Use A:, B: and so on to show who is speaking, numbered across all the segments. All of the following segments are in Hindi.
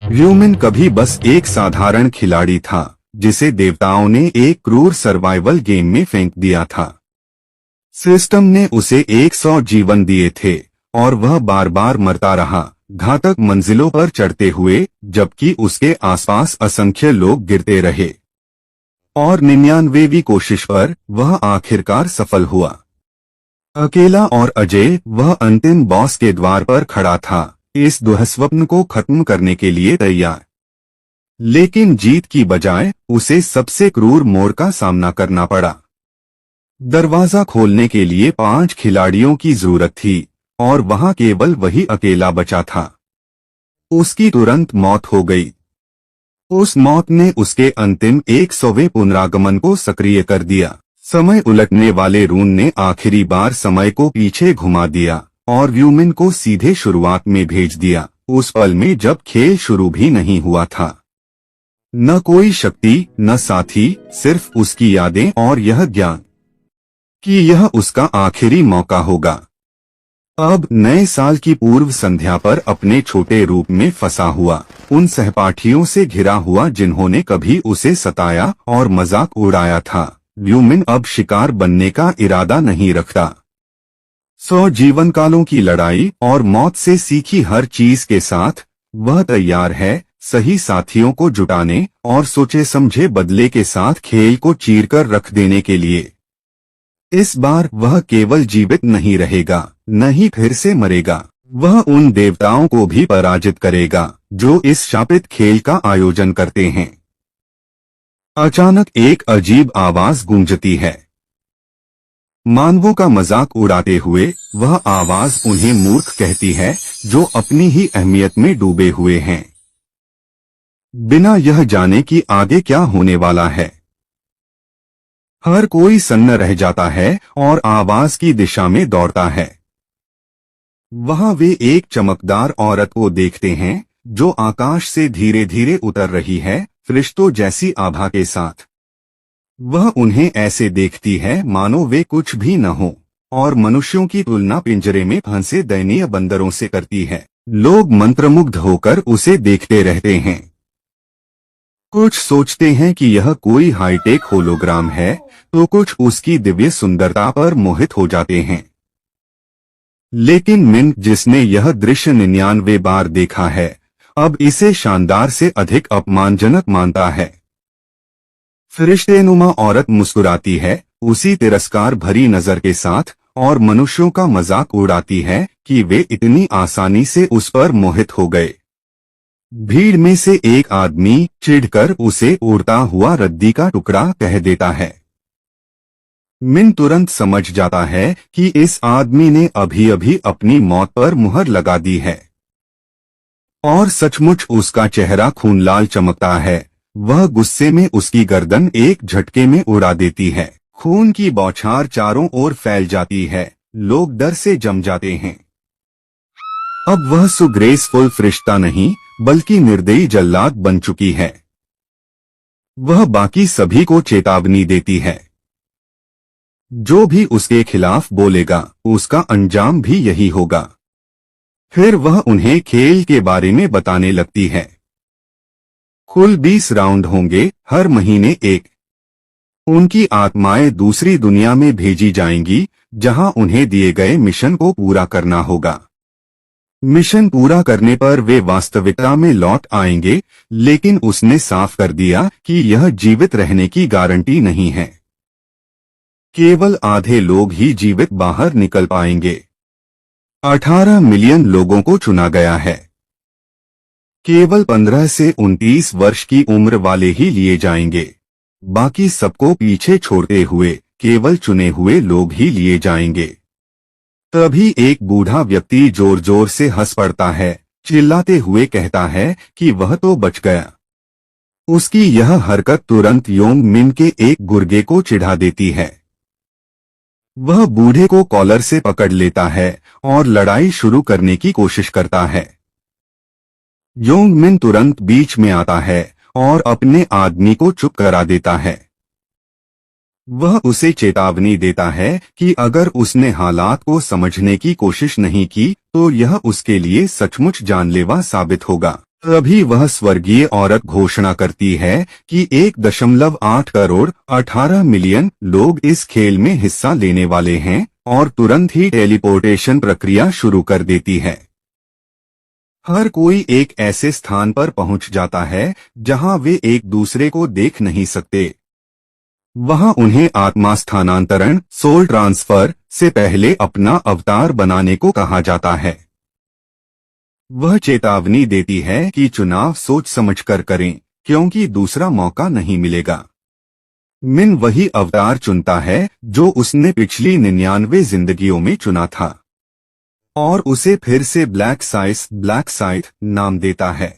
A: ह्यूमन कभी बस एक साधारण खिलाड़ी था जिसे देवताओं ने एक क्रूर सर्वाइवल गेम में फेंक दिया था। सिस्टम ने उसे 100 जीवन दिए थे और वह बार बार मरता रहा, घातक मंजिलों पर चढ़ते हुए, जबकि उसके आसपास असंख्य लोग गिरते रहे। और 99वीं कोशिश पर वह आखिरकार सफल हुआ। अकेला और अजय वह अंतिम बॉस के द्वार पर खड़ा था, इस दुःस्वप्न को खत्म करने के लिए तैयार। लेकिन जीत की बजाय उसे सबसे क्रूर मोड़ का सामना करना पड़ा। दरवाजा खोलने के लिए 5 खिलाड़ियों की जरूरत थी और वहां केवल वही अकेला बचा था। उसकी तुरंत मौत हो गई। उस मौत ने उसके अंतिम 100वें पुनरागमन को सक्रिय कर दिया। समय उलटने वाले रून ने आखिरी बार समय को पीछे घुमा दिया और ह्यूमन को सीधे शुरुआत में भेज दिया, उस पल में जब खेल शुरू भी नहीं हुआ था। न कोई शक्ति, न साथी, सिर्फ उसकी यादें और यह ज्ञान कि यह उसका आखिरी मौका होगा। अब नए साल की पूर्व संध्या पर अपने छोटे रूप में फंसा हुआ, उन सहपाठियों से घिरा हुआ जिन्होंने कभी उसे सताया और मजाक उड़ाया था, ह्यूमन अब शिकार बनने का इरादा नहीं रखता। 100 जीवन कालों की लड़ाई और मौत से सीखी हर चीज के साथ वह तैयार है सही साथियों को जुटाने और सोचे समझे बदले के साथ खेल को चीरकर रख देने के लिए। इस बार वह केवल जीवित नहीं रहेगा, न ही फिर से मरेगा, वह उन देवताओं को भी पराजित करेगा जो इस शापित खेल का आयोजन करते हैं। अचानक एक अजीब आवाज गूंजती है। मानवों का मजाक उड़ाते हुए वह आवाज उन्हें मूर्ख कहती है जो अपनी ही अहमियत में डूबे हुए हैं, बिना यह जाने कि आगे क्या होने वाला है। हर कोई सन्न रह जाता है और आवाज की दिशा में दौड़ता है। वहां वे एक चमकदार औरत को देखते हैं जो आकाश से धीरे धीरे उतर रही है, फरिश्तों जैसी आभा के साथ। वह उन्हें ऐसे देखती है मानो वे कुछ भी न हो और मनुष्यों की तुलना पिंजरे में फंसे दयनीय बंदरों से करती है। लोग मंत्रमुग्ध होकर उसे देखते रहते हैं। कुछ सोचते हैं कि यह कोई हाईटेक होलोग्राम है, तो कुछ उसकी दिव्य सुंदरता पर मोहित हो जाते हैं। लेकिन मिन, जिसने यह दृश्य 99 बार देखा है, अब इसे शानदार से अधिक अपमानजनक मानता है। फरिश्तेनुमा औरत मुस्कुराती है, उसी तिरस्कार भरी नजर के साथ, और मनुष्यों का मजाक उड़ाती है कि वे इतनी आसानी से उस पर मोहित हो गए। भीड़ में से एक आदमी चिढ़कर उसे उड़ता हुआ रद्दी का टुकड़ा कह देता है। मिन तुरंत समझ जाता है कि इस आदमी ने अभी अभी अपनी मौत पर मुहर लगा दी है। और सचमुच उसका चेहरा खूनलाल चमकता है। वह गुस्से में उसकी गर्दन एक झटके में उड़ा देती है। खून की बौछार चारों ओर फैल जाती है, लोग डर से जम जाते हैं। अब वह सुग्रेसफुल फरिश्ता नहीं बल्कि निर्दयी जल्लाद बन चुकी है। वह बाकी सभी को चेतावनी देती है, जो भी उसके खिलाफ बोलेगा उसका अंजाम भी यही होगा। फिर वह उन्हें खेल के बारे में बताने लगती है। कुल 20 राउंड होंगे, हर महीने एक। उनकी आत्माएं दूसरी दुनिया में भेजी जाएंगी जहां उन्हें दिए गए मिशन को पूरा करना होगा। मिशन पूरा करने पर वे वास्तविकता में लौट आएंगे, लेकिन उसने साफ कर दिया कि यह जीवित रहने की गारंटी नहीं है। केवल आधे लोग ही जीवित बाहर निकल पाएंगे। 18 मिलियन लोगों को चुना गया है। केवल 15 से 29 वर्ष की उम्र वाले ही लिए जाएंगे। बाकी सबको पीछे छोड़ते हुए केवल चुने हुए लोग ही लिए जाएंगे। तभी एक बूढ़ा व्यक्ति जोर जोर से हंस पड़ता है, चिल्लाते हुए कहता है कि वह तो बच गया। उसकी यह हरकत तुरंत योंग मिन के एक गुर्गे को चिढ़ा देती है। वह बूढ़े को कॉलर से पकड़ लेता है और लड़ाई शुरू करने की कोशिश करता है। योंग मिन तुरंत बीच में आता है और अपने आदमी को चुप करा देता है। वह उसे चेतावनी देता है कि अगर उसने हालात को समझने की कोशिश नहीं की तो यह उसके लिए सचमुच जानलेवा साबित होगा। तभी वह स्वर्गीय औरत घोषणा करती है कि 1.8 करोड़ 18 मिलियन लोग इस खेल में हिस्सा लेने वाले हैं और तुरंत ही टेलीपोर्टेशन प्रक्रिया शुरू कर देती है। हर कोई एक ऐसे स्थान पर पहुंच जाता है जहां वे एक दूसरे को देख नहीं सकते। वहां उन्हें आत्मा स्थानांतरण सोल ट्रांसफर से पहले अपना अवतार बनाने को कहा जाता है। वह चेतावनी देती है कि चुनाव सोच समझकर करें, क्योंकि दूसरा मौका नहीं मिलेगा। मिन वही अवतार चुनता है जो उसने पिछली 99 जिंदगियों में चुना था और उसे फिर से ब्लैक साइथ नाम देता है।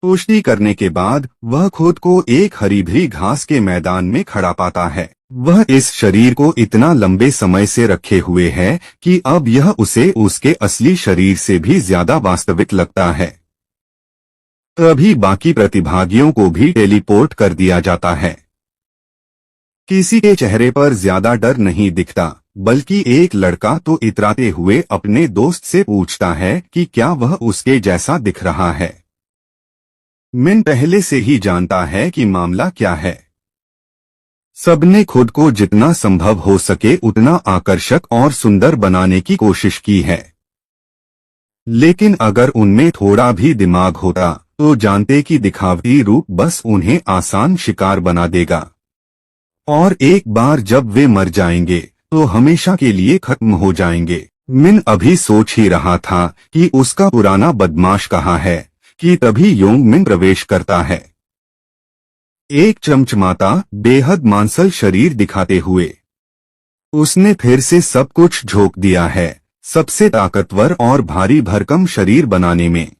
A: पुष्टि करने के बाद वह खुद को एक हरी भरी घास के मैदान में खड़ा पाता है। वह इस शरीर को इतना लंबे समय से रखे हुए है कि अब यह उसे उसके असली शरीर से भी ज्यादा वास्तविक लगता है। तभी बाकी प्रतिभागियों को भी टेलीपोर्ट कर दिया जाता है। किसी के चेहरे पर ज्यादा डर नहीं दिखता, बल्कि एक लड़का तो इतराते हुए अपने दोस्त से पूछता है कि क्या वह उसके जैसा दिख रहा है। मिन पहले से ही जानता है कि मामला क्या है। सबने खुद को जितना संभव हो सके उतना आकर्षक और सुंदर बनाने की कोशिश की है, लेकिन अगर उनमें थोड़ा भी दिमाग होता तो जानते कि दिखावटी रूप बस उन्हें आसान शिकार बना देगा और एक बार जब वे मर जाएंगे तो हमेशा के लिए खत्म हो जाएंगे। मिन अभी सोच ही रहा था कि उसका पुराना बदमाश कहाँ है कि तभी योंग मिन प्रवेश करता है, एक चमचमाता बेहद मांसल शरीर दिखाते हुए। उसने फिर से सब कुछ झोंक दिया है, सबसे ताकतवर और भारी भरकम शरीर बनाने में।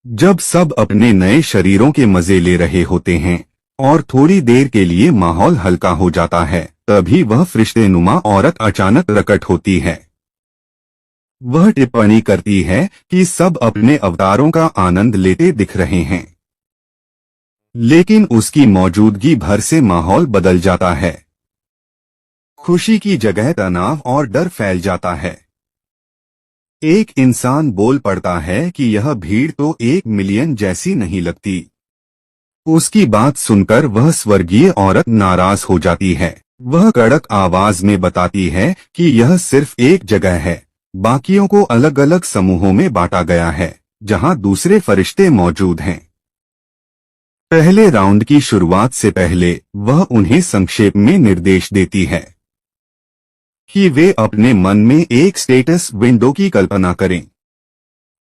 A: जब सब अपने नए शरीरों के मजे ले रहे होते हैं और थोड़ी देर के लिए माहौल हल्का हो जाता है, तभी वह फरिश्तेनुमा औरत अचानक प्रकट होती है। वह टिप्पणी करती है कि सब अपने अवतारों का आनंद लेते दिख रहे हैं, लेकिन उसकी मौजूदगी भर से माहौल बदल जाता है। खुशी की जगह तनाव और डर फैल जाता है। एक इंसान बोल पड़ता है कि यह भीड़ तो 1 मिलियन जैसी नहीं लगती। उसकी बात सुनकर वह स्वर्गीय औरत नाराज हो जाती है। वह कड़क आवाज में बताती है कि यह सिर्फ एक जगह है, बाकियों को अलग अलग समूहों में बांटा गया है जहां दूसरे फरिश्ते मौजूद हैं। पहले राउंड की शुरुआत से पहले वह उन्हें संक्षेप में निर्देश देती है कि वे अपने मन में एक स्टेटस विंडो की कल्पना करें।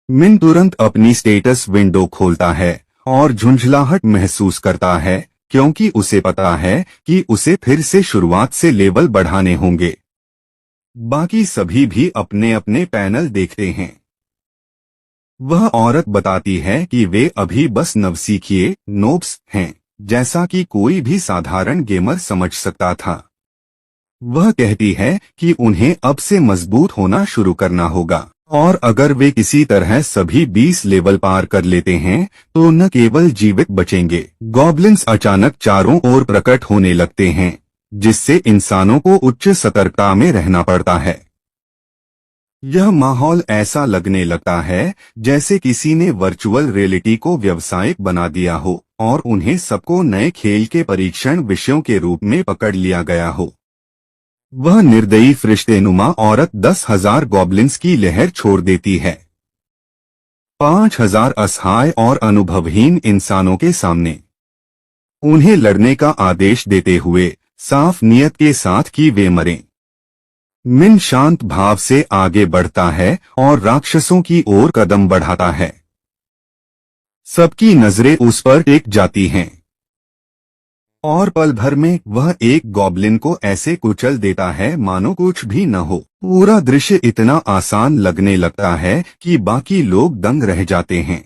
A: मिन तुरंत अपनी स्टेटस विंडो खोलता है और झुंझलाहट महसूस करता है, क्योंकि उसे पता है कि उसे फिर से शुरुआत से लेवल बढ़ाने होंगे। बाकी सभी भी अपने अपने पैनल देखते हैं। वह औरत बताती है कि वे अभी बस नवसीखिए नोब्स हैं, जैसा कि कोई भी साधारण गेमर समझ सकता था। वह कहती है कि उन्हें अब से मजबूत होना शुरू करना होगा और अगर वे किसी तरह सभी 20 लेवल पार कर लेते हैं तो न केवल जीवित बचेंगे। गॉब्लिन्स अचानक चारों ओर प्रकट होने लगते हैं, जिससे इंसानों को उच्च सतर्कता में रहना पड़ता है। यह माहौल ऐसा लगने लगता है जैसे किसी ने वर्चुअल रियलिटी को व्यावसायिक बना दिया हो और उन्हें सबको नए खेल के परीक्षण विषयों के रूप में पकड़ लिया गया हो। वह निर्दयी फरिश्तेनुमा औरत 10,000 गॉब्लिन्स की लहर छोड़ देती है, 5,000 असहाय और अनुभवहीन इंसानों के सामने, उन्हें लड़ने का आदेश देते हुए साफ नियत के साथ कि वे मरें। मिन शांत भाव से आगे बढ़ता है और राक्षसों की ओर कदम बढ़ाता है। सबकी नजरें उस पर टिक जाती हैं और पल भर में वह एक गॉब्लिन को ऐसे कुचल देता है मानो कुछ भी न हो। पूरा दृश्य इतना आसान लगने लगता है कि बाकी लोग दंग रह जाते हैं।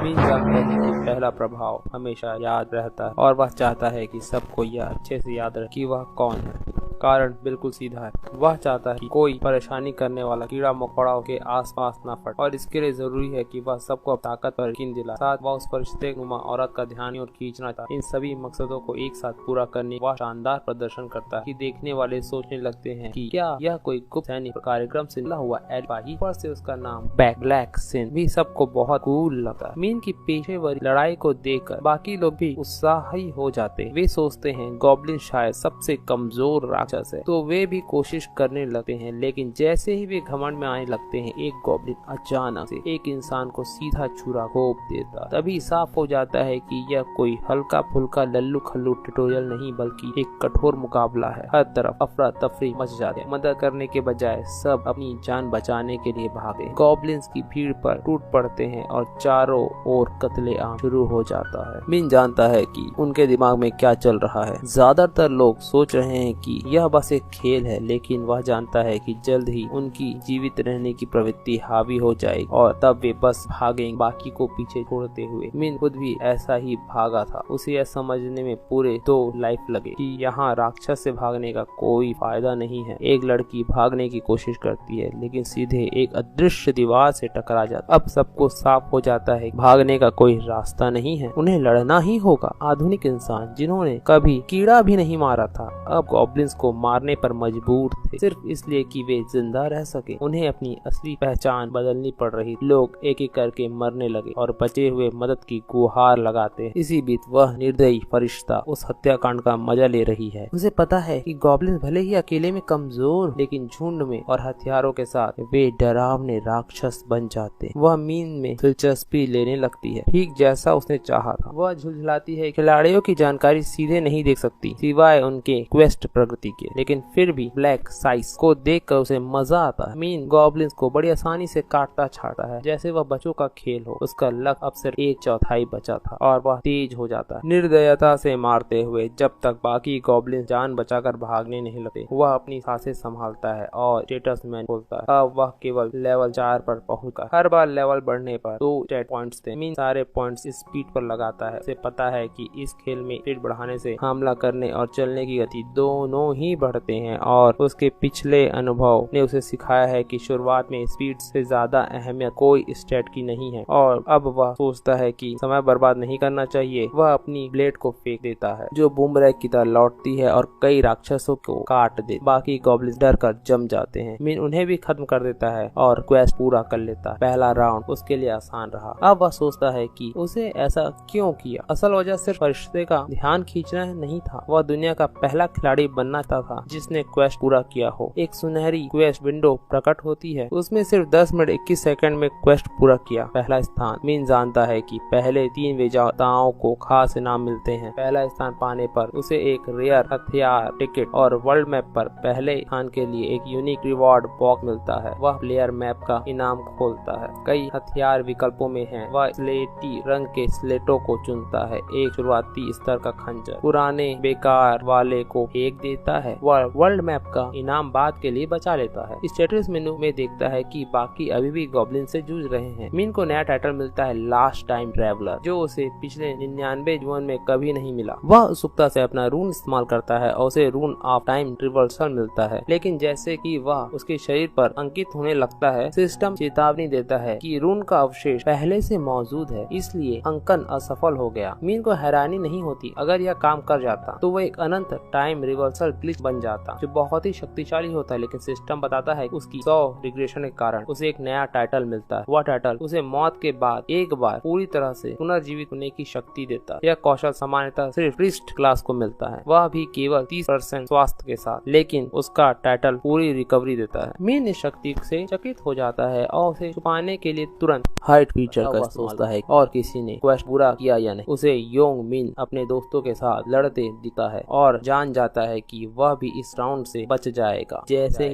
B: मिन जानता है कि पहला प्रभाव हमेशा याद रहता है और वह चाहता है कि सबको यह अच्छे से याद रहे कि वह कौन है। कारण बिल्कुल सीधा है। वह चाहता है कि कोई परेशानी करने वाला कीड़ा मकोड़ा के आसपास न फट, और इसके लिए जरूरी है कि वह सबको ताकत पर यकीन दिलाए। साथ वह उस फरिश्ते नुमा औरत का ध्यान और खींचना चाहता है। इन सभी मकसदों को एक साथ पूरा करने वह शानदार प्रदर्शन करता है कि देखने वाले सोचने लगते हैं कि क्या यह कोई गुप्त सैनिक कार्यक्रम से मिला हुआ एडवाही। ऊपर से उसका नाम ब्लैक सिन भी सबको बहुत कूल लगता है। मीन की पेशेवर लड़ाई को देखकर बाकी लोग भी उत्साही हो जाते हैं। वे सोचते हैं गॉब्लिन शायद सबसे कमजोर राक्षस है, तो वे भी कोशिश करने लगते हैं। लेकिन जैसे ही वे घमंड में आने लगते हैं, एक गॉब्लिन अचानक से एक इंसान को सीधा छुरा घोंप देता। तभी साफ हो जाता है कि यह कोई हल्का फुल्का लल्लू खल्लू ट्यूटोरियल नहीं, बल्कि एक कठोर मुकाबला है। हर तरफ अफरा तफरी मच जाती है। मदद करने के बजाय सब अपनी जान बचाने के लिए भागते। गॉब्लिन्स की भीड़ पर टूट पड़ते हैं और चारों ओर कत्लेआम शुरू हो जाता है। मिन जानता है कि उनके दिमाग में क्या चल रहा है। ज्यादातर लोग सोच रहे हैं कि यह बस एक खेल है, लेकिन वह जानता है कि जल्द ही उनकी जीवित रहने की प्रवृत्ति हावी हो जाएगी और तब वे बस भागेंगे, बाकी को पीछे छोड़ते हुए। मिन खुद भी ऐसा ही भागा था। उसे यह समझने में पूरे 2 लाइफ लगे कि यहाँ राक्षस से भागने का कोई फायदा नहीं है। एक लड़की भागने की कोशिश करती है, लेकिन सीधे एक अदृश्य दीवार से टकरा जाता। अब सबको साफ हो जाता है भागने का कोई रास्ता नहीं है, उन्हें लड़ना ही होगा। आधुनिक इंसान जिन्होंने कभी कीड़ा भी नहीं मारा था, अब गॉब्लिन्स को मारने पर मजबूर थे, सिर्फ इसलिए कि वे जिंदा रह सके। उन्हें अपनी असली पहचान बदलनी पड़ रही। लोग एक एक करके मरने लगे और बचे हुए मदद की गुहार लगाते। इसी बीच वह निर्दयी फरिश्ता उस हत्याकांड का मजा ले रही है। उसे पता है कि गॉब्लिन्स भले ही अकेले में कमजोर, लेकिन झुंड में और हथियारों के साथ वे डरावने राक्षस बन जाते। वह मीन में दिलचस्पी लेने लगती है, ठीक जैसा उसने चाहा था। वह झुलझुलाती है। खिलाड़ियों की जानकारी सीधे नहीं देख सकती सिवाय उनके क्वेस्ट प्रगति के, लेकिन फिर भी ब्लैक साइज को देखकर उसे मजा आता है। मीन गॉब्लिन्स को बड़ी आसानी से काटता छाटता है, जैसे वह बच्चों का खेल हो। उसका लक अब सिर्फ 1/4 बचा था और वह तेज हो जाता है, निर्दयता से मारते हुए, जब तक बाकी गॉब्लिन्स जान बचाकर भागने नहीं लगते। वह अपनी सांसें संभालता है और स्टेटस में खोलता है। अब वह केवल लेवल 4 पर पहुंचकर हर बार लेवल बढ़ने पर 2 स्टेट पॉइंट्स थे। मीन सारे पॉइंट्स स्पीड पर लगाता है। उसे पता है कि इस खेल में स्पीड बढ़ाने से हमला करने और चलने की गति दोनों ही बढ़ते हैं, और उसके पिछले अनुभव ने उसे सिखाया है कि शुरुआत में स्पीड से ज्यादा अहमियत कोई स्टेट की नहीं है। और अब वह सोचता है कि समय बर्बाद नहीं करना चाहिए। वह अपनी ब्लेड को फेंक देता है, जो बूमरैंग की तरह लौटती है और कई राक्षसों को काट दे। बाकी गॉब्लिन्स डर कर जम जाते हैं। मीन उन्हें भी खत्म कर देता है और क्वेस्ट पूरा कर लेता है। पहला राउंड उसके लिए आसान रहा। अब वह सोचता है कि उसे ऐसा क्यों किया। असल वजह सिर्फ फरिश्ते का ध्यान खींचना नहीं था, वह दुनिया का पहला खिलाड़ी बनना चाहता था जिसने क्वेस्ट पूरा किया हो। एक सुनहरी क्वेस्ट विंडो प्रकट होती है, उसमें सिर्फ 10 मिनट 21 सेकंड में क्वेस्ट पूरा किया। पहला स्थान। मीन जानता है कि पहले 3 विजेताओं को खास इनाम मिलते हैं। पहला स्थान पाने पर उसे एक रेयर हथियार टिकट और वर्ल्ड मैप पर पहले स्थान के लिए एक यूनिक रिवॉर्ड बॉक्स मिलता है। वह प्लेयर मैप का इनाम खोलता है। कई हथियार विकल्पों में हैं। वह स्लेटी रंग के स्लेटों को चुनता है। एक शुरुआती स्तर का खंजर पुराने बेकार वाले को फेंक देता है। वह वर्ल्ड मैप का इनाम बाद के लिए बचा लेता है। स्टेटस मेनू में देखता है कि बाकी अभी भी गॉब्लिन से जूझ रहे हैं। मीन को नया टाइटल मिलता है लास्ट टाइम ट्रैवलर, जो उसे पिछले 99 जीवन में कभी नहीं मिला। वह उत्सुकता से अपना रून इस्तेमाल करता है और उसे रून ऑफ टाइम रिवर्सल मिलता है, लेकिन जैसे कि वह उसके शरीर पर अंकित होने लगता है, सिस्टम चेतावनी देता है कि रून का अवशेष पहले से मौजूद है, इसलिए अंकन असफल हो गया। मीन को हैरानी नहीं होती। अगर यह काम कर जाता तो वह एक अनंत टाइम रिवर्सल ग्लिच बन जाता, जो बहुत ही शक्तिशाली होता है, लेकिन सिस्टम बताता है उसकी 100 रिग्रेशन के कारण उसे एक नया टाइटल मिलता है। वह टाइटल उसे मौत के बाद एक बार पूरी तरह से पुनर्जीवित होने की शक्ति देता है। यह कौशल सामान्यतः सिर्फ प्रीस्ट क्लास को मिलता है, वह भी केवल 30% स्वास्थ्य के साथ, लेकिन उसका टाइटल पूरी रिकवरी देता है। मीन इस शक्ति से चकित हो जाता है और उसे छुपाने के लिए तुरंत हाइट फीचर का सोचता है और किसी ने क्वेस्ट पूरा किया या नहीं। उसे योंग मिन अपने दोस्तों के साथ लड़ते दिखता है और जान जाता है कि वह भी इस राउंड से बच जाएगा। जैसे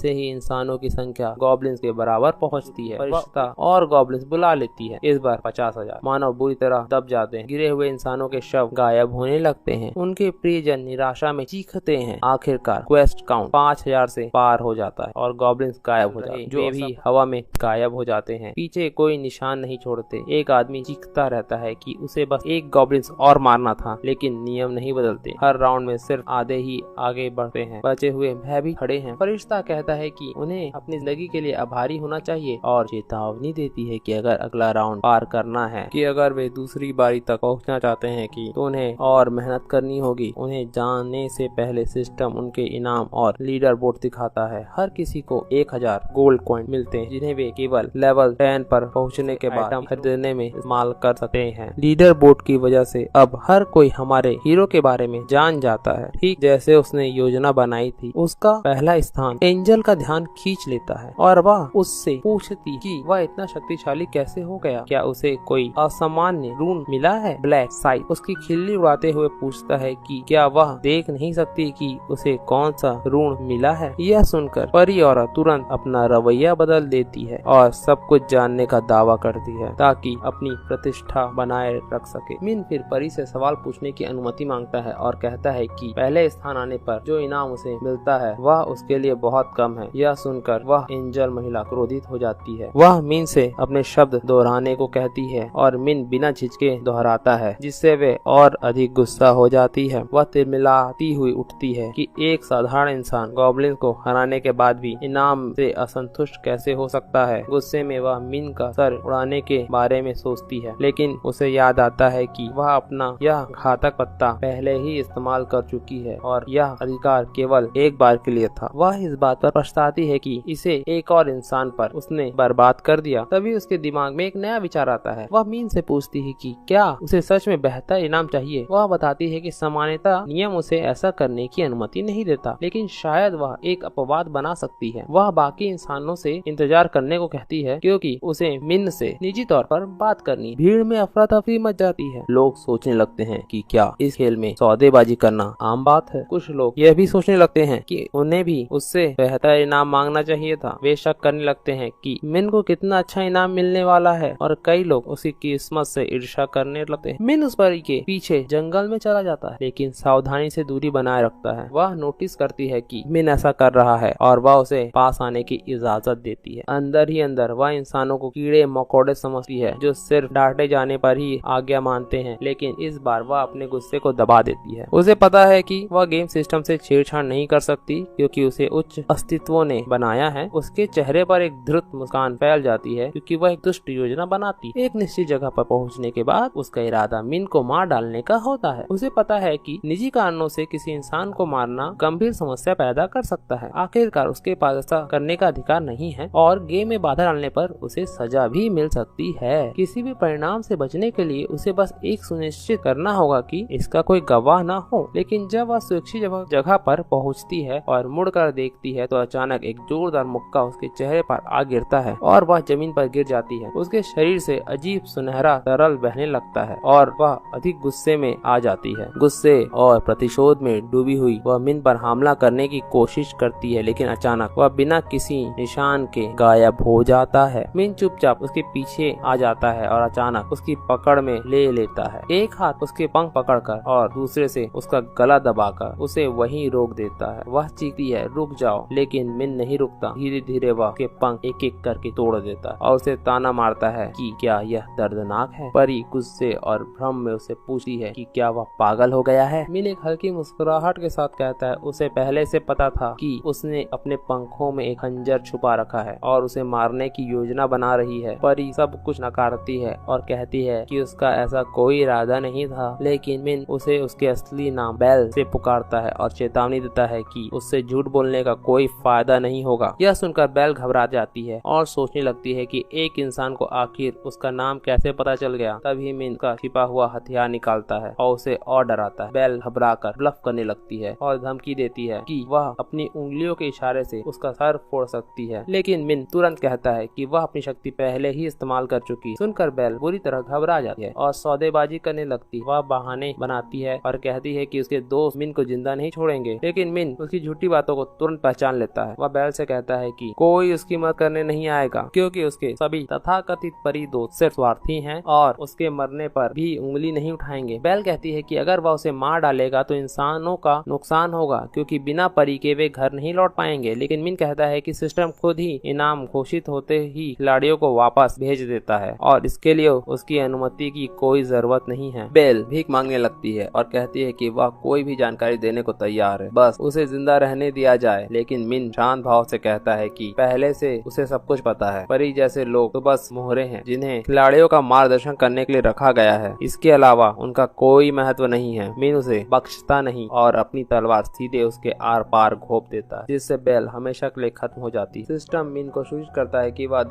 B: ही इंसानों की संख्या गॉब्लिन्स के बराबर पहुंचती है, फरिश्ता और गॉब्लिन्स बुला लेती है। इस बार 50,000 मानव बुरी तरह दब जाते हैं। गिरे हुए इंसानों के शव गायब होने लगते हैं। उनके प्रियजन निराशा में चीखते हैं। आखिरकार क्वेस्ट काउंट 5000 से पार हो जाता है और गॉब्लिन्स गायब हो जाते हैं, जो भी हवा में गायब हो जाते हैं। पीछे कोई निशान नहीं छोड़ते। एक आदमी चीखता रहता है कि उसे बस एक गॉब्लिन्स और मारना था, लेकिन नियम नहीं बदलते। हर राउंड में सिर्फ आधे ही आगे बढ़ते हैं। बचे हुए भयभीत खड़े हैं। फरिश्ता कहता है कि उन्हें अपनी जिंदगी के लिए आभारी होना चाहिए और चेतावनी देती है कि अगर अगला राउंड पार करना है, कि अगर वे दूसरी बारी तक पहुंचना चाहते हैं कि तो उन्हें और मेहनत करनी होगी। उन्हें जाने से पहले सिस्टम उनके इनाम और लीडर बोर्ड दिखाता है। हर किसी को 1000 गोल्ड कॉइन मिलते हैं जिन्हें वे केवल लेवल 10 पर पहुंचने के बाद खरीदने में इस्तेमाल कर सकते हैं। लीडर बोर्ड की वजह से अब हर कोई हमारे हीरो के बारे में जान जाता है। ठीक जैसे उसने योजना बनाई थी, उसका पहला स्थान एंजल का ध्यान खींच लेता है और वह उससे पूछती कि वह इतना शक्तिशाली कैसे हो गया, क्या उसे कोई असामान्य ऋण मिला है। ब्लैक साइड उसकी खिल्ली उड़ाते हुए पूछता है कि क्या वह देख नहीं सकती कि उसे कौन सा ऋण मिला है। यह सुनकर परी औरत तुरंत अपना रवैया बदल देती है और सब कुछ जानने का दावा करती है ताकि अपनी प्रतिष्ठा बनाए रख सके। मिन फिर परी से सवाल पूछने की अनुमति मांगता है और कहता है कि पहले स्थान आने पर जो इनाम उसे मिलता है वह उसके लिए बहुत कम है। यह सुनकर वह एंजल महिला क्रोधित हो जाती है। वह मिन से अपने शब्द दोहराने को कहती है और मिन बिना झिझके दोहराता है, जिससे वे और अधिक गुस्सा हो जाती है। वह तिलमिलाती हुई उठती है कि एक साधारण इंसान गॉब्लिन को हराने के बाद भी इनाम से असंतुष्ट कैसे हो सकता है। गुस्से में वह मिन का सर उड़ाने के बारे में सोचती है, लेकिन उसे याद आता है कि वह अपना यह घातक पत्ता पहले ही इस्तेमाल कर चुकी है और यह अधिकार केवल एक बार के लिए था। वह इस बात पर पछताती है कि इसे एक और इंसान पर उसने बर्बाद कर दिया। तभी उसके दिमाग में एक नया विचार आता है। वह मीन से पूछती है कि क्या उसे सच में बेहतर इनाम चाहिए। वह बताती है कि सामान्यतः नियम उसे ऐसा करने की अनुमति नहीं देता, लेकिन शायद वह एक अपवाद बना सकती है। वह बाकी इंसानों से इंतजार करने को कहती है क्योंकि उसे मिन से निजी तौर पर बात करनी। भीड़ में अफरा तफरी मच जाती है। लोग सोचने लगते हैं कि क्या इस खेल में सौदेबाजी करना आम बात है। कुछ लोग यह भी सोचने लगते हैं कि उन्हें भी उससे बेहतर इनाम मांगना चाहिए था। वे शक करने लगते हैं कि मिन को कितना अच्छा इनाम मिलने वाला है और कई लोग उसकी किस्मत से ईर्ष्या करने लगते हैं। मिन उस परी के पीछे जंगल में चला जाता है, लेकिन सावधानी से दूरी बनाए रखता है। वह नोटिस करती है कि मिन ऐसा कर रहा है और वह उसे पास आने की इजाजत देती है। अंदर ही अंदर वह इंसानों को कीड़े मकोड़े समझती है जो सिर्फ डांटे जाने पर ही आज्ञा मानते हैं, लेकिन इस बार वह अपने गुस्से को दबा देती है। उसे पता है कि वह गेम सिस्टम से छेड़छाड़ नहीं कर सकती क्योंकि उसे उच्च अस्तित्वों ने बनाया है। उसके चेहरे पर एक धृत मुस्कान फैल जाती है क्योंकि वह एक दुष्ट योजना बनाती है। एक निश्चित जगह पर पहुंचने के बाद उसका इरादा मिन को मार डालने का होता है। उसे पता है कि निजी कारणों से किसी इंसान को मारना गंभीर समस्या पैदा कर सकता है। आखिरकार उसके पास ऐसा करने का अधिकार नहीं है और गेम में बाधा डालने पर उसे सजा भी मिल सकती है। किसी भी परिणाम से बचने के लिए उसे बस एक सुनिश्चित करना होगा कि इसका कोई गवाह न हो। लेकिन जब वह सुरक्षित जगह पर पहुंचती है और मुड़कर देखती है तो अचानक एक जोरदार मुक्का उसके चेहरे पर आ गिरता है और वह जमीन पर गिर जाती है। उसके शरीर से अजीब सुनहरा तरल बहने लगता है और वह अधिक गुस्से में आ जाती है। गुस्से और प्रतिशोध में डूबी हुई वह मिन पर हमला करने की कोशिश करती है, लेकिन अचानक वह बिना किसी निशान के गायब हो जाता है। मिन चुपचाप उसके पीछे आ जाता है और अचानक उसकी पकड़ में ले लेता है। एक हाथ उसके पंख पकड़कर और दूसरे से उसका गला दबाकर उसे वहीं रोक देता है। वह चीखती है, रुक जाओ, लेकिन मिन नहीं रुकता। धीरे धीरे वह के पंख एक एक करके तोड़ देता है और उसे ताना मारता है कि क्या यह दर्दनाक है। परी गुस्से और भ्रम में उसे पूछती है कि क्या वह पागल हो गया है। मिन एक हल्की मुस्कुराहट के साथ कहता है उसे पहले से पता था कि उसने अपने पंखों में एक खंजर छुपा रखा है और उसे मारने की योजना बना रही है। परी सब कुछ नकारती है और कहती है कि उसका ऐसा कोई इरादा नहीं था, लेकिन मिन उसे उसके असली नाम बेल से पुकारता है और चेतावनी देता है कि उससे झूठ बोलने का कोई फायदा नहीं होगा। यह सुनकर बेल घबरा जाती है और सोचने लगती है कि एक इंसान को आखिर उसका नाम कैसे पता चल गया। तभी मिन का छिपा हुआ हथियार निकालता है और उसे और डराता है। बेल घबराकर ब्लफ करने लगती है और धमकी देती है कि वह अपनी उंगलियों के इशारे से उसका सर फोड़ सकती है, लेकिन मिन तुरंत कहता है कि वह अपनी शक्ति पहले ही इस्तेमाल कर चुकी। सुनकर बेल बुरी तरह घबरा जाती है और सौदेबाजी करने लगती। वह बहाने बनाती है और कहती है कि उसके दोस्त मिन को जिंदा नहीं छोड़ेंगे, लेकिन मिन उसकी झूठी बातों को तुरंत पहचान लेता है। वह बेल से कहता है कि कोई उसकी मदद करने नहीं आएगा क्योंकि उसके सभी तथाकथित परी दोस्त सिर्फ स्वार्थी हैं और उसके मरने पर भी उंगली नहीं उठाएंगे। बेल कहती है कि अगर वह उसे मार डालेगा तो इंसानों का नुकसान होगा क्योंकि बिना परी के वे घर नहीं लौट पाएंगे। लेकिन मिन कहता है कि सिस्टम खुद ही इनाम घोषित होते ही खिलाड़ियों को वापस भेज देता है और इसके लिए उसकी अनुमति की कोई जरूरत नहीं है। बेल भीख मांगने लगती है और कहती है कि वह कोई भी जानकारी देने को को तैयार है, बस उसे जिंदा रहने दिया जाए। लेकिन मिन शांत भाव से कहता है कि पहले से उसे सब कुछ पता है। परी जैसे लोग तो बस मोहरे हैं जिन्हें खिलाड़ियों का मार्गदर्शन करने के लिए रखा गया है, इसके अलावा उनका कोई महत्व नहीं है। मिन उसे बख्शता नहीं और अपनी तलवार सीधे उसके आर पार घोंप देता है, जिससे बेल हमेशा के लिए खत्म हो जाती है। सिस्टम मिन को सूचित करता है कि वह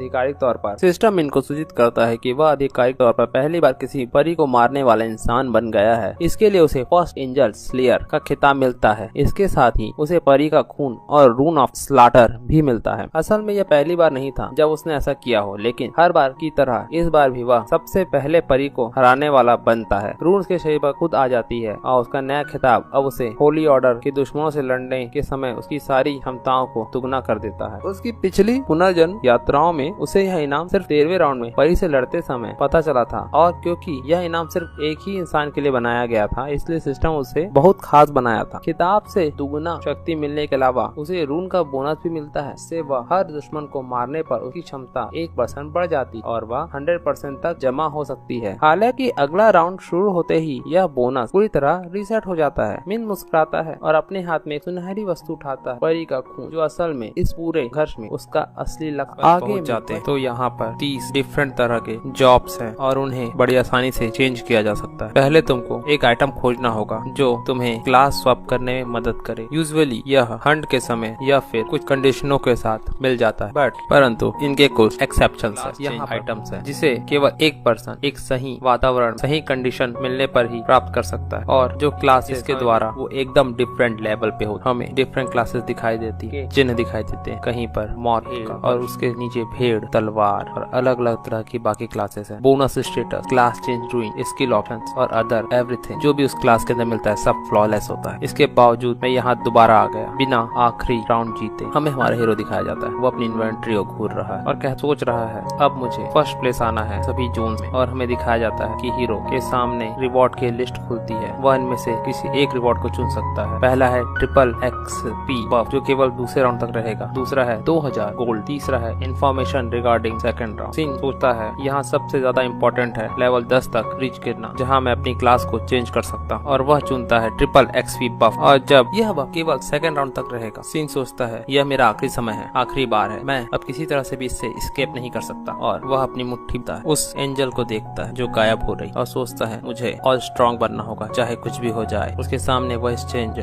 B: आधिकारिक तौर पर पहली बार किसी परी को मारने वाला इंसान बन गया है। इसके लिए उसे फर्स्ट एंजल स्लेयर का खिताब मिलता है। इसके साथ ही उसे परी का खून और रून ऑफ स्लाटर भी मिलता है। असल में यह पहली बार नहीं था जब उसने ऐसा किया हो, लेकिन हर बार की तरह इस बार भी वह सबसे पहले परी को हराने वाला बनता है। रून उसके शरीर पर खुद आ जाती है और उसका नया खिताब अब उसे होली ऑर्डर के दुश्मनों से लड़ने के समय उसकी सारी क्षमताओं को दुगना कर देता है। उसकी पिछली पुनर्जन्म यात्राओं में उसे यह इनाम सिर्फ 13वें राउंड में परी से लड़ते समय पता चला था, और क्योंकि यह इनाम सिर्फ एक ही इंसान के लिए बनाया गया था, इसलिए सिस्टम उसे बहुत खास बनाया था। खिताब से दुगना शक्ति मिलने के अलावा उसे रून का बोनस भी मिलता है। इससे वह हर दुश्मन को मारने पर उसकी क्षमता 1% बढ़ जाती और वह 100% तक जमा हो सकती है। हालांकि अगला राउंड शुरू होते ही यह बोनस पूरी तरह रीसेट हो जाता है। मिन मुस्कुराता है और अपने हाथ में एक सुनहरी वस्तु उठाता है, परी का खून, जो असल में इस पूरे घर में उसका असली लक्ष्य। आगे जाते हैं तो यहाँ पर 30 डिफरेंट तरह के जॉब्स हैं और उन्हें बड़ी आसानी से चेंज किया जा सकता है। पहले तुमको एक आइटम खोजना होगा जो तुम्हें क्लास स्वैप करने में मदद करे। यूजुअली यह हंट के समय या फिर कुछ कंडीशनों के साथ मिल जाता है, परंतु इनके कुछ एक्सेप्शंस हैं। यहाँ आइटम्स है जिसे केवल एक पर्सन एक सही वातावरण, सही कंडीशन मिलने पर ही प्राप्त कर सकता है, और जो क्लासेस के द्वारा वो एकदम डिफरेंट लेवल पे हो। हमें डिफरेंट क्लासेस दिखाई देती है, चिन्ह दिखाई देते हैं, कहीं पर मॉर्फ का और उसके नीचे भेड़, तलवार और अलग अलग तरह की बाकी क्लासेस है। Bonus status, class change rowing, skill options और अदर एवरीथिंग जो भी उस क्लास के अंदर मिलता है सब फ्लॉलेस होता है। इसके बावजूद मैं यहाँ दोबारा आ गया बिना आखिरी राउंड जीते। हमें हमारा हीरो दिखाया जाता है, वो अपनी इन्वेंट्री को घूर रहा है और सोच रहा है अब मुझे फर्स्ट प्लेस आना है सभी जोन में। और हमें दिखाया जाता है कि हीरो के सामने रिवॉर्ड की लिस्ट खुलती है, वह इनमें से किसी एक रिवॉर्ड को चुन सकता है। पहला है ट्रिपल XP बफ जो केवल दूसरे राउंड तक रहेगा। दूसरा है 2000 गोल्ड। तीसरा है information regarding second round. Singh सोचता है यहाँ सबसे ज्यादा इम्पोर्टेंट है लेवल 10 तक रीच करना, जहाँ मैं अपनी क्लास को चेंज कर सकता हूँ, और वह चुनता है ट्रिपल XP बफ। और जब यह बफ केवल सेकंड राउंड तक रहेगा, सिंह सोचता है यह मेरा आखिरी समय है, आखिरी बार है, मैं अब किसी तरह से भी इससे एस्केप नहीं कर सकता। और वह अपनी मुट्ठी उस एंजल को देखता है जो गायब हो रही और सोचता है मुझे और स्ट्रॉन्ग बनना होगा चाहे कुछ भी हो जाए। उसके सामने वह एक्सचेंज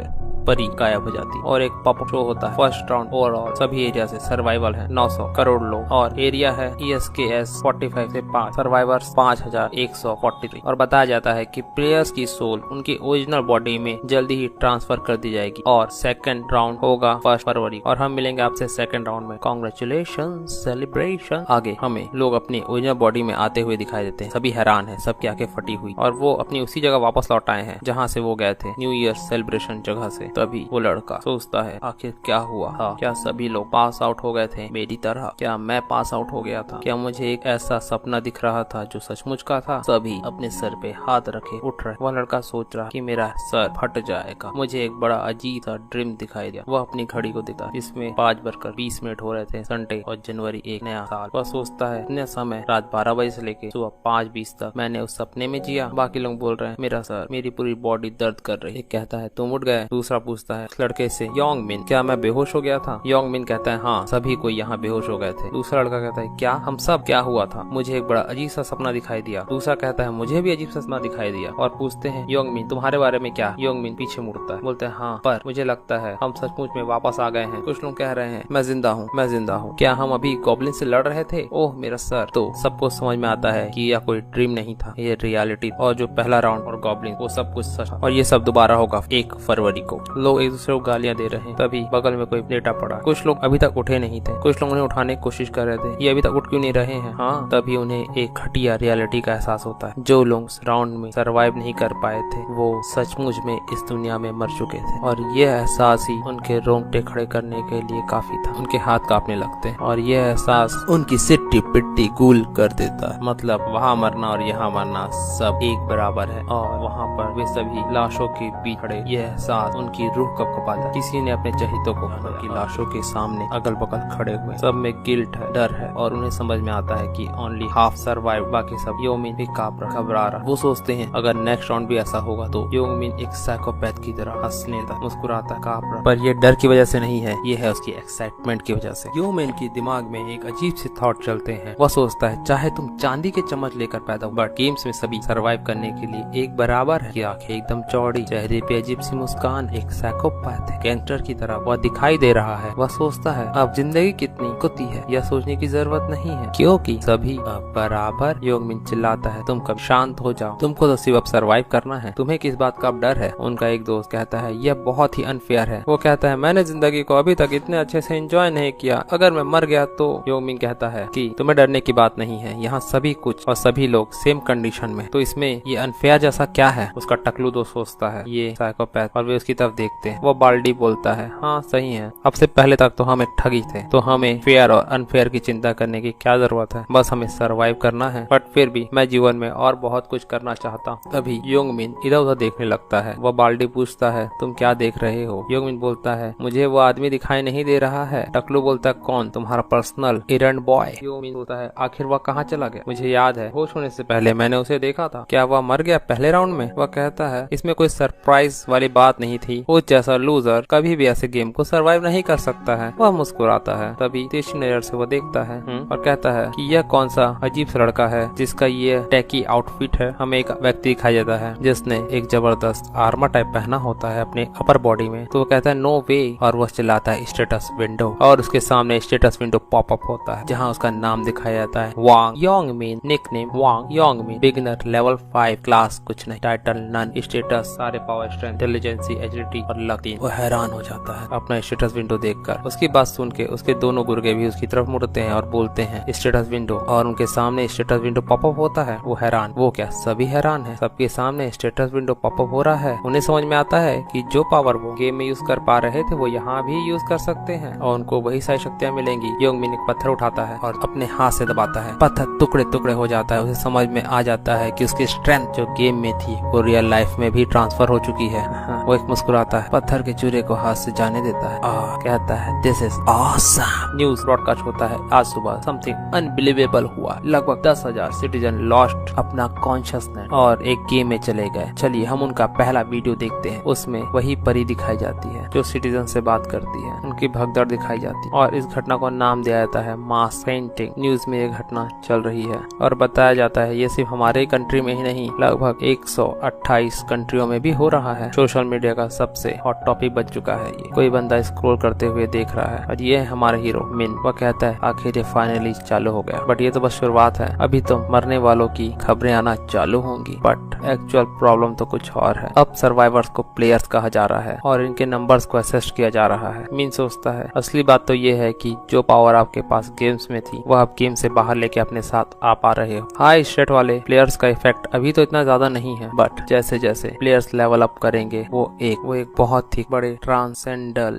B: परी गायब हो जाती और एक पॉपअप शो होता है। फर्स्ट राउंड ओवरऑल सभी एरिया से सर्वाइवल है 900 करोड़ लोग, और एरिया है ESKS 45 से 5, सर्वाइवर्स 5143। और बताया जाता है कि प्लेयर्स की सोल उनकी ओरिजिनल बॉडी में जल्दी ही ट्रांसफर कर दी जाएगी। और सेकंड राउंड होगा 1 फरवरी और हम मिलेंगे आपसे सेकंड राउंड में। Congratulation, celebration. आगे हमें लोग अपनी ओरिजिनल बॉडी में आते हुए दिखाई देते हैं, सभी हैरान है, सबकी आंखें फटी हुई, और वो अपनी उसी जगह वापस लौट आए हैं जहाँ से वो गए थे, न्यू ईयर सेलिब्रेशन जगह से। तभी वो लड़का सोचता है आखिर क्या हुआ था, क्या सभी लोग पास आउट हो गए थे मेरी तरह, क्या मैं पास आउट हो गया था, क्या मुझे एक ऐसा सपना दिख रहा था जो सचमुच का था। सभी अपने सर पे हाथ रखे उठ रहे। वह लड़का सोच रहा कि मेरा सर फट जाएगा। मुझे एक बड़ा अजीब सा ड्रीम दिखाई दिया। वह अपनी घड़ी को देखता जिसमें 5:20 हो रहे थे, संडे और जनवरी 1 नया साल। वह सोचता है इतने समय रात 12 बजे से लेके सुबह 5:20 तक मैंने उस सपने में जिया। बाकी लोग बोल रहे हैं मेरा सर, मेरी पूरी बॉडी दर्द कर रही है। एक कहता है तुम उठ गए। दूसरा पूछता है लड़के से योंग मिन, क्या मैं बेहोश हो गया था? योंग मिन कहता है हाँ, सभी कोई यहाँ बेहोश हो गए थे। दूसरा लड़का कहता है क्या हम सब? क्या हुआ था? मुझे एक बड़ा अजीब सा सपना दिखाई दिया। दूसरा कहता है मुझे भी अजीब सा सपना दिखाई दिया। और पूछते हैं योंग मिन तुम्हारे बारे में क्या? योंग मिन पीछे मुड़ता है, बोलते हैं हाँ, पर मुझे लगता है हम सचमुच में वापस आ गए हैं। कुछ लोग कह रहे हैं मैं जिंदा हूँ, मैं जिंदा हूँ। क्या हम अभी गॉब्लिन से लड़ रहे थे? ओह मेरा सर। तो सबको समझ में आता है कि यह कोई ड्रीम नहीं था, ये रियलिटी। और जो पहला राउंड और गॉब्लिन वो सब कुछ सच। और ये सब दोबारा होगा 1 फरवरी को। लोग एक दूसरे को गालियां दे रहे हैं। तभी बगल में कोई लेटा पड़ा। कुछ लोग अभी तक उठे नहीं थे, कुछ लोग उन्हें उठाने की कोशिश कर रहे थे, ये अभी तक उठ क्यों नहीं रहे हैं। हाँ, तभी उन्हें एक घटिया रियलिटी का एहसास होता है। जो लोग राउंड में सरवाइव नहीं कर पाए थे वो सचमुच में इस दुनिया में मर चुके थे। और ये एहसास ही उनके रोंगटे खड़े करने के लिए काफी था। उनके हाथ कांपने लगते हैं और ये एहसास उनकी सिट्टी पिट्टी कूल कर देता है। मतलब वहाँ मरना और यहाँ मरना सब एक बराबर है। और वहाँ पर वे सभी लाशों के बीच खड़े, ये एहसास उनकी उनकी रूह कब जाए। किसी ने अपने चहेतों को उनकी लाशों के सामने अगल बगल खड़े हुए, सब में गिल्ट है, डर है और उन्हें समझ में आता है कि ओनली हाफ सर्वाइव, बाकी सब। योमिन भी घबरा रहा। वो सोचते हैं अगर नेक्स्ट राउंड भी ऐसा होगा तो योमिन एक साइकोपैथ की तरह हंसने लगा, मुस्कुराता, कांप रहा। पर ये डर की वजह से नहीं है, ये है उसकी एक्साइटमेंट की वजह से। योमिन के दिमाग में एक अजीब से थॉट चलते हैं। वह सोचता है चाहे तुम चांदी के चम्मच लेकर पैदा हो, बट गेम्स में सभी सर्वाइव करने के लिए एक बराबर है। की आंखें एकदम चौड़ी, चेहरे पे अजीब सी मुस्कान, एक साइकोपैथ है, गैंगस्टर की तरह वह दिखाई दे रहा है। वह सोचता है अब जिंदगी कितनी कुत्ती है, यह सोचने की जरूरत नहीं है क्योंकि सभी अब बराबर। योमिन चिल्लाता है तुम कब शांत हो जाओ, तुमको तो सिर्फ अब सर्वाइव करना है, तुम्हें किस बात का अब डर है। उनका एक दोस्त कहता है यह बहुत ही अनफेयर है। वो कहता है मैंने जिंदगी को अभी तक इतने अच्छे से एंजॉय नहीं किया, अगर मैं मर गया तो। योमिन कहता है कि तुम्हें डरने की बात नहीं है, यहाँ सभी कुछ और सभी लोग सेम कंडीशन में, तो इसमें ये अनफेयर जैसा क्या है। उसका टकलू दोस्त सोचता है ये साइकोपैथ, और वे उसकी तरफ देखते हैं। वो बाल्डी बोलता है हाँ सही है, अब से पहले तक तो हम एक ठगी थे, तो हमें फेयर और अनफेयर की चिंता करने की क्या जरूरत है, बस हमें सर्वाइव करना है। बट फिर भी मैं जीवन में और बहुत कुछ करना चाहता हूँ। तभी योंगमिन इधर उधर देखने लगता है। वह बाल्डी पूछता है तुम क्या देख रहे हो। योंगमिन बोलता है मुझे वो आदमी दिखाई नहीं दे रहा है। टकलू बोलता है कौन, तुम्हारा पर्सनल एरंड बॉय। योंगमिन बोलता है आखिर वह कहाँ चला गया, मुझे याद है होश होने से पहले मैंने उसे देखा था, क्या वह मर गया पहले राउंड में। वह कहता है इसमें कोई सरप्राइज वाली बात नहीं थी, वो जैसा लूजर कभी भी ऐसे गेम को सर्वाइव नहीं कर सकता है। वह मुस्कुराता है। तभी तीसरी नजर से वह देखता है और कहता है कि यह कौन सा अजीब सा लड़का है जिसका ये टैकी आउटफिट है। हमें एक व्यक्ति दिखाई देता है जिसने एक जबरदस्त आर्मर टाइप पहना होता है अपने अपर बॉडी में। तो वो कहता है नो वे, और वह चिल्लाता है स्टेटस विंडो, और उसके सामने स्टेटस विंडो पॉपअप होता है जहाँ उसका नाम दिखाया जाता है वांग योंगमिन, निकनेम वांग योंगमिन, बिगिनर लेवल 5, क्लास कुछ नहीं, टाइटल नन, स्टेटस सारे पावर, स्ट्रेंथ, इंटेलिजेंसी, एजिलिटी और लक 3। वो हैरान हो जाता है अपना स्टेटस विंडो देखकर। उसकी बात सुन के उसके दोनों गुर्गे भी उसकी तरफ मुड़ते हैं और बोलते हैं स्टेटस विंडो, और उनके सामने स्टेटस विंडो पॉपअप होता है। वो हैरान, वो क्या सभी हैरान है, सबके सामने स्टेटस विंडो पॉपअप हो रहा है। उन्हें समझ में आता है कि जो पावर वो गेम में यूज कर पा रहे थे वो यहाँ भी यूज कर सकते हैं और उनको वही सारी शक्तियाँ मिलेंगी। योंगमिन एक पत्थर उठाता है और अपने हाथ से दबाता है, पत्थर टुकड़े टुकड़े हो जाता है। उसे समझ में आ जाता है कि उसकी स्ट्रेंथ जो गेम में थी वो रियल लाइफ में भी ट्रांसफर हो चुकी है। वो एक मुस्कुराता है, पत्थर के चूरे को हाथ से जाने देता है, कहता है this is awesome. News broadcast होता है आज सुबह समथिंग अनबिलीवेबल हुआ, लगभग 10,000 सिटीजन लॉस्ट अपना कॉन्शियसनेस और एक गेम में चले गए। चलिए हम उनका पहला वीडियो देखते हैं। उसमें वही परी दिखाई जाती है जो सिटीजन से बात करती है, उनकी भगदड़ दिखाई जाती है और इस घटना को नाम दिया जाता है मास पेंटिंग। न्यूज में ये घटना चल रही है और बताया जाता है ये सिर्फ हमारे कंट्री में ही नहीं, लगभग 128 कंट्रियों में भी हो रहा है। सोशल मीडिया का सबसे हॉट टॉपिक बन चुका है ये। कोई बंदा स्क्रॉल करते हुए देख रहा है और ये है हमारा हीरो मिन। वह कहता है आखिर ये फाइनली चालू हो गया, बट ये तो बस शुरुआत है, अभी तो मरने वालों की खबरें आना चालू होंगी। बट एक्चुअल प्रॉब्लम तो कुछ और है। अब सर्वाइवर्स को प्लेयर्स कहा जा रहा है और इनके नंबर्स को असेस किया जा रहा है। मिन सोचता है असली बात तो ये है कि जो पावर आपके पास गेम्स में थी वह आप गेम से बाहर लेके अपने साथ आ पा रहे हो। हाई स्टेट वाले प्लेयर्स का इफेक्ट अभी तो इतना ज्यादा नहीं है, बट जैसे जैसे प्लेयर्स लेवल अप करेंगे वो एक बहुत ही बड़े ट्रांसेंडेंटल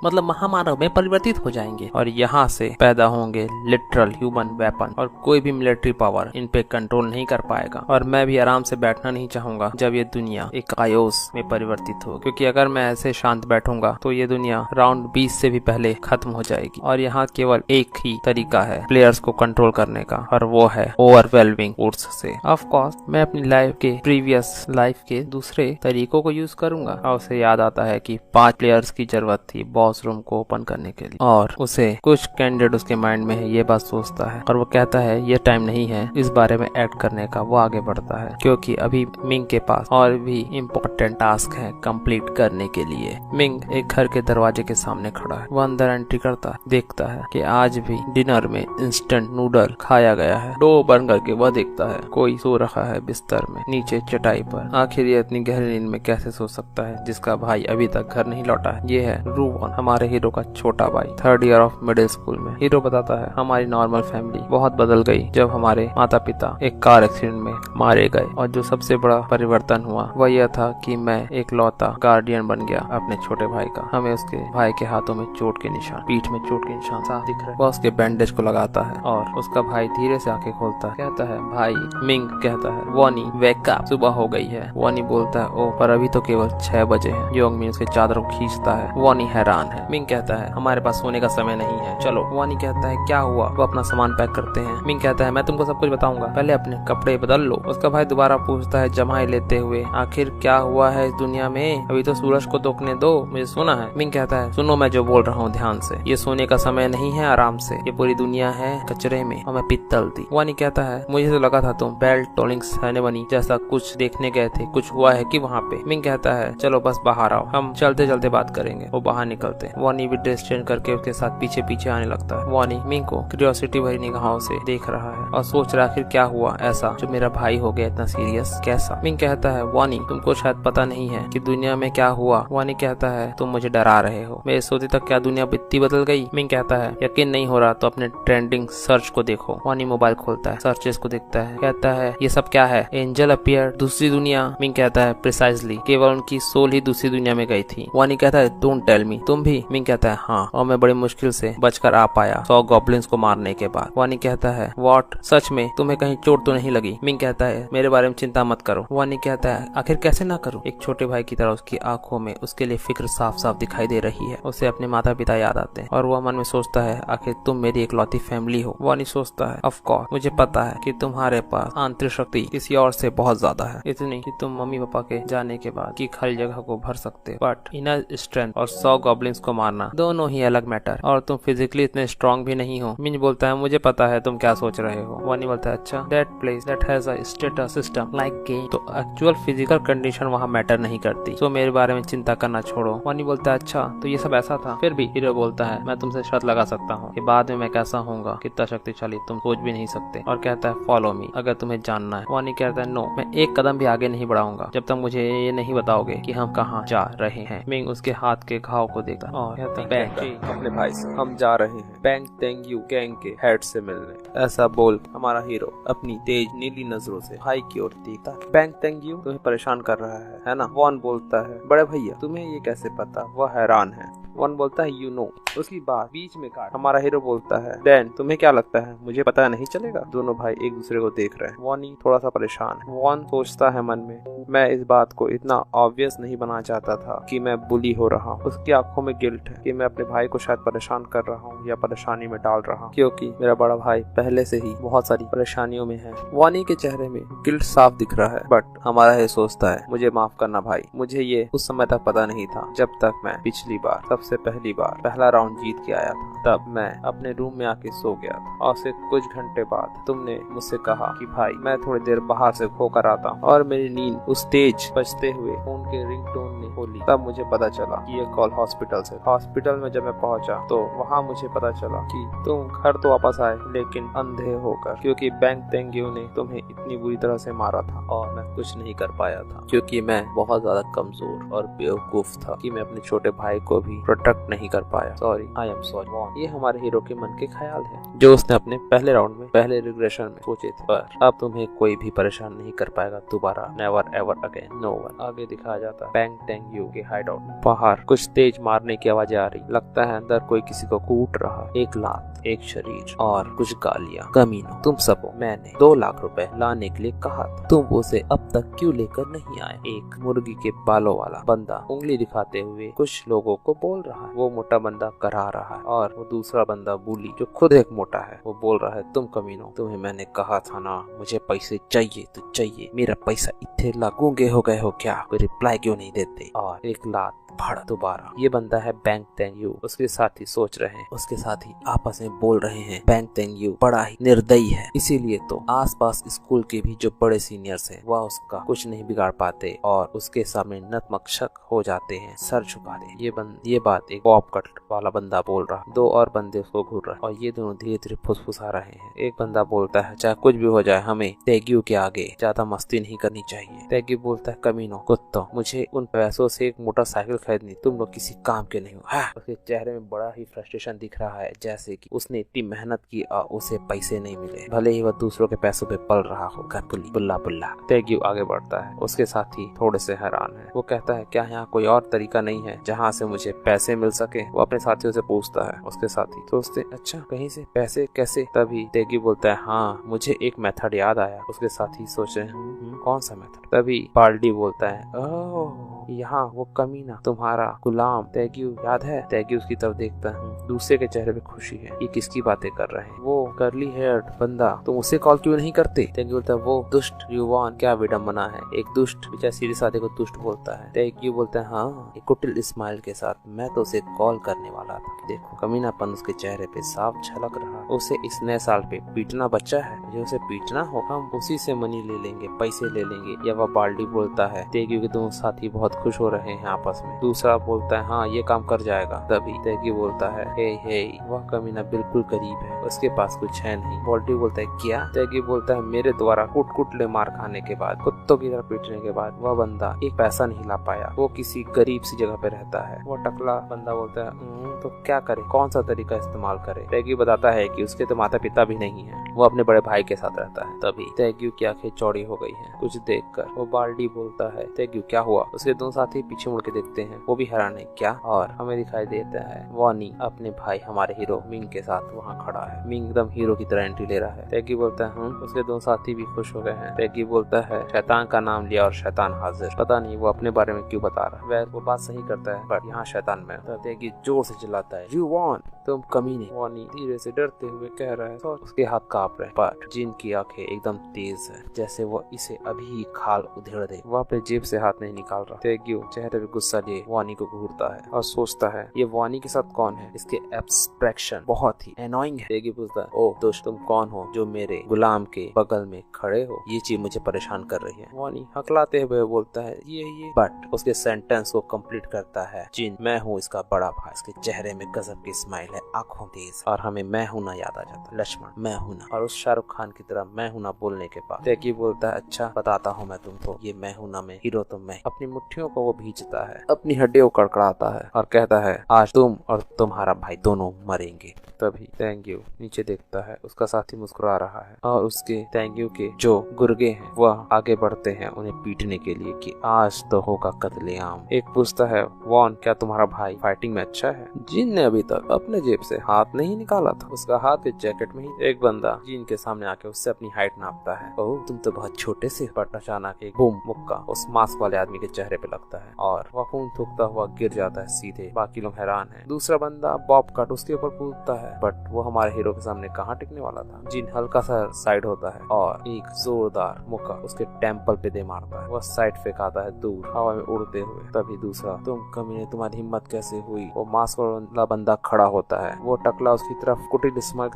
B: मतलब महामानव में परिवर्तित हो जाएंगे और यहाँ से पैदा होंगे लिटरल ह्यूमन वेपन और कोई भी मिलिट्री पावर इन पे कंट्रोल नहीं कर पाएगा। और मैं भी आराम से बैठना नहीं चाहूंगा जब ये दुनिया एक कायोस में परिवर्तित हो, क्योंकि अगर मैं ऐसे शांत बैठूंगा तो ये दुनिया राउंड 20 से भी पहले खत्म हो जाएगी। और यहाँ केवल एक ही तरीका है प्लेयर्स को कंट्रोल करने का और वो है ओवरवेलमिंग फोर्स से। ऑफ कोर्स मैं अपनी लाइफ के प्रीवियस लाइफ के दूसरे तरीकों को यूज करूंगा। और उसे याद आता है कि 5 प्लेयर्स की जरूरत थी बॉस रूम को ओपन करने के लिए और उसे कुछ कैंडिडेट उसके माइंड में है, ये बात सोचता है और वो कहता है ये टाइम नहीं है इस बारे में एक्ट करने का। वो आगे बढ़ता है क्योंकि अभी मिंग के पास और भी इम्पोर्टेंट टास्क है कंप्लीट करने के लिए। मिंग एक घर के दरवाजे के सामने खड़ा है। वो अंदर एंट्री करता देखता है कि आज भी डिनर में इंस्टेंट नूडल खाया गया है। डो बन करके वह देखता है कोई सो रखा है बिस्तर में नीचे चटाई पर। आखिर ये इतनी गहरी नींद में कैसे सो सकता है जिसका भाई अभी तक घर नहीं लौटा है। ये है रूवन, हमारे हीरो का छोटा भाई, 3rd year of middle school में। हीरो बताता है हमारी नॉर्मल फैमिली बहुत बदल गई जब हमारे माता पिता एक कार एक्सीडेंट में मारे गए और जो सबसे बड़ा परिवर्तन हुआ वह यह था कि मैं एक लौता गार्डियन बन गया अपने छोटे भाई का। हमें उसके भाई के हाथों में चोट के निशान, पीठ में चोट के निशान साफ दिख रहे। वह उसके बैंडेज को लगाता है और उसका भाई धीरे से आंखें खोलता है, कहता है भाई। मिंग कहता है वॉनी वेक अप, सुबह हो गई है। वॉनी बोलता है ओ पर अभी तो केवल 6 बजे है। योंग मिन उसके चादर को खींचता है। वानी हैरान है। मिंग कहता है हमारे पास सोने का समय नहीं है, चलो। वानी कहता है क्या हुआ? वो अपना सामान पैक करते हैं। मिंग कहता है मैं तुमको सब कुछ बताऊंगा, पहले अपने कपड़े बदल लो। उसका भाई दोबारा पूछता है जमाई लेते हुए, आखिर क्या हुआ है इस दुनिया में? अभी तो सूरज को दुखने दो, मुझे सुना है। मिंग कहता है सुनो मैं जो बोल रहा हूँ ध्यान से, ये सोने का समय नहीं है, आराम से। ये पूरी दुनिया है कचरे में और मैं पित्तल थी। वानी कहता है मुझे तो लगा था तुम बेल टोलिंग सेरेमनी जैसा कुछ देखने गए थे, कुछ हुआ है कि वहाँ पे? मिंग कहता है चलो बस बाहर आओ, हम चलते चलते बात करेंगे। वो बाहर निकलते हैं। वानी भी ड्रेस चेंज करके उसके साथ पीछे पीछे आने लगता है। वानी मिंग को क्यूरियोसिटी भरी निगाहों से देख रहा है और सोच रहा है आखिर क्या हुआ ऐसा जो मेरा भाई हो गया इतना सीरियस, कैसा? मिंग कहता है वानी तुमको शायद पता नहीं है कि दुनिया में क्या हुआ। वानी कहता है तुम मुझे डरा रहे हो, मेरे सोते तक क्या दुनिया इतनी बदल गई? मिंग कहता है यकीन नहीं हो रहा तो अपने ट्रेंडिंग सर्च को देखो। वानी मोबाइल खोलता है, सर्चेस को देखता है, कहता है ये सब क्या है? एंजल अपीयर, दूसरी दुनिया। मिंग कहता है प्रिसाइजली, केवल उनकी सोल ही दूसरी दुनिया में गई थी। वानी कहता है डोंट टेल मी, तुम भी? मिंग कहता है हाँ, और मैं बड़ी मुश्किल से बचकर आ पाया 100 गॉब्लिन्स को मारने के बाद। वानी कहता है व्हाट, सच में? तुम्हें कहीं चोट तो नहीं लगी? मिंग कहता है मेरे बारे में चिंता मत करो। वानी कहता है आखिर कैसे ना करूं? एक छोटे भाई की तरह उसकी आंखों में उसके लिए फिक्र साफ साफ दिखाई दे रही है। उसे अपने माता पिता याद आते हैं और वह मन में सोचता है आखिर तुम मेरी इकलौती फैमिली हो। वानी सोचता है ऑफ कोर्स, मुझे पता है कि तुम्हारे पास आंतरिक शक्ति किसी और से बहुत ज्यादा है, इतनी कि तुम मम्मी पापा के जाने के बाद की खाली जगह को भर सकते, बट इनर स्ट्रेंथ और 100 गॉब्लिन्स को मारना दोनों ही अलग मैटर, और तुम फिजिकली इतने स्ट्रॉन्ग भी नहीं हो। मिंज बोलता है मुझे पता है तुम क्या सोच रहे हो। वानी बोलता है अच्छा, that place that has a status system like game, तो एक्चुअल फिजिकल कंडीशन वहाँ मैटर नहीं करती, सो मेरे बारे में चिंता करना छोड़ो। वानी बोलता है अच्छा तो ये सब ऐसा था? फिर भी हीरो बोलता है मैं तुमसे शर्त लगा सकता हूँ कि बाद में मैं कैसा होऊंगा, कितना शक्तिशाली तुम सोच भी नहीं सकते, और कहता है फॉलो मी अगर तुम्हें जानना है। वानी कहता है नो, मैं एक कदम भी आगे नहीं बढ़ाऊंगा जब तक मुझे ये नहीं बताओगे कि हम कहाँ जा रहे हैं। मिंग उसके हाथ के घाव को देखता और कहता है
C: अपने भाई से हम जा रहे हैं बैंग तेंग्यू गैंग के हेड से मिलने। ऐसा बोल हमारा हीरो अपनी तेज नीली नजरों से भाई की ओर देखता है। बैंग तेंग्यू तुम्हें परेशान कर रहा है ना? वॉन बोलता है बड़े भैया तुम्हें ये कैसे पता? वह हैरान है। वन बोलता है यू नो, उसकी बात बीच में काट हमारा हीरो बोलता है डैन तुम्हें क्या लगता है मुझे पता नहीं चलेगा? दोनों भाई एक दूसरे को देख रहे हैं। वॉनी थोड़ा सा परेशान है। वॉन सोचता है मन में मैं इस बात को इतना ऑब्वियस नहीं बनाना चाहता था कि मैं बुली हो रहा हूँ। उसकी आंखों में गिल्ट है कि मैं अपने भाई को शायद परेशान कर रहा हूँ या परेशानी में डाल रहा हूँ, क्योंकि मेरा बड़ा भाई पहले से ही बहुत सारी परेशानियों में है। वॉनी के चेहरे में गिल्ट साफ दिख रहा है, बट हमारा ये सोचता है मुझे माफ करना भाई, मुझे ये उस समय तक पता नहीं था जब तक मैं पिछली बार सबसे पहली बार पहला राउंड जीत के आया था, तब मैं अपने रूम में आके सो गया था और फिर कुछ घंटे बाद तुमने मुझसे कहा कि भाई मैं थोड़ी देर बाहर से खोकर आता हूँ, और मेरी नींद उस तेज बजते हुए फोन के रिंगटोन ने खोली। तब मुझे पता चला कि ये कॉल हॉस्पिटल से। हॉस्पिटल में जब मैं पहुंचा तो वहाँ मुझे पता चला कि तुम घर तो वापस आए लेकिन अंधे होकर, क्योंकि बैंग तेंग्यू ने तुम्हें इतनी बुरी तरह से मारा था और मैं कुछ नहीं कर पाया था क्योंकि मैं बहुत ज्यादा कमजोर और बेवकूफ था कि मैं अपने छोटे भाई को भी प्रोटेक्ट नहीं कर पाया। Sorry, I am sorry. ये हमारे हीरो के मन के ख्याल है जो उसने अपने पहले राउंड में पहले रिग्रेशन में सोचे थे, पर अब तुम्हें कोई भी परेशान नहीं कर पाएगा दोबारा, never ever again, no one. आगे दिखाया जाता है बैंग तेंग्यू के हाइड आउट। बाहर कुछ तेज मारने की आवाजें आ रही, लगता है अंदर कोई किसी को कूट रहा। एक लात, एक शरीर और कुछ गालियां। कमीनो, तुम सबको मैंने 2 लाख रुपए लाने के लिए कहा था, तुम उसे अब तक क्यों लेकर नहीं आए? एक मुर्गी के बालों वाला बंदा उंगली दिखाते हुए कुछ लोगों को बोल रहा है। वो मोटा बंदा करा रहा है और वो दूसरा बंदा बूली जो खुद एक मोटा है वो बोल रहा है तुम कमीनो, तुम्हें मैंने कहा था ना मुझे पैसे चाहिए तो चाहिए, मेरा पैसा इतने लागूंगे हो गए हो क्या? कोई रिप्लाई क्यों नहीं देते? और एक लात भड़ दोबारा। ये बंदा है बैंग तेंग्यू। उसके साथी सोच रहे हैं, उसके साथी आपस में बोल रहे हैं बैंग तेंग्यू बड़ा ही निर्दयी है, इसीलिए तो आसपास स्कूल के भी जो बड़े सीनियर्स हैं वह उसका कुछ नहीं बिगाड़ पाते और उसके सामने नतमस्तक हो जाते हैं, सर झुका दे। ये बात एक पॉप कट वाला बंदा बोल रहा। 2 और बंदे उसको घूर रहे और ये दोनों धीरे धीरे फुसफुसा रहे हैं। एक बंदा बोलता है चाहे कुछ भी हो जाए हमें तेंग्यू के आगे ज्यादा मस्ती नहीं करनी चाहिए। तेंग्यू बोलता है कमीनो, कुत्तों, मुझे उन पैसों से एक मोटरसाइकिल खरीदनी, तुम लोग किसी काम के नहीं हो। उसके चेहरे में बड़ा ही फ्रस्ट्रेशन दिख रहा है, जैसे कि उसने इतनी मेहनत की और उसे पैसे नहीं मिले, भले ही वह दूसरों के पैसों पे पल रहा हो। बुल्ला बुल्ला। तेंग्यू आगे बढ़ता है, उसके साथी थोड़े से हैरान है। वो कहता है क्या यहाँ कोई और तरीका नहीं है जहाँ से मुझे पैसे मिल सके? वो अपने साथियों से पूछता है। उसके साथी सोचते अच्छा कहीं से पैसे कैसे? तभी तेंग्यू बोलता है हाँ मुझे एक मेथड याद आया। उसके साथी सोच रहे हैं कौन सा मेथड? तभी पार्डी बोलता है ओह
B: यहाँ वो कमीना तुम्हारा गुलाम तेग्यू याद है? तेग्यू उसकी तरफ देखता है, दूसरे के चेहरे पे खुशी है। ये किसकी बातें कर रहे हैं? वो कर्ली हेयर्ड बंदा, तुम उसे कॉल क्यों नहीं करते? तेग्यू बोलता है वो दुष्ट युवान, क्या विडम्बना है, एक दुष्ट बेचारा सीधे साधे को दुष्ट बोलता है। तेग्यू बोलता है हाँ, एक कुटिल स्माइल के साथ, मैं तो उसे कॉल करने वाला था। देखो कमीनापन उसके चेहरे पे साफ झलक रहा। उसे इस नए साल पे पीटना बच्चा है, मुझे उसे पीटना होगा, हम उसी से मनी ले लेंगे, पैसे ले लेंगे। या वह बाल्डी बोलता है। तेग्यू के दोनों साथी बहुत खुश हो रहे हैं आपस में। दूसरा बोलता है हाँ ये काम कर जाएगा। तभी तेग्यू बोलता है हे वह कमीना बिल्कुल करीब है, उसके पास कुछ है नहीं। बाल्डी बोलता है क्या? तेग्यू बोलता है मेरे द्वारा कुट मार खाने के बाद, कुत्तों की तरह पीटने के बाद वह बंदा एक पैसा नहीं ला पाया, वो किसी गरीब सी जगह पे रहता है। वह टकला बंदा बोलता है तो क्या करे, कौन सा तरीका इस्तेमाल करे? तेग्यू बताता है कि उसके तो माता पिता भी नहीं है, वो अपने बड़े भाई के साथ रहता है। तभी तेग्यू की आंखें चौड़ी हो गई हैं कुछ देखकर। वो बाल्डी बोलता है तेग्यू क्या हुआ? उसके दोनों साथी पीछे मुड़ के देखते हैं, वो भी हैरान है। क्या? और हमें दिखाई देता है वानी अपने भाई हमारे हीरो मिंग के साथ वहाँ खड़ा है। मिंग एकदम हीरो की तरह एंट्री ले रहा है। तेग्यू बोलता है उसके दोनों साथी भी खुश हो गए हैं। तेग्यू बोलता है शैतान का नाम लिया और शैतान हाजिर। पता नहीं वो अपने बारे में क्यों बता रहा है, वो बात सही करता है पर यहाँ शैतान में। तेग्यू जोर से चिल्लाता है यू वॉन, तुम कमीने। वानी धीरे से डरते हुए कह रहा है और उसके हाथ कांप रहे, पर जिन की आंखें एकदम तेज है जैसे वो इसे अभी ही खाल उधेड़ दे। वह अपने जेब से हाथ नहीं निकाल रहा। तेग्यू चेहरे पे गुस्सा लिए वानी को घूरता है और सोचता है ये वानी के साथ कौन है? इसके एब्स्ट्रैक्शन बहुत ही एनोइंग है। तेग्यू पूछता है ओ दोस्त तुम कौन हो जो मेरे गुलाम के बगल में खड़े हो? ये चीज मुझे परेशान कर रही है। वानी हकलाते हुए बोलता है ये बट उसके सेंटेंस को कंप्लीट करता है जिन, मैं हूँ इसका बड़ा भाई। इसके चेहरे में गजब की स्माइल है, आंखों तेज, और हमें मैं हूं ना याद आ जाता। लक्ष्मण मैं हूं ना, और उस शाहरुख खान की तरह मैं हूं ना बोलने के बाद तेग्यू बोलता है अच्छा बताता हूँ मैं तुमको, ये मैं हूं ना में हीरो तो मैं। अपनी मुट्ठियों को वो भींचता है, अपनी हड्डियों को कड़कड़ाता है और कहता है आज तुम और तुम्हारा भाई दोनों मरेंगे। तभी तेग्यू नीचे देखता है, उसका साथी मुस्कुरा रहा है और उसके तेग्यू के जो गुर्गे हैं वह आगे बढ़ते हैं उन्हें पीटने के लिए कि आज तो होगा कत्लेआम। एक पूछता है वॉन क्या तुम्हारा भाई फाइटिंग में अच्छा है? जिन ने अभी तक अपने जेब से हाथ नहीं निकाला था, उसका हाथ के जैकेट में ही। एक बंदा जिन के सामने आके उससे अपनी हाइट नापता है। ओह तुम तो बहुत छोटे से। बट अचानक एक बूम मुक्का उस मास्क वाले आदमी के चेहरे पे लगता है और वह खून थूकता हुआ गिर जाता है सीधे। बाकी लोग हैरान हैं। दूसरा बंदा बॉब कट उसके ऊपर कूदता है, बट वो हमारे हीरो के सामने कहाँ टिकने वाला था। जिन हल्का सा साइड होता है और एक जोरदार मुक्का उसके टेम्पल पे दे मारता है। वह साइड फेंकाता है दूर हवा में उड़ते हुए। तभी दूसरा तुम कमीने तुम्हारी हिम्मत कैसे हुई? वो मास्क वाला बंदा खड़ा होता है, वो टकला उसकी तरफ कुटिल स्माइल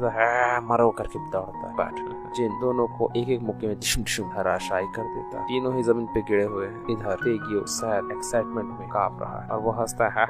B: मरो करके दौड़ता है। बट जिन दोनों को एक एक मुक्के में डिशुम हराशाई कर देता है। तीनों ही जमीन पे गिरे हुए हैं। इधर तेग्यू शायद एक्साइटमेंट में कांप रहा है और वो हंसता है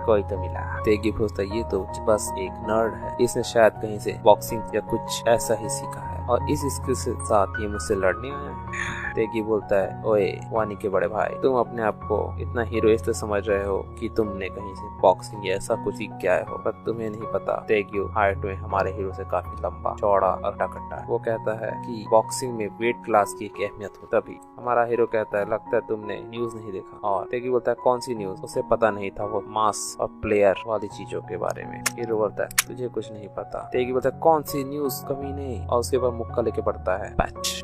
B: कोई तो मिला। तेग्यू पूछता है ये तो बस एक नर्ड है, इसने शायद कहीं से बॉक्सिंग या कुछ ऐसा ही सीखा है और इस स्किल के साथ ये मुझसे लड़ने आया है। तेग्यू बोलता है ओए वानी के बड़े भाई, तुम अपने आप को इतना हीरोइस्ट समझ रहे हो कि तुमने कहीं से बॉक्सिंग या ऐसा कुछ सीख के आए हो, पर तुम्हें नहीं पता तेग्यू हाइट में हमारे हीरो से काफी लंबा चौड़ा और टकट्टा है। वो कहता है कि बॉक्सिंग में वेट क्लास की एक अहमियत हो। तभी हमारा हीरो कहता है लगता है तुमने न्यूज नहीं देखा। और तेग्यू बोलता है कौन सी न्यूज? उसे पता नहीं था वो मास और प्लेयर वाली चीजों के बारे में। हीरो बोलता है तुझे कुछ नहीं पता। तेग्यू बोलता है कौन सी न्यूज कमीने? और उसके बाद मुक्का लेके पड़ता है।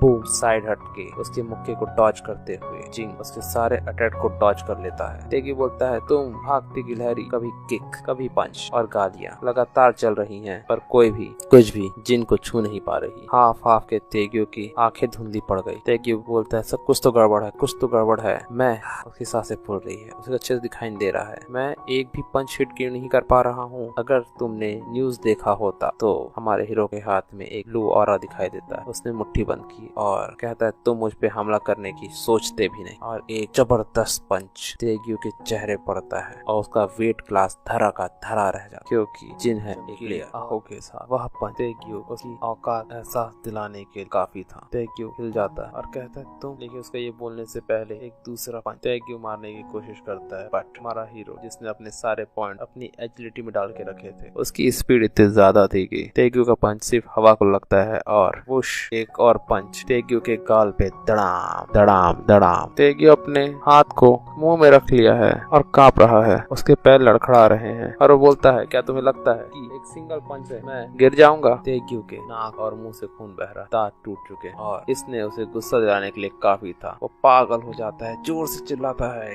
B: बूम साइड हट के उसके मुक्के को डॉज करते हुए जिंग उसके सारे अटैक को डॉज कर लेता है। तेग्यू बोलता है तुम भागती गिलहरी, कभी किक कभी पंच और गालियां लगातार चल रही हैं, पर कोई भी कुछ भी जिन को छू नहीं पा रही। हाफ हाफ के तेग्यू की आंखें धुंधली पड़ गई। तेग्यू बोलता है सब कुछ तो गड़बड़ है, कुछ तो गड़बड़ है। मैं उसकी सांसें फूल रही है, उसे अच्छे से दिखाई दे रहा है। मैं एक भी पंच हिट क्यों नहीं कर पा रहा हूँ? अगर तुमने न्यूज देखा होता तो हमारे हीरो के हाथ में एक ब्लू ऑरा दिखाई देता है। उसने मुट्ठी बंद की और कहता है तुम मुझ पे हमला करने की सोचते भी नहीं। और एक जबरदस्त पंच तेग्यू के चेहरे पड़ता है और उसका वेट क्लास धरा का धरा रह जाता, क्योंकि जिन है एक आंखों के साथ। वह पंच तेग्यू उसकी औकात एहसास दिलाने के काफी था। तेग्यू हिल जाता है और कहता है तुम, लेकिन उसका ये बोलने से पहले एक दूसरा पंच तेग्यू मारने की कोशिश करता है। बट हमारा हीरो जिसने अपने सारे पॉइंट अपनी एजिलिटी में डाल के रखे थे, उसकी स्पीड इतनी ज्यादा थी कि तेग्यू का पंच सिर्फ हवा को लगता है और वुश एक और पंच तेग्यू के गाल पे
C: धड़ाम धड़ाम धड़ाम। तेगियो अपने हाथ को मुंह में रख लिया है और कांप रहा है। उसके पैर लड़खड़ा रहे हैं और वो बोलता है, क्या तुम्हें लगता है कि एक सिंगल पंच से मैं गिर जाऊंगा? तेगियो के नाक और मुंह से खून बह रहा, दांत टूट चुके और इसने उसे गुस्सा दिलाने के लिए काफी था। वो पागल हो जाता है, जोर से चिल्लाता है,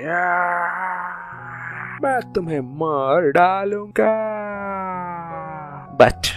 C: मैं तुम्हें मार डालूंगा।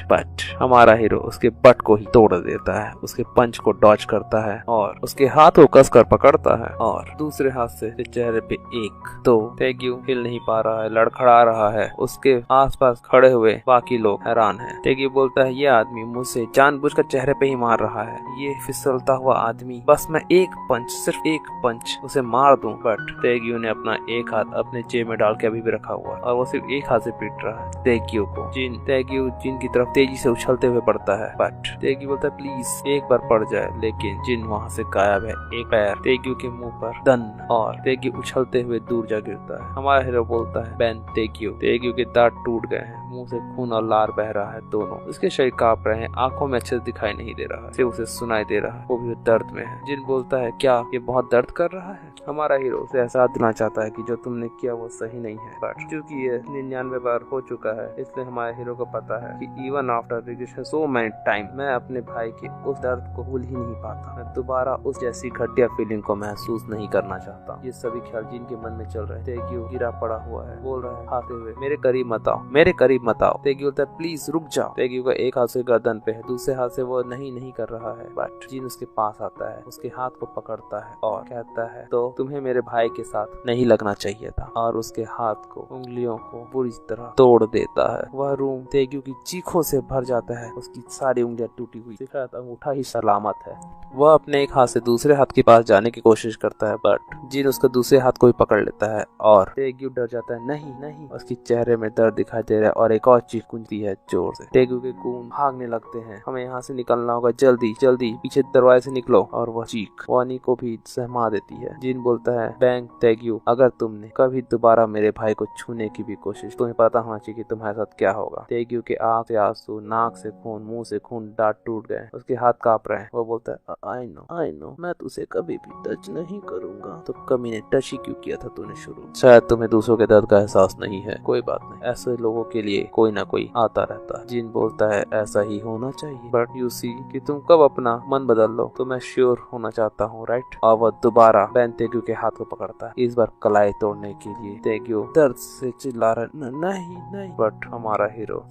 C: बट हमारा हीरो उसके बट को ही तोड़ देता है, उसके पंच को डॉज करता है और उसके हाथ को कसकर पकड़ता है और दूसरे हाथ से चेहरे पे एक तो तेगियो हिल नहीं पा रहा है, लड़खड़ा रहा है। उसके आसपास खड़े हुए बाकी लोग हैरान हैं। तेगियो बोलता है, ये आदमी मुझसे जानबूझकर चेहरे पे ही मार रहा है, ये फिसलता हुआ आदमी, बस मैं एक पंच, सिर्फ एक पंच उसे मार दूं। बट तेगियो ने अपना एक हाथ अपने जेब में डाल के अभी भी रखा हुआ है और वो सिर्फ एक हाथ से पीट रहा है तेगियो को। तेगियो जिन की तरफ तेजी से उछलते हुए बढ़ता है, बट तेगियो बोलता है, प्लीज एक बार पड़ जाए, लेकिन जिन वहाँ से गायब है। एक पैर तेगियो के मुंह पर दन और तेगियो उछलते हुए दूर जा गिरता है। हमारा हीरो बोलता है, बैन तेगियो के दांत टूट गए हैं, मुंह से खून और लार बह रहा है दोनों। उसके शरीर कांप रहे हैं, आंखों में अच्छे से दिखाई नहीं दे रहा है, सिर्फ उसे सुनाई दे रहा है, वो भी दर्द में है। जिन बोलता है, क्या ये बहुत दर्द कर रहा है? हमारा हीरो उसे एहसास दिलाना चाहता है कि जो तुमने किया वो सही नहीं है, बट क्योंकि ये 99 बार हो चुका है, इसलिए हमारे हीरो को पता है कि even after regression so many time मैं अपने भाई के उस दर्द को भूल ही नहीं पाता। मैं दोबारा उस जैसी घटिया फीलिंग को महसूस नहीं करना चाहता। ये सभी ख्याल जिनके मन में चल रहे हैं। तेगियो गिरा पड़ा हुआ है, बोल रहा है हाथे हुए, मेरे करीब मत आओ, मेरे करीब मत आओ। तेगियो बोलता है, प्लीज रुक जाओ। तेगियो का एक हाथ से गर्दन पे है, दूसरे हाथ से वो नहीं कर रहा है, बट जिन उसके पास आता है, उसके हाथ को पकड़ता है और कहता है, तो तुम्हें मेरे भाई के साथ नहीं लगना चाहिए था, और उसके हाथ को, उंगलियों को पूरी तरह तोड़ देता है। वह रूम तेगियो की चीखों से भर जाता है, उसकी सारी उंगलियां टूटी हुई, दिखाता अंगूठा ही सलामत है। वह अपने एक हाथ से दूसरे हाथ के पास जाने की कोशिश करता है, बट जिन उसका दूसरे हाथ को भी पकड़ लेता है और तेगियो डर जाता है। नहीं, उसके चेहरे में दर्द दिखाई दे रहा है और एक और चीख गूंजती है जोर से। तेगियो के खून भागने लगते हैं, हमें यहाँ से निकलना होगा, जल्दी पीछे दरवाजे से निकलो। और वह चीख वानी को भी सहमा देती है। जिन बोलता है, बैंक तेगियो, अगर तुमने कभी दोबारा मेरे भाई को छूने की भी कोशिश, तुम्हें पता होना चाहिए कि तुम्हारे साथ क्या होगा। तेगियो के आंख से आंसू, नाक से खून, मुंह से खून, दांत टूट गए, उसके हाथ कांप रहे हैं। वो बोलता है, आई नो मैं तुझे कभी भी टच नहीं करूंगा। तो कमी ने टच ही क्यों किया था तूने शुरू? शायद तुम्हें दूसरों के दर्द का एहसास नहीं है, कोई बात नहीं, ऐसे लोगों के लिए कोई ना कोई आता रहता है। जिन बोलता है, ऐसा ही होना चाहिए, बट यू सी कि तुम कब अपना मन बदल लो, तो मैं श्योर होना चाहता हूँ, राइट? और वह दोबारा बैन तेगियो के हाथ को पकड़ता है, इस बार कलाई तोड़ने के लिए। तेगियो दर्द से चिल्ला रहा, नहीं, बट हमारा हीरो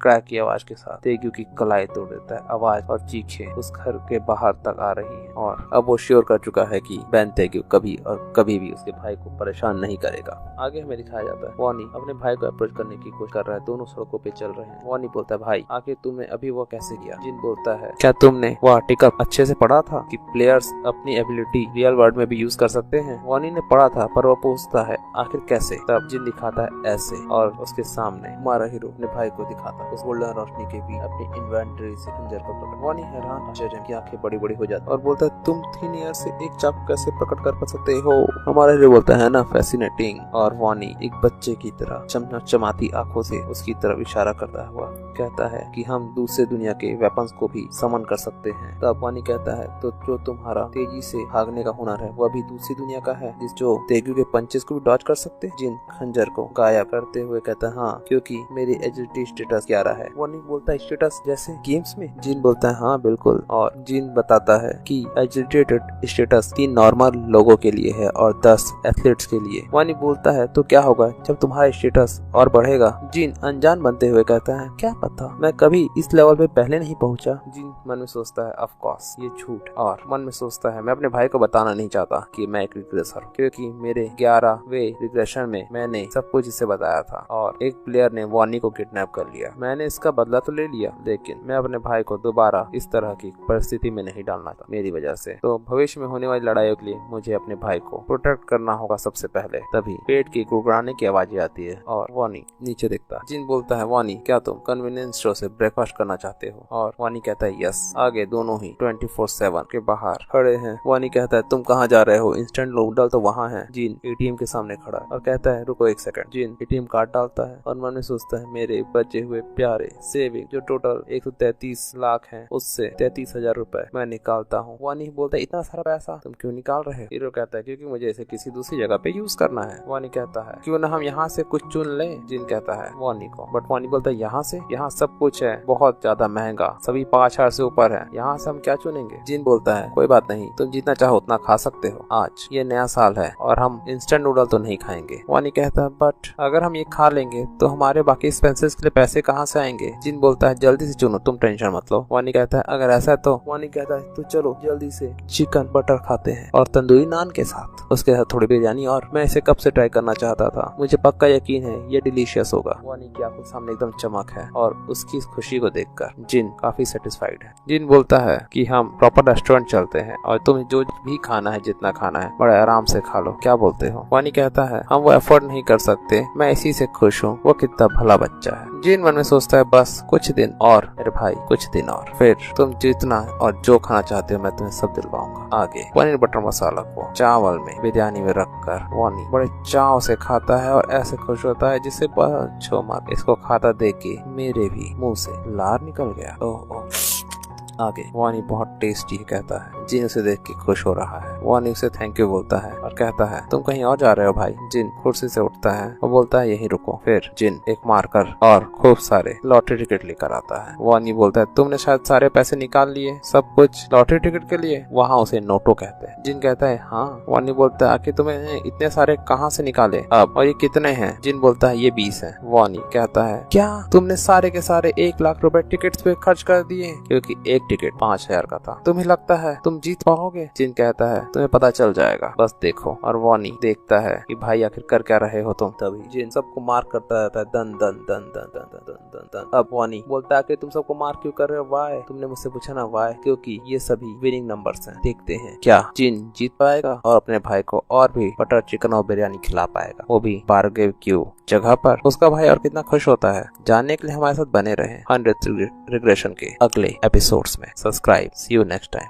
C: क्रैक की आवाज के साथ तेगियो की कलाई तोड़ देता है। आवाज और चीखें उस घर के बाहर तक आ रही हैं और अब वो श्योर कर चुका है कि बैन तेगियो कभी और कभी भी उसके भाई को परेशान नहीं करेगा। आगे हमें दिखाया जाता है, वानी अपने भाई को अप्रोच करने की कोशिश कर रहा है, दोनों सड़कों पे चल रहे हैं। वानी बोलता है, भाई आखिर तुमने अभी वो कैसे किया? जिन बोलता है, क्या तुमने वो आर्टिकल अच्छे से पढ़ा था कि प्लेयर्स अपनी एबिलिटी रियल वर्ल्ड में भी यूज कर सकते हैं? वानी ने पढ़ा था, पर वो पूछता है, आखिर कैसे? तब जिन दिखाता है ऐसे, और उसके सामने हमारा हीरो अपने भाई को दिखाता है उस गोल्डन रोशनी के भी अपनी इन्वेंटरी से खंजर को पकड़। वानी हैरान, आश्चर्य की आंखें बड़ी बड़ी हो जाती और बोलता है, तुम 3 ईयर से एक चाकू कैसे प्रकट कर सकते हो? हमारा हीरो बोलता है ना, फैसिनेटिंग। और वानी एक बच्चे की तरह चमचमाती आंखों से उसकी तरफ इशारा करता हुआ कहता है कि हम दूसरे दुनिया के वेपन्स को भी समन कर सकते हैं। तब वानी कहता है, तो जो तुम्हारा तेजी से भागने का हुनर है, वह भी दूसरी दुनिया का है, जिस जो तेगियो के पंचेस को भी डॉज कर सकते हैं? जिन खंजर को गायब करते हुए कहता है, हाँ, क्योंकि मेरी एजिलिटी स्टेटस 11 है। वानी बोलता है, स्टेटस जैसे गेम्स में? जिन बोलता है, हाँ बिल्कुल। और जिन बताता है कि एजिलिटेटेड स्टेटस 3 नॉर्मल लोगों के लिए है और 10 एथलीट्स के लिए। वानी बोलता है, तो क्या होगा जब तुम्हारा स्टेटस और बढ़ेगा? जिन अनजान बनते हुए कहता है, क्या पता, मैं कभी इस लेवल पे पहले नहीं पहुंचा। जिन मन में सोचता है, ऑफ कोर्स ये झूठ, और मन में सोचता है, मैं अपने भाई को बताना नहीं चाहता कि मैं एक रिग्रेसर हूँ, क्योंकि मेरे 11वें रिग्रेशन में मैंने सब कुछ इसे बताया था और एक प्लेयर ने वानी को किडनैप कर लिया। मैंने इसका बदला तो ले लिया, लेकिन मैं अपने भाई को दोबारा इस तरह की परिस्थिति में नहीं डालना था मेरी वजह से। तो भविष्य में होने वाली लड़ाइयों के लिए मुझे अपने भाई को प्रोटेक्ट करना होगा सबसे पहले। तभी पेट की गुड़गुड़ाने की आवाज आती है और वानी नीचे देखता है। जिन बोलता है, वानी क्या तुम कन्वीनियंस स्टोर से ब्रेकफास्ट करना चाहते हो? और वानी कहता है, यस। आगे दोनों ही 24/7 के बाहर खड़े हैं। वानी कहता है, तुम कहाँ जा रहे हो? इंस्टेंट नूडल तो वहाँ है। जिन एटीएम के सामने खड़ा है और कहता है, रुको 1 सेकंड। जिन एटीएम कार्ड डालता है और मन में सोचता है, मेरे बचे हुए प्यारे सेविंग जो टोटल 133 लाख है उससे 33,000 रुपए मैं निकालता हूँ। वानी बोलता है इतना सारा पैसा तुम क्यों निकाल रहे हो? हीरो कहता है क्योंकि मुझे इसे किसी दूसरी जगह पे यूज करना है। वानी कहता है क्यों ना हम यहाँ से कुछ चुन ले। जिन कहता है वानी को, बट वानी बोलता है यहाँ से? यहाँ सब कुछ है बहुत ज्यादा महंगा, सभी 5,000 से ऊपर है, यहाँ से हम क्या चुनेंगे? जिन बोलता है कोई बात नहीं, तुम जितना चाहो उतना खा सकते हो, आज ये नया साल है और हम इंस्टेंट नूडल तो नहीं खाएंगे। वानी कहता है बट अगर हम ये खा लेंगे तो हमारे बाकी एक्सपेंसेस के लिए पैसे कहाँ से आएंगे? जिन बोलता है जल्दी से चुनो, तुम टेंशन मत लो। वानी कहता है अगर ऐसा है तो वानी कहता है तो चलो जल्दी से चिकन बटर खाते हैं और तंदूरी नान के साथ, उसके साथ थोड़ी बिरयानी, और मैं इसे कब से ट्राई करना चाहता था, मुझे पक्का यकीन है ये डिलीशियस होगा। वानी की आंखों सामने एकदम चमक है और उसकी इस खुशी को देखकर जिन काफी सेटिस्फाइड है। जिन बोलता है कि हम प्रॉपर रेस्टोरेंट चलते हैं और तुम जो भी खाना है जितना खाना है बड़े आराम से खा लो, क्या बोलते हो? वानी कहता है हम वो एफर्ट नहीं कर सकते, मैं इसी से खुश हूँ, वो कितना भला बच्चा है। जिन मन में सोचता है बस कुछ दिन और मेरे भाई, कुछ दिन और, फिर तुम जितना और जो खाना चाहते हो मैं तुम्हें सब दिलवाऊंगा। आगे पनीर बटर मसाला को चावल में बिरयानी में रखकर वानी बड़े चाव से खाता है और ऐसे खुश होता है जिससे बच्चों मत। इसको खाता देख के मेरे भी मुंह से लार निकल गया। ओह आगे वानी बहुत टेस्टी कहता है। जिन उसे देख के खुश हो रहा है। वानी उसे थैंक यू बोलता है और कहता है तुम कहीं और जा रहे हो भाई? जिन कुर्सी से उठता है और बोलता है यही रुको। फिर जिन एक मार्कर और खूब सारे लॉटरी टिकट लेकर आता है। वानी बोलता है तुमने शायद सारे पैसे निकाल लिए, सब कुछ लॉटरी टिकट के लिए? वहाँ उसे नोटो कहते हैं। जिन कहता है हाँ। वानी बोलता है आखिर तुम्हें इतने सारे कहाँ से निकाले अब, और ये कितने हैं? जिन बोलता है ये 20 है। वानी कहता है क्या तुमने सारे के सारे 1 लाख रुपए टिकट्स पे खर्च कर दिए? क्योंकि एक टिकट 5,000 का था। तुम्हें लगता है तुम जीत पाओगे? जिन कहता है तुम्हें पता चल जाएगा, बस देखो। और वानी देखता है कि भाई आखिर कर क्या रहे हो तुम। तभी जिन सबको मार करता रहता है, दन दन दन दन दन दन दन दन दन। अब वानी बोलता है कि तुम सबको मार क्यों कर रहे हो? वाई? तुमने मुझसे पूछा ना वाई? क्योंकि ये सभी विनिंग नंबर्स हैं। देखते हैं क्या जिन जीत पाएगा और अपने भाई को और भी बटर चिकन और बिरयानी खिला पाएगा, वो भी बारबेक्यू जगह पर। उसका भाई और कितना खुश होता है। जानने के लिए हमारे साथ बने रहे 100th रिग्रेशन के अगले एपिसोड्स में। Subscribe. See you next time.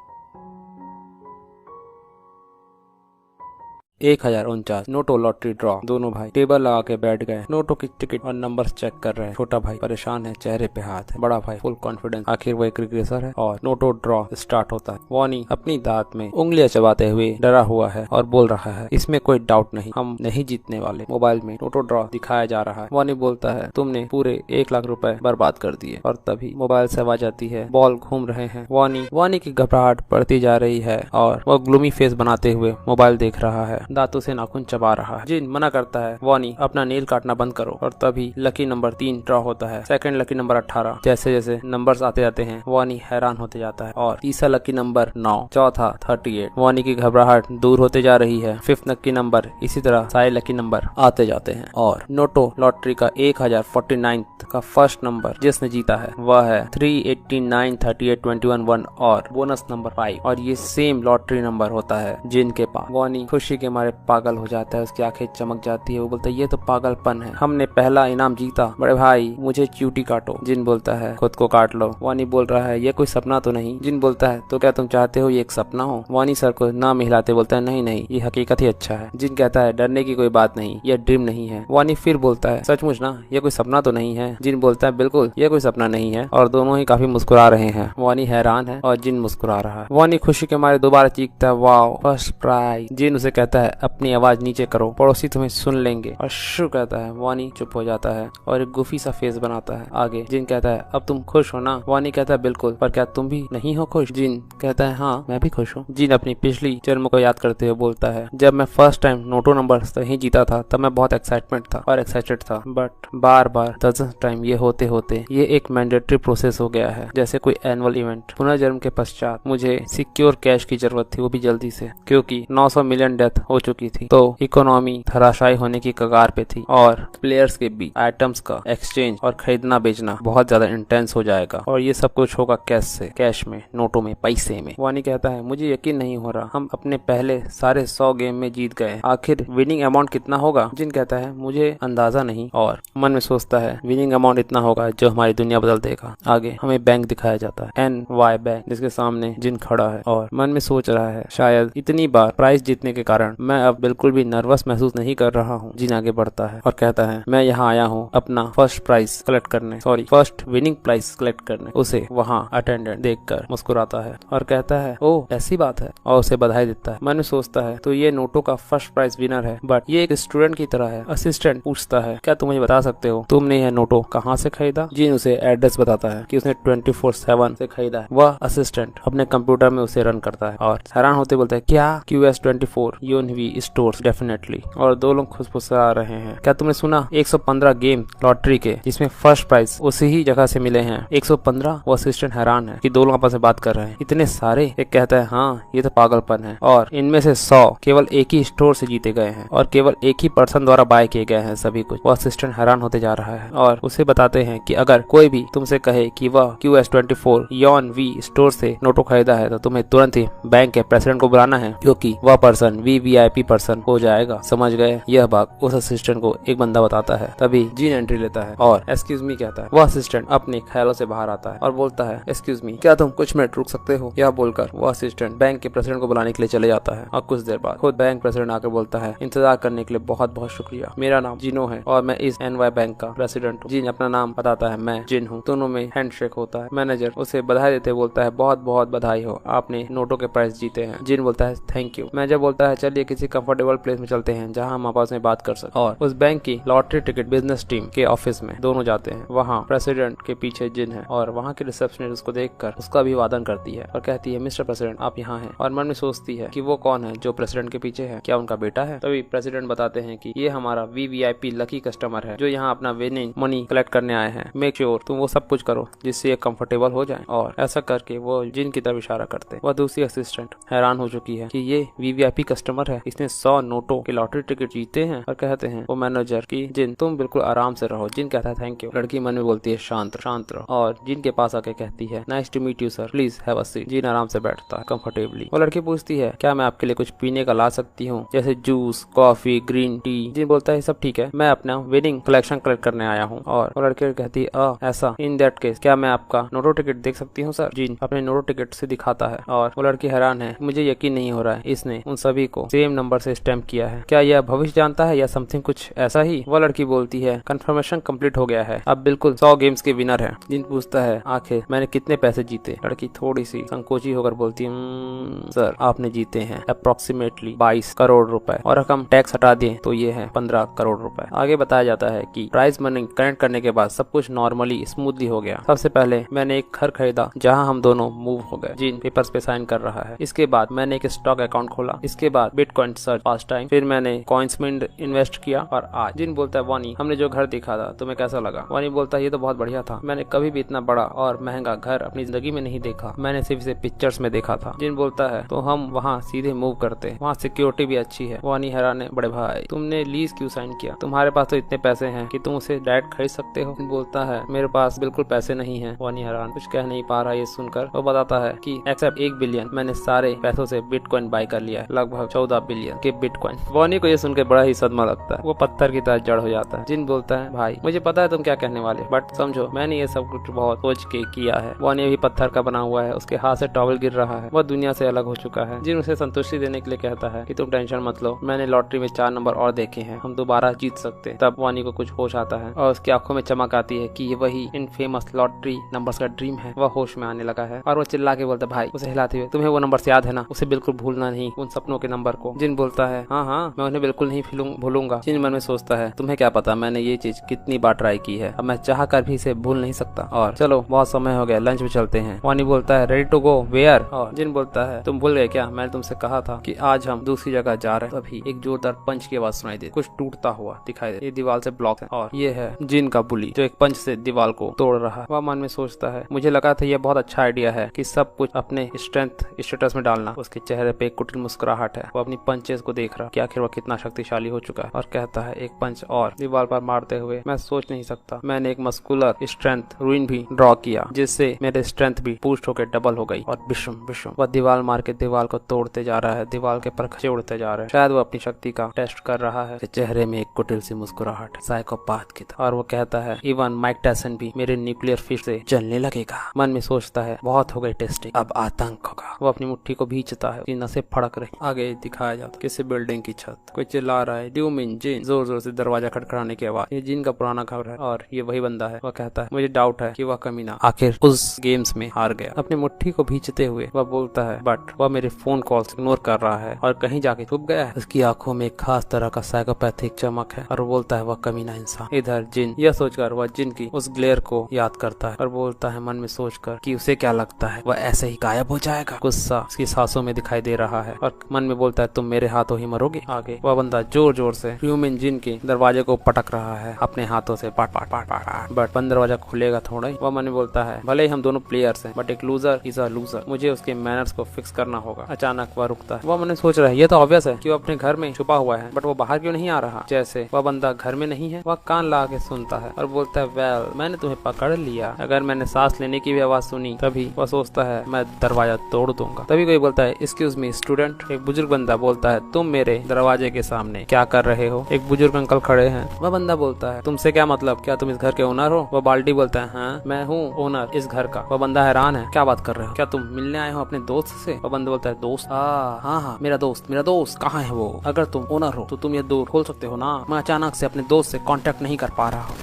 B: 1049 नोटो लॉटरी ड्रॉ। दोनों भाई टेबल लगा के बैठ गए, नोटो की टिकट और नंबर्स चेक कर रहे हैं। छोटा भाई परेशान है, चेहरे पे हाथ है। बड़ा भाई फुल कॉन्फिडेंस, आखिर वो एक रिग्रेसर है। और नोटो ड्रॉ स्टार्ट होता है। वानी अपनी दांत में उंगलियां चबाते हुए डरा हुआ है और बोल रहा है इसमें कोई डाउट नहीं, हम नहीं जीतने वाले। मोबाइल में नोटो ड्रॉ दिखाया जा रहा है। वानी बोलता है तुमने पूरे 1 लाख रुपए बर्बाद कर दिए। और तभी मोबाइल से आवाज आती है, बॉल घूम रहे हैं। वानी की घबराहट बढ़ती जा रही है और वह ग्लूमी फेस बनाते हुए मोबाइल देख रहा है, दांतों से नाखून चबा रहा है। जिन मना करता है वानी अपना नेल काटना बंद करो। और तभी लकी नंबर 3 ड्रॉ होता है, सेकंड लकी नंबर 18। जैसे जैसे नंबर्स आते जाते हैं वानी हैरान होते जाता है। और तीसरा लकी नंबर 9, चौथा 38। वानी की घबराहट दूर होते जा रही है। 5th लकी नंबर, इसी तरह सारे लकी नंबर आते जाते हैं। और नोटो लॉटरी का 1049 का फर्स्ट नंबर जिसने जीता है वह है 389 38 21 1 और बोनस नंबर 5। और ये सेम लॉटरी नंबर होता है जिनके पास। वानी खुशी के मारे पागल हो जाता है, उसकी आंखें चमक जाती है। वो बोलता है ये तो पागलपन है, हमने पहला इनाम जीता। बड़े भाई मुझे चूटी काटो। जिन बोलता है खुद को काट लो। वानी बोल रहा है ये कोई सपना तो नहीं? जिन बोलता है तो क्या तुम चाहते हो ये एक सपना हो? वानी सर को ना मिलाते बोलता है नहीं नहीं, ये हकीकत ही अच्छा है। जिन कहता है डरने की कोई बात नहीं, ये ड्रीम नहीं है। वानी फिर बोलता है सचमुच ना, ये कोई सपना तो नहीं है? जिन बोलता है बिल्कुल ये कोई सपना नहीं है। और दोनों ही काफी मुस्कुरा रहे हैं। वानी हैरान है और जिन मुस्कुरा रहा है। वानी खुशी के मारे दोबारा चीखता है वाओ फर्स्ट प्राइज। जिन उसे कहता है अपनी आवाज नीचे करो, पड़ोसी तुम्हें सुन लेंगे। और शू कहता है। वानी चुप हो जाता है और एक गुफी सा फेस बनाता है। आगे जिन कहता है अब तुम खुश हो ना? वानी कहता है बिल्कुल, पर क्या तुम भी नहीं हो खुश? जिन कहता है हाँ मैं भी खुश हूँ। जिन अपनी पिछली जन्म को याद करते हुए बोलता है जब मैं फर्स्ट टाइम नोटो नंबर नहीं जीता था तब मैं बहुत एक्साइटमेंट था और एक्साइटेड था, बट बार बार दर्जन टाइम ये होते होते ये एक मैंडेटरी प्रोसेस हो गया है, जैसे कोई एनुअल इवेंट। पुनर्जन्म के पश्चात मुझे सिक्योर कैश की जरूरत थी, वो भी जल्दी से, क्योंकि 900 मिलियन डेथ हो चुकी थी। तो इकोनॉमी धराशायी होने की कगार पे थी और प्लेयर्स के बीच आइटम्स का एक्सचेंज और खरीदना बेचना बहुत ज्यादा इंटेंस हो जाएगा। और ये सब कुछ होगा कैश से, कैश में, नोटों में, पैसे में। वानी कहता है मुझे यकीन नहीं हो रहा, हम अपने पहले सारे 100 गेम में जीत गए, आखिर विनिंग अमाउंट कितना होगा? जिन कहता है मुझे अंदाजा नहीं। और मन में सोचता है विनिंग अमाउंट इतना होगा जो हमारी दुनिया बदल देगा। आगे हमें बैंक दिखाया जाता है, NY बैंक, जिसके सामने जिन खड़ा है और मन में सोच रहा है शायद इतनी बार प्राइज जीतने के कारण मैं अब बिल्कुल भी नर्वस महसूस नहीं कर रहा हूँ। जिन आगे बढ़ता है और कहता है मैं यहाँ आया हूँ अपना फर्स्ट प्राइज कलेक्ट करने, फर्स्ट विनिंग प्राइज कलेक्ट करने। उसे वहाँ अटेंडेंट देखकर मुस्कुराता है और कहता है ओह ऐसी बात है, और उसे बधाई देता है। मन में सोचता है तो ये नोटो का फर्स्ट प्राइज विनर है, बट ये एक स्टूडेंट की तरह है। असिस्टेंट पूछता है क्या तुम मुझे बता सकते हो तुमने यह नोटो कहाँ से खरीदा? जिन उसे एड्रेस बताता है कि उसने 24/7 से खरीदा है। वह असिस्टेंट अपने कंप्यूटर में उसे रन करता है और हैरान होते बोलता है क्या QS24 यूएनवी स्टोर्स डेफिनेटली। और दो लोग खुशफुसा रहे हैं। क्या तुमने सुना 115 गेम लॉटरी के जिसमें फर्स्ट प्राइज उसी ही जगह से मिले हैं? 115? वो असिस्टेंट हैरान है कि दो लोग आपस में बात कर रहे हैं, इतने सारे। एक कहता है हाँ ये तो पागलपन है, और इनमें से 100 केवल एक ही स्टोर से जीते गए हैं और केवल एक ही पर्सन द्वारा बाय किए गए हैं सभी कुछ। वो असिस्टेंट हैरान होते जा रहा है और उसे बताते हैं कि अगर कोई भी तुमसे कहे कि वह QS24 YONV स्टोर से नोटो खरीदा है तो तुम्हें तुरंत ही बैंक के प्रेसिडेंट को बुलाना है, क्योंकि वह पर्सन VVIP पर्सन हो जाएगा। समझ गए? यह बात उस असिस्टेंट को एक बंदा बताता है। तभी जीन एंट्री लेता है और एक्सक्यूज मी कहता है। वह असिस्टेंट अपने ख्यालों से बाहर आता है और बोलता है एक्सक्यूज मी क्या तुम कुछ मिनट रुक सकते हो? यह बोलकर वह असिस्टेंट बैंक के प्रेसिडेंट को बुलाने के लिए चले जाता है। और कुछ देर बाद खुद बैंक प्रेसिडेंट आकर बोलता है इंतजार करने के लिए बहुत बहुत शुक्रिया, मेरा नाम जिनो है और मैं इस NY बैंक का प्रेसिडेंट हूँ। जिन अपना नाम बताता है, मैं जिन हूँ। दोनों में हैंडशेक होता है। मैनेजर उसे बधाई देते बोलता है बहुत बहुत बधाई हो, आपने नोटो के प्राइस जीते हैं। जिन बोलता है थैंक यू। मैनेजर बोलता है चलिए किसी कंफर्टेबल प्लेस में चलते हैं जहाँ हम आपस में बात कर सकते। और उस बैंक की लॉटरी टिकट बिजनेस टीम के ऑफिस में दोनों जाते हैं। वहाँ प्रेसिडेंट के पीछे जिन है और वहाँ की रिसेप्शनिस्ट उसको देखकर उसका अभिवादन करती है और कहती है मिस्टर प्रेसिडेंट आप यहाँ हैं। और मन में सोचती है कि वो कौन है जो प्रेसिडेंट के पीछे है, क्या उनका बेटा है? तभी प्रेसिडेंट बताते हैं कि ये हमारा VVIP लकी कस्टमर है जो यहाँ अपना विनिंग मनी कलेक्ट करने आए हैं। मेक श्योर तुम वो सब कुछ करो जिससे ये कंफर्टेबल हो जाए। और ऐसा करके वो जिन की तरफ इशारा करते हैं। वह दूसरी असिस्टेंट हैरान हो चुकी है कि ये VVIP कस्टमर है, इसने 100 नोटो के लॉटरी टिकट जीते हैं। और कहते हैं वो मैनेजर की जिन तुम बिल्कुल आराम से रहो। जिन कहता है थैंक यू। लड़की मन में बोलती है शांत रहो। और जिन के पास आके कहती है nice to meet you sir, please have a seat. Jin आराम से बैठता है कंफर्टेबली। वो लड़की पूछती है क्या मैं आपके लिए कुछ पीने का ला सकती हूँ, जैसे जूस, कॉफी, ग्रीन टी? जिन बोलता है सब ठीक है, मैं अपना विनिंग कलेक्शन कलेक्ट करने आया हूँ। और वो लड़की कहती है ऐसा, इन दैट केस क्या मैं आपका नोटो टिकट देख सकती हूँ सर? जिन अपने नोटो टिकट से दिखाता है और वो लड़की हैरान है, मुझे यकीन नहीं हो रहा है इसने उन सभी को सेम नंबर से स्टैम्प किया है। क्या यह भविष्य जानता है या समथिंग कुछ ऐसा ही? वो लड़की बोलती है कंफर्मेशन कंप्लीट हो गया है, अब बिल्कुल 100 गेम्स के विनर है। जिन पूछता है आखिर मैंने कितने पैसे जीते? लड़की थोड़ी सी संकोची होकर बोलती है सर आपने जीते हैं अप्रोक्सीमेटली 22 करोड़ रुपए, और रकम टैक्स हटा दिए तो ये है 15 करोड़ रुपए। आगे बताया जाता है कि प्राइज मनी कनेक्ट करने के बाद सब कुछ नॉर्मली स्मूथली हो गया। सबसे पहले मैंने एक घर खरीदा जहां हम दोनों मूव हो गए। जिन पेपर्स पे साइन कर रहा है। इसके बाद मैंने एक स्टॉक अकाउंट खोला। इसके बाद बिटकॉइन सर्च फास्ट टाइम, फिर मैंने कॉइन्स में इन्वेस्ट किया और आज। जिन बोलता है वानी हमने जो घर देखा था तुम्हें कैसा लगा? वानी बोलता है ये तो बहुत बढ़िया था, मैंने कभी भी इतना बड़ा और महंगा घर अपनी जिंदगी में नहीं देखा, मैंने सिर्फ इसे पिक्चर्स में देखा था। जिन बोलता है तो हम वहाँ सीधे मूव करते, वहाँ सिक्योरिटी भी अच्छी है। वानी हैरान है, बड़े भाई तुमने लीज क्यों साइन किया? तुम्हारे पास तो इतने पैसे हैं कि तुम उसे डायरेक्ट खरीद सकते हो। बोलता है मेरे पास बिल्कुल पैसे नहीं है। वानी हैरान कुछ कह नहीं पा रहा ये सुनकर। वो बताता है कि एक्सेप्ट 1 बिलियन मैंने सारे पैसों से बिटकॉइन बाय कर लिया है, लगभग 14 बिलियन के बिटकॉइन। वानी को ये सुनकर बड़ा ही सदमा लगता है, वो पत्थर की तरह जड़ हो जाता है। जिन बोलता है भाई मुझे पता है तुम क्या कहने वाले, बट समझो मैंने ये सब कुछ बहुत सोच के किया है। वानी अभी पत्थर का बना हुआ है, उसके हाथ से टॉवल गिर रहा है, वह दुनिया से अलग हो चुका है। जिन उसे संतुष्टि देने के लिए कहता है कि तुम टेंशन मत लो, मैंने लॉटरी में 4 नंबर और देखे हैं, हम दोबारा जीत सकते हैं। तब वानी को कुछ होश आता है और उसकी आंखों में चमक आती है कि ये वही इन फेमस लॉटरी नंबर्स का ड्रीम है। वह होश में आने लगा है और वो चिल्ला के बोलता भाई उसे हिलाते हुए तुम्हें वो नंबर याद है ना, उसे बिल्कुल भूलना नहीं, उन सपनों के नंबर को। जिन बोलता है हाँ मैं उन्हें बिल्कुल नहीं भूलूंगा। जिन मन में सोचता है तुम्हें क्या पता मैंने ये चीज कितनी बार ट्राई की है, अब मैं चाह कर भी इसे भूल नहीं सकता। और चलो बहुत समय हो गया, लंच में चलते हैं। वानी बोलता है रेडी टू गो वेयर? और जिन बोलता है तुम भूल गए क्या, मैंने तुमसे कहा था कि आज हम दूसरी जगह जा रहे हैं। तभी एक जोरदार पंच की आवाज सुनाई दे, कुछ टूटता हुआ दिखाई दे, ये दीवार से ब्लॉक है और ये है जिन का बुली जो एक पंच से दीवार को तोड़ रहा है। वह मन में सोचता है मुझे लगा था यह बहुत अच्छा आइडिया है कि सब कुछ अपने स्ट्रेंथ स्टेटस में डालना। उसके चेहरे पे एक कुटिल मुस्कुराहट है, वो अपनी पंचेस को देख रहा कि आखिर वह कितना शक्तिशाली हो चुका है। और कहता है एक पंच और दीवार पर मारते हुए मैं सोच नहीं सकता, मैंने एक मस्कुलर स्ट्रेंथ रूइन भी ड्रॉ किया जिससे मेरे स्ट्रेंथ भी बूस्ट होकर डबल हो गई। और विश्व वह दीवार मार के दीवार को तोड़ते जा रहा है, दीवार के परखचे उड़ते जा रहे हैं। शायद वो अपनी शक्ति का टेस्ट कर रहा है। चेहरे में एक कुटिल सी मुस्कुराहट साइकोपैथ की तरह। और वो कहता है इवन माइक टायसन भी मेरे न्यूक्लियर फिश से जलने लगेगा। मन में सोचता है बहुत हो गई टेस्टिंग, अब आतंक होगा। वो अपनी मुट्ठी को भींचता है, नसें फड़क रही। आगे दिखाया दिखाया जाता है किसी बिल्डिंग की छत। कोई चिल्ला रहा है ड्यूमिन जिन, जोर जोर से दरवाजा खटखटाने की आवाज। ये जिन का पुराना घर है और ये वही बंदा है। वह कहता है मुझे डाउट है कि वह कमीना आखिर उस गेम्स में हार गया। अपनी मुट्ठी को भींचते हुए वह बोलता है बट वह मेरे फोन कॉल्स इग्नोर कर रहा है और कहीं जाके छुप गया है। उसकी आंखों में एक खास तरह का साइकोपैथिक चमक है और वो बोलता है वह कमीना इंसान। इधर जिन यह सोचकर वह जिन की उस ग्लेयर को याद करता है और बोलता है मन में सोचकर कि उसे क्या लगता है वह ऐसे ही गायब हो जाएगा। गुस्सा उसकी सांसों में दिखाई दे रहा है और मन में बोलता है तुम मेरे हाथों ही मरोगे। आगे वह बंदा जोर जोर से ह्यूमन जिन के दरवाजे को पटक रहा है अपने हाथों से पाट पाट पाट पाट, बट बंद दरवाजा खुलेगा थोड़ा ही। वह मन में बोलता है भले ही हम दोनों प्लेयर्स हैं बट एक लूजर इज अ लूजर, मुझे उसके मैनर्स को फिक्स करना होगा। अचानक वह रुकता है। वह मन में सोच रहा है ये तो ऑब्वियस है कि वो अपने घर में छुपा हुआ है बट वो बाहर क्यों नहीं आ रहा। जैसे वह बंदा घर में नहीं है। वह कान ला के सुनता है और बोलता है वेल मैंने तुम्हें पकड़ लिया। अगर मैंने सांस लेने की भी आवाज सुनी तभी वह सोचता है मैं दरवाजा तोड़ दूंगा। तभी कोई बोलता है एक्सक्यूज मी स्टूडेंट। एक बुजुर्ग बंदा बोलता है तुम मेरे दरवाजे के सामने क्या कर रहे हो। एक बुजुर्ग अंकल खड़े हैं। वह बंदा बोलता है तुमसे क्या मतलब, क्या तुम इस घर के ओनर हो। वह बाल्टी बोलता है हाँ मैं हूँ ओनर इस घर का। वह बंदा हैरान है क्या बात कर रहे हो, क्या तुम मिलने आए हो अपने दोस्त से। वह बंदा बोलता है दोस्त हाँ मेरा दोस्त कहाँ है वो। अगर तुम ओनर हो तो तुम ये डोर खोल सकते हो ना, मैं अचानक से अपने दोस्त से कांटेक्ट नहीं कर पा रहा हूँ,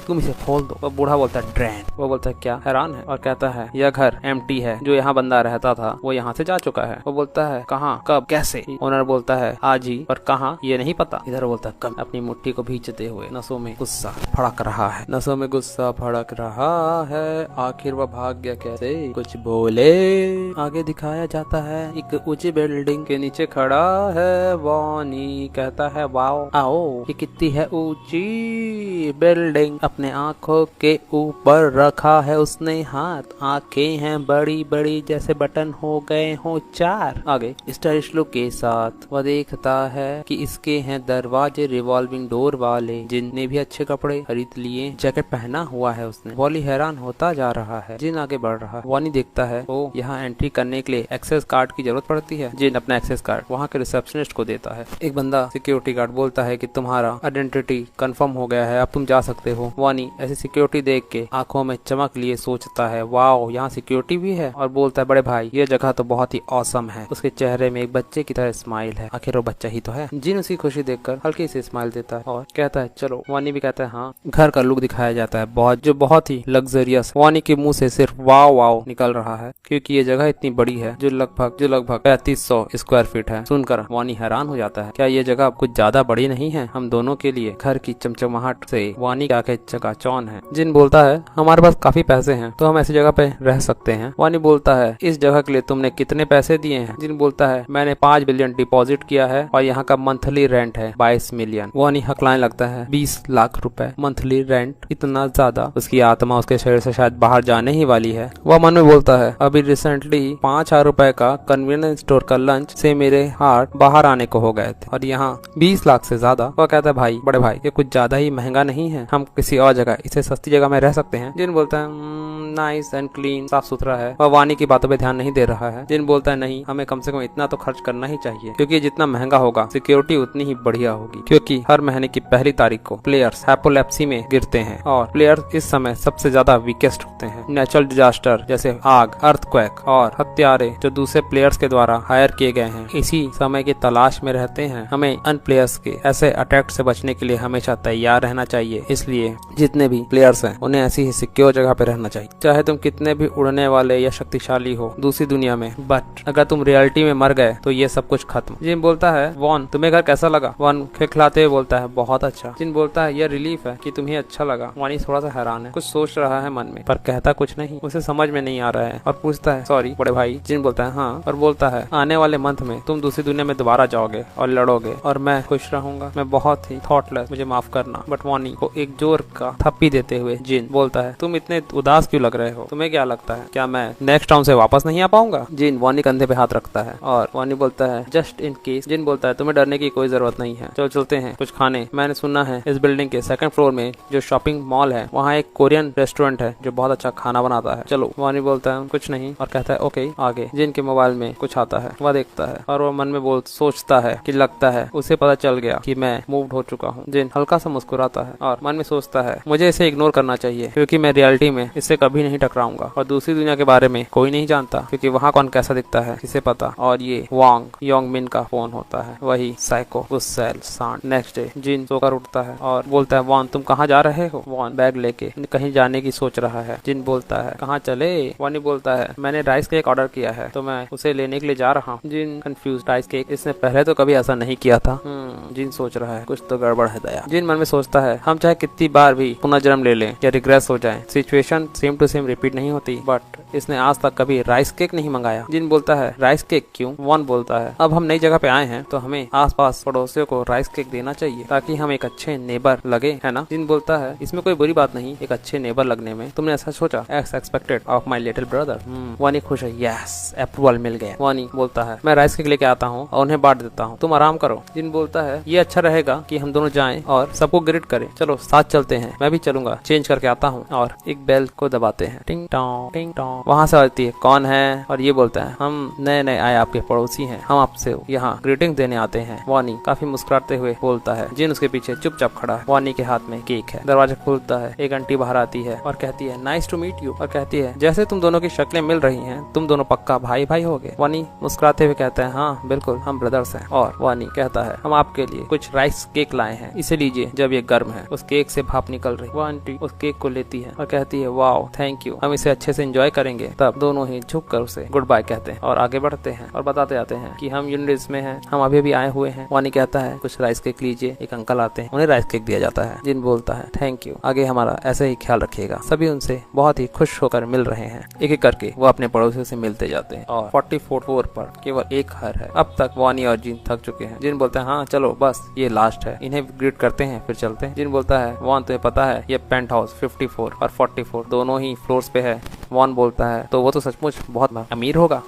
B: तुम इसे खोल दो। वह बूढ़ा बोलता है ड्रैन। वो बोलता है क्या, हैरान है और कहता है यह घर एम्प्टी है, जो यहाँ बंदा रहता था वो यहाँ से जा चुका है। वो बोलता है कहाँ कब कैसे। ओनर बोलता है आज ही, और कहाँ ये नहीं पता। इधर बोलता है कब। अपनी मुट्ठी को भींचते हुए नसों में गुस्सा फड़क रहा है, नसों में गुस्सा फड़क रहा है। आखिर वह भाग गया कैसे कुछ बोले। आगे दिखाया जाता है एक ऊंची बिल्डिंग के नीचे खड़ा है वॉनी। कहता है वाओ आओ ये कितनी है ऊंची बिल्डिंग। अपने आंखों के ऊपर रखा है उसने हाथ, आंखें हैं बड़ी बड़ी जैसे बटन हो गए हो 4। आगे स्टाइलिश लुक के साथ वह देखता है कि इसके हैं दरवाजे रिवॉल्विंग डोर वाले। जिनने भी अच्छे कपड़े खरीद लिए, जैकेट पहना हुआ है उसने। वॉली हैरान होता जा रहा है। जिन आगे बढ़ रहा है। वॉनी देखता है ओ यहाँ एंट्री करने के लिए एक्सेस कार्ड की जरूरत पड़ती है। जिन अपना एक्सेस कार्ड वहाँ के रिसेप्शनिस्ट को देता है। एक बंदा सिक्योरिटी गार्ड बोलता है कि तुम्हारा आइडेंटिटी कंफर्म हो गया है, अब तुम जा सकते हो। वॉनी ऐसी सिक्योरिटी देख के आंखों में चमक लिए सोचता है वाओ यहाँ सिक्योरिटी भी है, और बोलता है बड़े भाई ये जगह तो बहुत ही ऑसम है। उसके चेहरे में एक बच्चे की तरह स्माइल है, आखिर वो बच्चा ही तो है। जिन उसकी खुशी देखकर हल्की सी स्माइल देता है और कहता है चलो। वॉनी भी कहता है हाँ। घर का लुक दिखाया जाता है बहुत ही लग्जरियस। वॉनी के मुंह से सिर्फ वाओ वाओ निकल रहा है क्योंकि ये जगह इतनी बड़ी है जो लगभग 3500 स्क्वायर फीट है। सुनकर वॉनी हैरान हो जाता है, क्या ये जगह कुछ ज्यादा बड़ी नहीं है हम दोनों के लिए। घर की चमचमाहट से वॉनी की आंखें चकाचौंध है। जिन बोलता है हमारे पास काफी पैसे हैं तो हम ऐसी जगह पे रह सकते हैं। वानी बोलता है इस जगह के लिए तुमने कितने पैसे दिए हैं। जिन बोलता है मैंने 5 बिलियन डिपॉजिट किया है और यहाँ का मंथली रेंट है 22 मिलियन। वानी हकलाने लगता है 20 लाख रुपए मंथली रेंट, इतना ज्यादा। उसकी आत्मा उसके शरीर से शायद बाहर जाने ही वाली है। वह मन में बोलता है अभी रिसेंटली 5,000 रुपए का कन्वीनियंस स्टोर का लंच से मेरे हार्ट बाहर आने को हो गए थे और यहाँ 20 लाख से ज्यादा। वह कहता है भाई बड़े भाई ये कुछ ज्यादा ही महंगा नहीं है, हम किसी और जगह इसे सस्ती जगह में रह सकते हैं। जिन बोलता है नाइस एंड क्लीन, साफ सुथरा है। वह वानी की बातों पे ध्यान नहीं दे रहा है। जिन बोलता है नहीं हमें कम से कम इतना तो खर्च करना ही चाहिए क्योंकि जितना महंगा होगा सिक्योरिटी उतनी ही बढ़िया होगी, क्योंकि हर महीने की पहली तारीख को प्लेयर्स हैपोलेप्सी में गिरते हैं और प्लेयर्स इस समय सबसे ज्यादा वीकेस्ट होते हैं। नेचुरल डिजास्टर जैसे आग, अर्थक्वेक और हत्यारे जो दूसरे प्लेयर्स के द्वारा हायर किए गए हैं इसी समय की तलाश में रहते हैं। हमें अन प्लेयर्स के ऐसे अटैक से बचने के लिए हमेशा तैयार रहना चाहिए। इसलिए जितने भी प्लेयर्स हैं उन्हें ऐसी ही सिक्योर जगह पे रहना चाहिए, चाहे तुम कितने भी उड़ने वाले या शक्तिशाली हो दूसरी दुनिया में। बट अगर तुम रियलिटी में मर गए तो ये सब कुछ खत्म। जिन बोलता है वॉन तुम्हें घर कैसा लगा। वॉन खिलखिलाते हुए बोलता है बहुत अच्छा। जिन बोलता है यह रिलीफ है कि तुम्हें अच्छा लगा। वानी थोड़ा सा हैरान है, कुछ सोच रहा है मन में पर कहता कुछ नहीं, उसे समझ में नहीं आ रहा है और पूछता है सॉरी बड़े भाई। जिन बोलता है हाँ, और बोलता है आने वाले मंथ में तुम दूसरी दुनिया में दोबारा जाओगे और लड़ोगे और मैं खुश रहूंगा। मैं बहुत ही थॉटलेस, मुझे माफ करना। बट वानी को एक जोर का थप्पी देते हुए जिन बोलता है तुम इतने उदास क्यों लग रहे हो, तुम्हें क्या लगता है क्या मैं नेक्स्ट टाउन से वापस नहीं आ पाऊंगा। जिन वानी कंधे पे हाथ रखता है और वानी बोलता है जस्ट इन केस। जिन बोलता है तुम्हें डरने की कोई जरूरत नहीं है, चलो चलते हैं कुछ खाने। मैंने सुना है इस बिल्डिंग के 2nd फ्लोर में जो शॉपिंग मॉल है वहाँ एक कोरियन रेस्टोरेंट है जो बहुत अच्छा खाना बनाता है, चलो। वानी बोलता है कुछ नहीं और कहता है ओके। आगे जिन के मोबाइल में कुछ आता है, वह देखता है और वह मन में सोचता है कि लगता है उसे पता चल गया कि मैं मूव्ड हो चुका हूँ। जिन हल्का सा मुस्कुराता है और मन में सोचता है मुझे इसे इग्नोर करना चाहिए क्योंकि मैं रियलिटी में इससे कभी नहीं टकराऊंगा और दूसरी दुनिया के बारे में कोई नहीं जानता क्योंकि वहाँ कौन कैसा दिखता है किसे पता। और ये वांग योंगमिन का फोन होता है, वही साइको गुस्सैल सांड। नेक्स्ट डे जिन सोकर उठता है और बोलता है वान तुम कहाँ जा रहे हो। वान बैग लेके कहीं जाने की सोच रहा है। जिन बोलता है कहाँ चले। वानी बोलता है मैंने राइस केक ऑर्डर किया है तो मैं उसे लेने के लिए जा रहा हूँ। जिन कंफ्यूज, राइस केक इसने पहले तो कभी ऐसा नहीं किया था। जिन सोच रहा है कुछ तो गड़बड़ है दया। जिन मन में सोचता है हम चाहे कितनी बार भी पुनर्जन्म ले लें या रिग्रेस हो जाए, situation same to same repeat नहीं होती। बट इसने आज तक कभी राइस केक नहीं मंगाया। जिन बोलता है राइस केक क्यों। वॉन बोलता है अब हम नई जगह पे आए हैं तो हमें आसपास पड़ोसियों को राइस केक देना चाहिए ताकि हम एक अच्छे नेबर लगे, है ना। जिन बोलता है इसमें कोई बुरी बात नहीं एक अच्छे नेबर लगने में, तुमने ऐसा सोचा x expected of my little brother. वानी खुश है, यस अप्रूवल मिल गया। वानी बोलता है मैं राइस केक लेके आता हूँ और उन्हें बांट देता हूँ, तुम आराम करो। जिन बोलता है ये अच्छा रहेगा कि हम दोनों जाएं और सबको ग्रिड करें, चलो साथ चलते हैं, मैं भी चलूंगा, चेंज करके आता हूँ। और एक बेल को दबाते हैं, टिंग टोंग टिंग टोंग। वहाँ से आती है कौन है और ये बोलता है हम नए नए आए आपके पड़ोसी हैं, हम आपसे यहाँ ग्रीटिंग देने आते हैं। वानी काफी मुस्कुराते हुए बोलता है। जिन उसके पीछे चुपचाप खड़ा है। वानी के हाथ में केक है। दरवाजा खुलता है, एक आंटी बाहर आती है और कहती है नाइस टू मीट यू, और कहती है जैसे तुम दोनों की शक्लें मिल रही हैं तुम दोनों पक्का भाई भाई होगे। वानी मुस्कुराते हुए कहता है हाँ बिल्कुल हम ब्रदर्स हैं। और वानी कहता है हम आपके लिए कुछ राइस केक लाए हैं, इसे लीजिए जब ये गर्म है। उस केक से भाप निकल रही। वो आंटी उस केक को लेती है और कहती है वाओ थैंक यू, हम इसे अच्छे से एंजॉय करेंगे। तब दोनों ही झुक कर उसे गुड बाय कहते हैं और आगे बढ़ते हैं और बताते जाते हैं कि हम यूनिट्स में हैं, हम अभी भी आए हुए हैं। वानी कहता है कुछ राइस केक लीजिए। एक अंकल आते हैं, उन्हें राइस केक दिया जाता है। जिन बोलता है थैंक यू, आगे हमारा ऐसे ही ख्याल रखिएगा। सभी उनसे बहुत ही खुश होकर मिल रहे हैं। एक एक करके वो अपने पड़ोसियों से मिलते जाते हैं और 44 फ्लोर पर केवल एक घर है। अब तक वानी और जिन थक चुके हैं। जिन बोलते हैं हाँ चलो बस ये लास्ट है, इन्हें ग्रीट करते हैं फिर चलते हैं। जिन बोलता है वान तुम्हें पता है ये पेंट हाउस 54 और 44 दोनों ही फ्लोर्स पे है। वान बोलता है तो वो तो सचमुच बहुत अमीर होगा।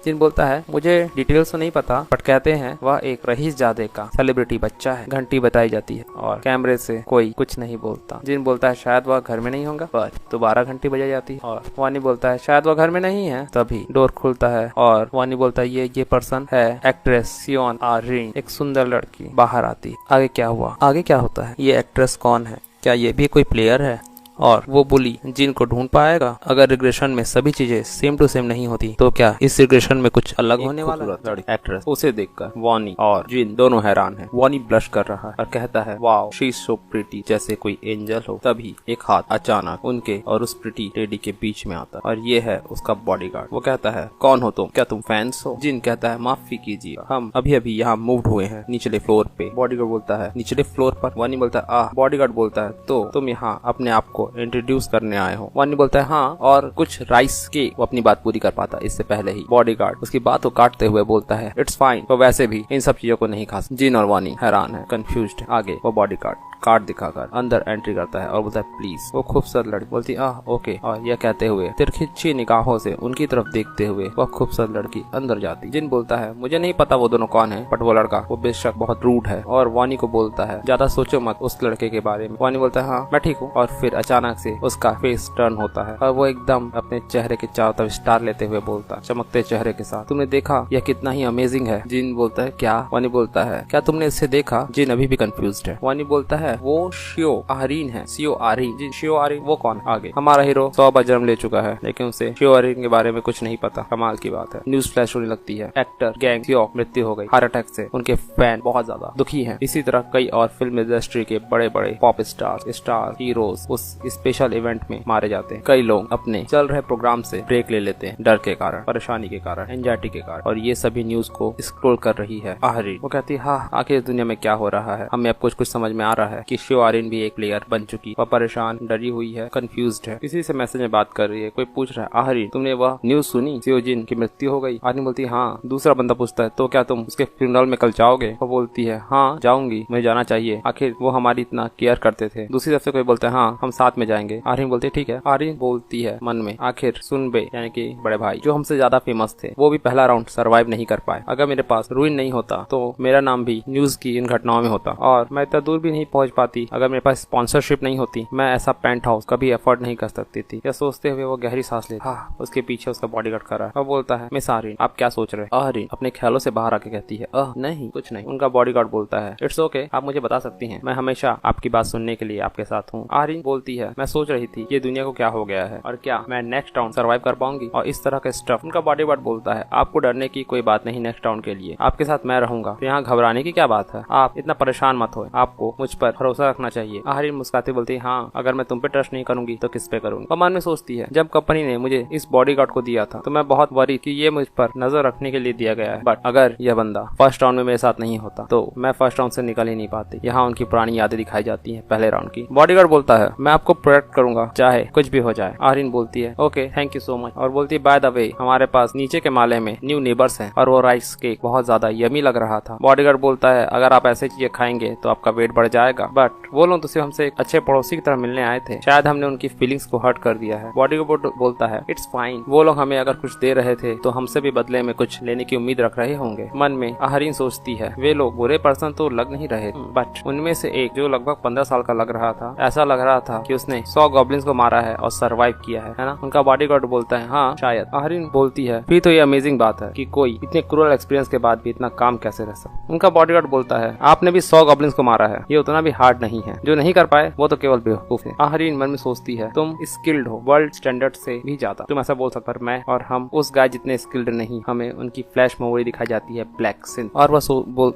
B: जिन बोलता है मुझे डिटेल्स तो नहीं पता बट कहते हैं वह एक रईस जादे का सेलिब्रिटी बच्चा है। घंटी बताई जाती है और कैमरे से कोई कुछ नहीं बोलता। जिन बोलता है शायद वह घर में नहीं होगा, पर दोबारा घंटी बजाई जाती है और वानी बोलता है शायद वह घर में नहीं है। तभी डोर खुलता है और वानी बोलता है ये पर्सन है एक्ट्रेस सियोन आरिन। एक सुंदर लड़की बाहर आती है। आगे क्या हुआ, आगे क्या होता है, ये एक्ट्रेस कौन है, क्या ये भी कोई प्लेयर है। और वो बुली जिन को ढूंढ पाएगा। अगर रिग्रेशन में सभी चीजें सेम टू सेम नहीं होती तो क्या इस रिग्रेशन में कुछ अलग होने वाला है। एक्ट्रेस उसे देखकर वानी और जिन दोनों हैरान हैं। वानी ब्लश कर रहा है और कहता है wow she is so pretty, जैसे कोई एंजल हो। तभी एक हाथ अचानक उनके और उस प्रिटी लेडी के बीच में आता और ये है उसका बॉडीगार्ड। वो कहता है कौन हो तुम, क्या तुम फैंस हो। जिन कहता है माफी कीजिए, हम अभी अभी यहाँ मूव हुए हैं निचले फ्लोर पे। बॉडीगार्ड बोलता है निचले फ्लोर पर। वानी बोलता है आह। बॉडीगार्ड बोलता है तो तुम यहाँ अपने आप को इंट्रोड्यूस करने आए हो। वानी बोलता है हाँ, और कुछ राइस के। वो अपनी बात पूरी कर पाता इससे पहले ही बॉडीगार्ड उसकी बात को काटते हुए बोलता है इट्स फाइन, तो वैसे भी इन सब चीजों को नहीं खा सकते। जिन और वानी हैरान है, कंफ्यूज्ड है। आगे वो बॉडीगार्ड कार्ड दिखाकर अंदर एंट्री करता है और बोलता है प्लीज। वो खूबसूरत लड़की बोलती आह ओके, और यह कहते हुए तिरछी निगाहों से उनकी तरफ देखते हुए वह खूबसूरत लड़की अंदर जाती। जिन बोलता है मुझे नहीं पता वो दोनों कौन है, बट वो लड़का वो बेशक बहुत रूड है। और वानी को बोलता है ज्यादा सोचो मत उस लड़के के बारे में। वानी बोलता है हाँ मैं ठीक हूँ। और फिर अचानक से उसका फेस टर्न होता है और वो एकदम अपने चेहरे के चारों तरफ स्टार लेते हुए बोलता चमकते चेहरे के साथ, तुमने देखा यह कितना ही अमेजिंग है। जिन बोलता है क्या। वानी बोलता है क्या तुमने इससे देखा। जिन अभी भी कंफ्यूज्ड है। वानी बोलता है वो शियो आरीन है। शियो आरीन। जिन शियो आरीन वो कौन। आगे हमारा हीरो 100 बार जन्म ले चुका है लेकिन उसे शियो आरीन के बारे में कुछ नहीं पता। कमाल की बात है। न्यूज फ्लैश होने लगती है। एक्टर गैंग शियो मृत्यु हो गई हार्ट अटैक से। उनके फैन बहुत ज्यादा दुखी हैं। इसी तरह कई और फिल्म इंडस्ट्री के बड़े बड़े पॉप स्टार हीरोज उस स्पेशल इवेंट में मारे जाते हैं। कई लोग अपने चल रहे प्रोग्राम से ब्रेक ले लेते हैं, डर के कारण, परेशानी के कारण, एंजाइटी के कारण। और ये सभी न्यूज को स्क्रॉल कर रही है आरीन। वो कहती है हाँ आखिर इस दुनिया में क्या हो रहा है। हमें अब कुछ समझ में आ रहा है कि शियो आरीन भी एक प्लेयर बन चुकी। वह परेशान, डरी हुई है, कंफ्यूज्ड है। किसी से मैसेज में बात कर रही है। कोई पूछ रहा है आरीन तुमने वह न्यूज सुनी शियो जिन की मृत्यु हो गई। आरीन बोलती है हाँ। दूसरा बंदा पूछता है तो क्या तुम उसके फ्यूनरल में कल जाओगे। वो बोलती है हाँ जाऊंगी, मुझे जाना चाहिए, आखिर वो हमारी इतना केयर करते थे। दूसरी तरफ से कोई बोलता है हाँ हम साथ में जाएंगे। आरीन बोलती है ठीक है। आरीन बोलती है मन में आखिर सुनबे यानी कि बड़े भाई जो हमसे ज्यादा फेमस थे वो भी पहला राउंड सरवाइव नहीं कर पाए। अगर मेरे पास रूइन नहीं होता तो मेरा नाम भी न्यूज की इन घटनाओं में होता और मैं इतना दूर भी नहीं पहुंच पहुंच पाती, अगर मेरे पास स्पॉन्सरशिप नहीं होती, मैं ऐसा पेंट हाउस कभी अफोर्ड नहीं कर सकती थी। यह सोचते हुए वो गहरी सांस लेती। हाँ, उसके पीछे उसका बॉडीगार्ड खड़ा है और बोलता है, मिस आर्यन, आप क्या सोच रहे हैं? आर्यन अपने ख्यालों से बाहर आके कहती है, नहीं कुछ नहीं। उनका बॉडीगार्ड बोलता है, इट्स ओके, आप मुझे बता सकती हैं, मैं हमेशा आपकी बात सुनने के लिए आपके साथ हूँ। आर्यन बोलती है, मैं सोच रही थी ये दुनिया को क्या हो गया है और क्या मैं नेक्स्ट राउंड सर्वाइव कर पाऊंगी और इस तरह के स्टफ। उनका बॉडीगार्ड बोलता है, आपको डरने की कोई बात नहीं, नेक्स्ट राउंड के लिए आपके साथ मैं रहूंगा, तो यहाँ घबराने की क्या बात है, आप इतना परेशान मत हो, आपको मुझ पर भरोसा रखना चाहिए। आर्यन मुस्कुराते बोलती है, हाँ, अगर मैं तुम पे ट्रस्ट नहीं करूंगी तो किस पे करूंगी। और मन में सोचती है, जब कंपनी ने मुझे इस बॉडीगार्ड को दिया था तो मैं बहुत वरी कि ये मुझ पर नजर रखने के लिए दिया गया है, बट अगर यह बंदा फर्स्ट राउंड में मेरे साथ नहीं होता तो मैं फर्स्ट राउंड से निकल ही नहीं पाती। यहाँ उनकी पुरानी यादें दिखाई जाती है पहले राउंड की। बॉडीगार्ड बोलता है, मैं आपको प्रोटेक्ट करूंगा चाहे कुछ भी हो जाए। आर्यन बोलती है, okay, thank you so much, और बोलती है, बाय द वे, हमारे पास नीचे के माले में न्यू नेबर्स हैं और वो राइस केक बहुत ज्यादा यमी लग रहा था। बॉडीगार्ड बोलता है, अगर आप ऐसे चीजें खाएंगे तो आपका वेट बढ़ जाएगा, बट वो लोग तो सिर्फ हमसे एक अच्छे पड़ोसी की तरह मिलने आए थे, शायद हमने उनकी फीलिंग्स को हर्ट कर दिया है। बॉडीगार्ड बोलता है, इट्स फाइन, वो लोग हमें अगर कुछ दे रहे थे तो हमसे भी बदले में कुछ लेने की उम्मीद रख रहे होंगे। मन में आर्यन सोचती है, वे लोग बुरे पर्सन तो लग नहीं रहे, बट उनमें से एक जो लगभग 15 साल का लग रहा था, ऐसा लग रहा था कि उसने 100 गॉब्लिन्स को मारा है और सरवाइव किया है ना। उनका बॉडीगार्ड बोलता है, हाँ शायद। आर्यन बोलती है, फिर तो ये अमेजिंग बात है कि कोई इतने क्रूअल एक्सपीरियंस के बाद भी इतना काम कैसे रह सकता। उनका बॉडीगार्ड बोलता है, आपने भी 100 गॉब्लिन्स को मारा है, ये उतना भी हार्ड नहीं है, जो नहीं कर पाए वो तो केवल बेवकूफ है। आर्यन मन में सोचती है, तुम स्किल्ड हो वर्ल्ड स्टैंडर्ड से भी ज्यादा, तुम ऐसा बोल सकते, पर मैं और हम उस गाय जितने स्किल्ड नहीं। हमें उनकी फ्लैश मेमोरी दिखाई जाती है, ब्लैक सिंथ, और वह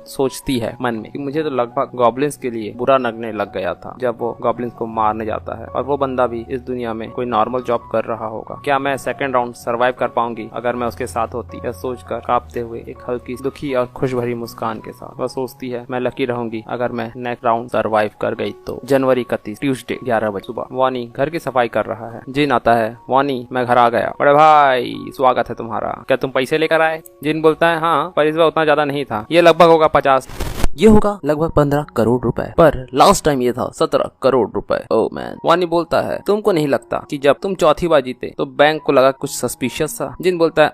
B: सोचती है मन में कि मुझे तो लगभग गॉब्लिन्स के लिए बुरा लगने लग गया था जब वो गॉब्लिन्स को मारने जाता है, और वो बंदा भी इस दुनिया में कोई नॉर्मल जॉब कर रहा होगा। क्या मैं सेकंड राउंड सरवाइव कर पाऊंगी अगर मैं उसके साथ होती? यह सोचकर कांपते हुए एक हल्की दुखी और खुश भरी मुस्कान के साथ वह सोचती है, मैं लकी रहूंगी अगर मैं नेक्स्ट राउंड सरवाइव कर गई तो। जनवरी 31 ट्यूसडे 11 बजे सुबह। वानी घर की सफाई कर रहा है। जिन आता है, वानी मैं घर आ गया, बड़े भाई स्वागत है तुम्हारा, क्या तुम पैसे लेकर आए? जिन बोलता है, हाँ, पर इस बार उतना ज्यादा नहीं था, ये लगभग होगा 50,
C: ये होगा लगभग 15 करोड़ रुपए, पर लास्ट टाइम ये था 17 करोड़ रुपए। Oh man.
B: वानी बोलता है, तुमको नहीं लगता कि जब तुम चौथी बार जीते तो बैंक को लगा कुछ सस्पिशियस था? जिन बोलता है,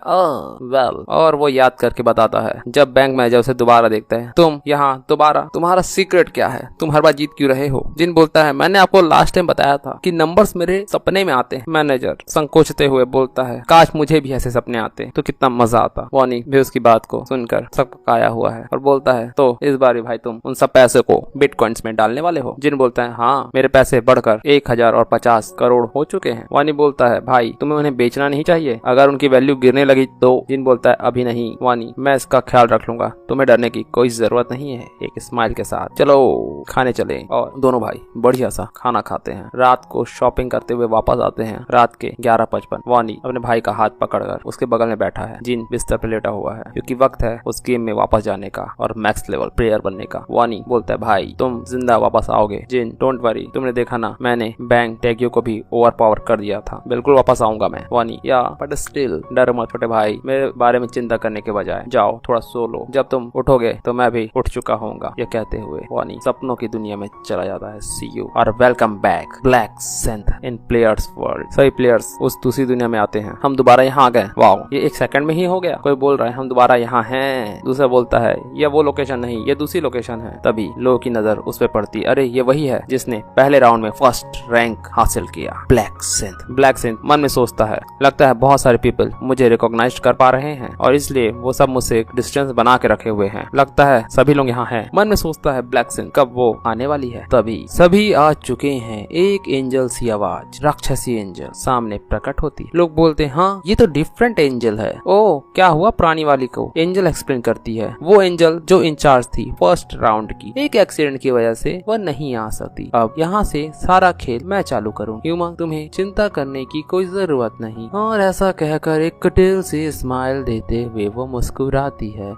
B: वेल, और वो याद करके बताता है, जब बैंक मैनेजर उसे दोबारा देखता है, तुम यहाँ दोबारा, तुम्हारा सीक्रेट क्या है, तुम हर बार जीत क्यों रहे हो? जिन बोलता है, मैंने आपको लास्ट टाइम बताया था कि नंबर्स मेरे सपने में आते हैं। मैनेजर संकोचते हुए बोलता है, काश मुझे भी ऐसे सपने आते तो कितना मजा आता। वानी भी उसकी बात को सुनकर सबकाया हुआ है और बोलता है, तो इस बार भाई तुम उन सब पैसे को बिटकॉइंस में डालने वाले हो? जिन बोलता है, हाँ, मेरे पैसे बढ़कर 1050 करोड़ हो चुके हैं। वानी बोलता है, भाई तुम्हें उन्हें बेचना नहीं चाहिए अगर उनकी वैल्यू गिरने लगी तो? जिन बोलता है, अभी नहीं वानी, मैं इसका ख्याल रख लूंगा, तुम्हें डरने की कोई जरूरत नहीं है। एक स्माइल के साथ चलो खाने चले, और दोनों भाई बढ़िया सा खाना खाते हैं। रात को शॉपिंग करते हुए वापस आते हैं। रात के 11:55। वानी अपने भाई का हाथ पकड़कर उसके बगल में बैठा है। जिन बिस्तर पर लेटा हुआ है क्योंकि वक्त है उस गेम में वापस जाने का और मैक्स लेवल प्लेयर बनने का। वानी बोलता है, भाई तुम जिंदा वापस आओगे। जिन, डोंट वरी, तुमने देखा ना, मैंने बैंक टैग्यू को भी ओवर पावर कर दिया था, बिल्कुल वापस आऊंगा मैं। वानी, या बट स्टिल, डर मत छोटे भाई, मेरे बारे में चिंता करने के बजाय जाओ थोड़ा सो लो, जब तुम उठोगे तो मैं भी उठ चुका होऊंगा। यह कहते हुए वानी सपनों की दुनिया में चला जाता है। सी यू और वेलकम बैक ब्लैक सिंथ इन प्लेयर्स वर्ल्ड। सभी प्लेयर्स उस दूसरी दुनिया में आते हैं। हम दोबारा यहाँ आ गए, वाओ, ये 1 सेकंड में ही हो गया। कोई बोल रहा है, हम दोबारा यहाँ हैं। दूसरा बोलता है, यह वो लोकेशन नहीं, ये दूसरी लोकेशन है। तभी लोगों की नजर उस पे पड़ती, अरे ये वही है जिसने पहले राउंड में फर्स्ट रैंक हासिल किया, ब्लैक सिंथ। ब्लैक सिंथ मन में सोचता है, लगता है बहुत सारे पीपल मुझे रिकॉग्नाइज कर पा रहे हैं और इसलिए वो सब मुझसे एक डिस्टेंस बना के रखे हुए हैं, लगता है सभी लोग यहाँ हैं। मन में सोचता है ब्लैक सिंथ कब वो आने वाली है। तभी सभी आ चुके हैं। एक एंजल सी आवाज, राक्षसी एंजल, सामने प्रकट होती। लोग बोलते, हाँ ये तो डिफरेंट एंजल है। ओ क्या हुआ पुरानी वाली को? एंजल एक्सप्लेन करती है, वो एंजल जो इंचार्ज थी फर्स्ट राउंड की, एक एक्सीडेंट की वजह से वह नहीं आ सकती। अब यहाँ से सारा खेल मैं चालू करूँ। ह्यूमा, तुम्हें चिंता करने की कोई जरूरत नहीं। और ऐसा कहकर एक कटेल से स्माइल देते हुए वो मुस्कुराती है।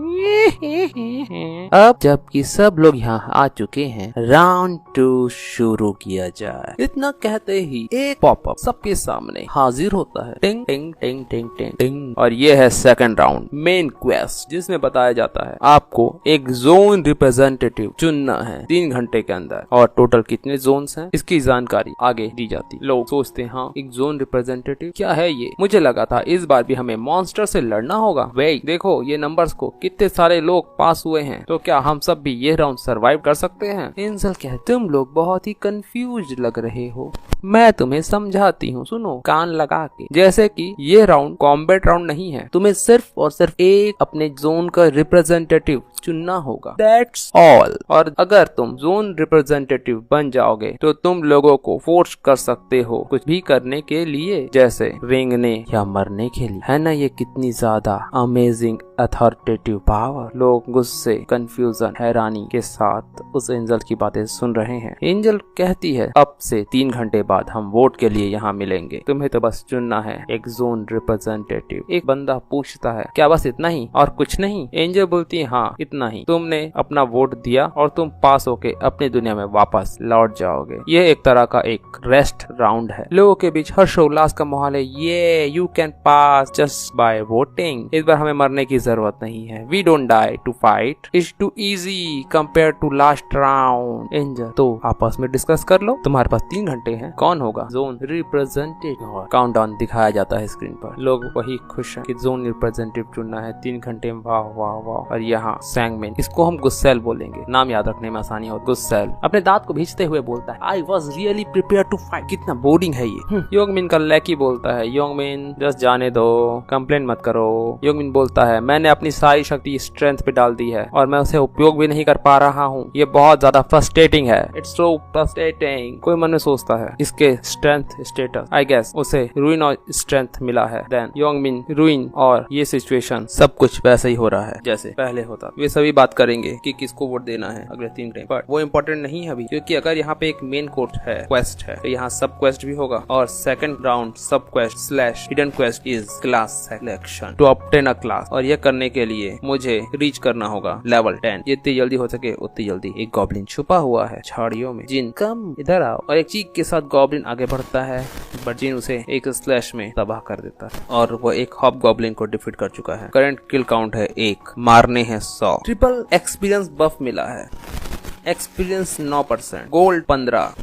B: अब जबकि सब लोग यहाँ आ चुके हैं, राउंड 2 शुरू किया जाए। इतना कहते ही एक पॉपअप सबके सामने हाजिर होता है। टिंग टिंग टिंग टिंग टिंग टिंग। और ये है सेकंड राउंड, मेन क्वेस्ट, जिसमें बताया जाता है आपको एक जोन रिप्रेजेंटेटिव चुनना है 3 घंटे के अंदर। और टोटल कितने जोन्स हैं इसकी जानकारी आगे दी जाती। लोग सोचते हैं, हाँ एक जोन रिप्रेजेंटेटिव क्या है ये? मुझे लगा था इस बार भी हमें मॉन्स्टर से लड़ना होगा। वे देखो ये नंबर्स को कितने सारे लोग पास हुए हैं, तो क्या हम सब भी ये राउंड सरवाइव कर सकते हैं? एंजल कहते तुम लोग बहुत ही कंफ्यूज लग रहे हो, मैं तुम्हें समझाती हूँ, सुनो कान लगा के। जैसे कि ये राउंड कॉम्बैट राउंड नहीं है, तुम्हें सिर्फ और सिर्फ एक अपने जोन का रिप्रेजेंटेटिव चुनना होगा, दैट्स ऑल। और अगर तुम जोन रिप्रेजेंटेटिव बन जाओगे तो तुम लोगों को फोर्स कर सकते हो कुछ भी करने के लिए, जैसे रेंगने या मरने के लिए। है ना ये कितनी ज्यादा अमेजिंग अथॉरिटेटिव पावर। लोग गुस्से, कंफ्यूजन, हैरानी के साथ उस एंजल की बातें सुन रहे हैं। एंजल कहती है अब से 3 घंटे बाद हम वोट के लिए यहाँ मिलेंगे, तुम्हें तो बस चुनना है एक जोन रिप्रेजेंटेटिव। एक बंदा पूछता है क्या बस इतना ही और कुछ नहीं? एंजल बोलती है हाँ इतना ही, तुमने अपना वोट दिया और तुम पास होके अपनी दुनिया में वापस लौट जाओगे। ये एक तरह का एक रेस्ट राउंड है। लोगों के बीच हर्षोल्लास का माहौल है, ये you can pass just by voting. इस बार हमें मरने की जरूरत नहीं है, we don't die to fight, it's too easy compare to last round. Angel तो आपस में डिस्कस कर लो, तुम्हारे पास 3 घंटे हैं, कौन होगा जोन रिप्रेजेंटेटिव? काउंटडाउन दिखाया जाता है स्क्रीन पर। लोग वही खुश हैं कि जोन रिप्रेजेंटेटिव चुनना है 3 घंटे में। वाह वाह वाह। और यहाँ सैंगमैन, इसको हम गुस्सेल बोलेंगे, नाम याद रखने में आसानी हो। गुस्सेल अपने दांत को भींचते हुए बोलता है I was really prepare to fight. कितना बोरिंग है ये। योंगमिन का लैकी बोलता है योंगमिन जस्ट जाने दो, कंप्लेन मत करो। योंगमिन बोलता है मैंने अपनी सारी शक्ति स्ट्रेंथ पे डाल दी है और मैं उसे उपयोग भी नहीं कर पा रहा हूँ, ये बहुत ज्यादा फ्रस्ट्रेटिंग है, इट्स सो फ्रस्ट्रेटिंग। कोई मन में सोचता है इसके स्ट्रेंथ स्टेटस, आई गेस उसे रूइन और स्ट्रेंथ मिला है। देन योंगमिन रूइन और ये सिचुएशन सब कुछ वैसे ही हो रहा है जैसे पहले होता। वे सभी बात करेंगे कि किसको वोट देना है अगले 3 टाइम, बट वो इम्पोर्टेंट नहीं है अभी, क्योंकि अगर यहाँ पे एक मेन कोर्ट है, क्वेस्ट है, तो यहाँ सब क्वेस्ट भी होगा। और second round sub quest slash hidden quest is class selection to obtain a class. और ये करने के लिए मुझे रीच करना होगा लेवल 10। जितनी जल्दी हो सके उतनी जल्दी। एक गॉब्लिन छुपा हुआ है झाड़ियों में, जिन कम इधर आओ। और एक चीख के साथ गॉब्लिन आगे बढ़ता है, बट जिन उसे एक स्लैश में तबाह कर देता है और वो एक हॉब गॉब्लिन को डिफीट कर चुका है। करंट किल काउंट है 1, मारने हैं 100। ट्रिपल एक्सपीरियंस बफ मिला है, एक्सपीरियंस 9%, गोल्ड 15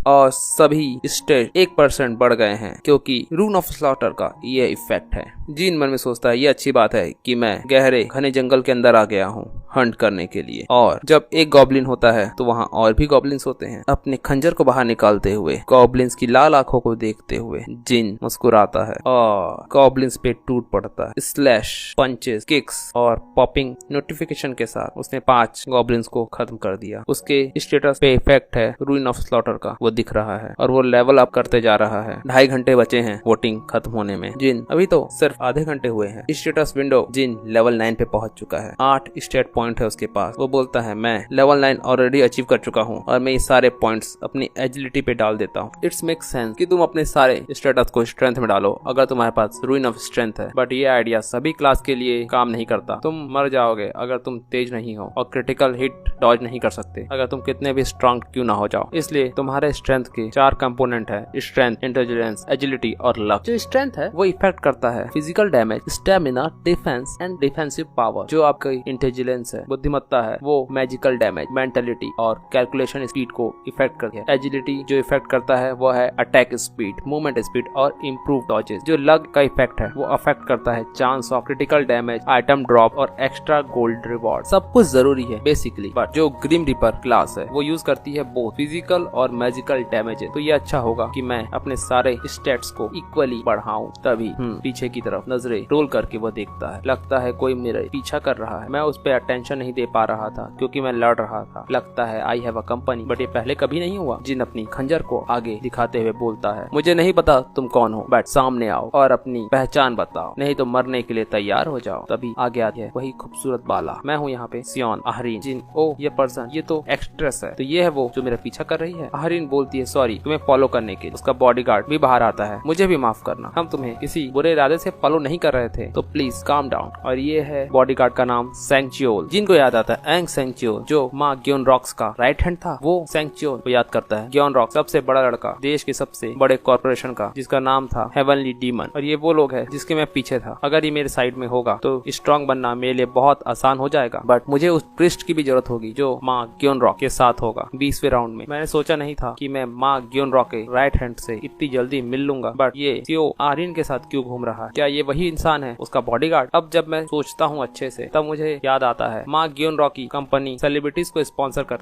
B: और सभी स्टेज 1% बढ़ गए हैं क्योंकि रून ऑफ स्लॉटर का ये इफेक्ट है। जिन मन में सोचता है ये अच्छी बात है कि मैं गहरे घने जंगल के अंदर आ गया हूँ हंट करने के लिए, और जब एक गॉब्लिन होता है तो वहाँ और भी गॉब्लिन्स होते हैं। अपने खंजर को बाहर निकालते हुए गॉब्लिन्स की लाल आंखों को देखते हुए जिन मुस्कुराता है और गॉब्लिन्स पे टूट पड़ता है। स्लैश, पंचेस, किक्स और पॉपिंग नोटिफिकेशन के साथ उसने 5 गॉब्लिन्स को खत्म कर दिया। उसके स्टेटस पे इफेक्ट है रूइन ऑफ स्लॉटर का, वो दिख रहा है और वो लेवल अप करते जा रहा है। 2.5 घंटे बचे हैं वोटिंग खत्म होने में। जिन अभी तो सिर्फ आधे घंटे हुए हैं। स्टेटस विंडो जिन लेवल 9 पे पहुंच चुका है, 8 स्टेट पॉइंट है उसके पास। वो बोलता है मैं लेवल 9 ऑलरेडी अचीव कर चुका हूँ और मैं ये सारे पॉइंट्स अपनी एजिलिटी पे डाल देता हूँ। इट्स मेक सेंस कि तुम अपने सारे स्टेटस को स्ट्रेंथ में डालो अगर तुम्हारे पास रूइन ऑफ स्ट्रेंथ है, बट ये आइडिया सभी क्लास के लिए काम नहीं करता। तुम मर जाओगे अगर तुम तेज नहीं हो और क्रिटिकल हिट डॉज नहीं कर सकते अगर तुम कितने भी स्ट्रॉन्ग क्यों ना हो जाओ। इसलिए तुम्हारे स्ट्रेंथ के 4 कंपोनेंट है, स्ट्रेंथ, इंटेलिजेंस, एजिलिटी और लक। जो स्ट्रेंथ है वो इफेक्ट करता है physical damage, stamina, defence and defensive power. जो आपकी इंटेलिजेंस है, बुद्धिमत्ता है, वो मैजिकल डैमेज, मेंटलिटी और कैलकुलेशन स्पीड को इफेक्ट करती है। एजिलिटी जो इफेक्ट करता है वो है अटैक स्पीड, मूवमेंट स्पीड और इम्प्रूव डॉजेस। जो लक का इफेक्ट है वो अफेक्ट करता है chance of critical damage, item drop और एक्स्ट्रा गोल्ड रिवॉर्ड। सब कुछ जरूरी है बेसिकली, बट जो ग्रिम रिपर क्लास है वो यूज करती है बोथ फिजिकल और मैजिकल डैमेज। तो ये अच्छा होगा कि मैं अपने सारे स्टेट्स को इक्वली बढ़ाऊं। तभी पीछे की तरफ नजरें रोल करके वो देखता है। लगता है कोई मेरे पीछा कर रहा है। मैं उस पर अटेंशन नहीं दे पा रहा था क्योंकि मैं लड़ रहा था। लगता है I have a company, but ये पहले कभी नहीं हुआ। जिन अपनी खंजर को आगे दिखाते हुए बोलता है मुझे नहीं पता तुम कौन हो, बट सामने आओ और अपनी पहचान बताओ, नहीं तो मरने के लिए तैयार हो जाओ। तभी आगे आती है वही खूबसूरत बाला। मैं हूँ यहाँ पे सियोन आहरीन। जिन ओ ये पर्सन, ये तो एक्ट्रेस है, तो ये है वो जो मेरा पीछा कर रही है। आहरीन बोलती है सॉरी तुम्हें फॉलो करने के लिए। उसका बॉडीगार्ड भी बाहर आता है, मुझे भी माफ करना, हम तुम्हें किसी बुरे इरादे से फॉलो नहीं कर रहे थे, तो प्लीज काम डाउन। और ये है बॉडीगार्ड का नाम सैंगजियोल। जिन को याद आता है एंग सेंगच्योर जो माँ ग्योन रॉक्स का राइट हैंड था, वो सेंगच्योर को याद करता है। ग्योन रॉक्स सबसे बड़ा लड़का देश के सबसे बड़े कॉर्पोरेशन का, जिसका नाम था हेवनली डीमन, और ये वो लोग है जिसके मैं पीछे था। अगर ये मेरे साइड में होगा तो स्ट्रॉन्ग बनना मेरे लिए बहुत आसान हो जाएगा, बट मुझे उस प्रिस्ट की भी जरूरत होगी जो माँ ग्योन रॉक के साथ होगा 20वें राउंड में। मैंने सोचा नहीं था कि मैं माँ ग्योन रॉक के राइट हैंड से इतनी जल्दी मिल लूंगा, बट ये सीओ आर्यन के साथ क्यों घूम रहा है? क्या ये वही इंसान है, उसका बॉडीगार्ड? अब जब मैं सोचता हूँ अच्छे से, तब मुझे याद आता है माँ ग्योन रॉक की कंपनी सेलिब्रिटीज को स्पॉन्सर कर।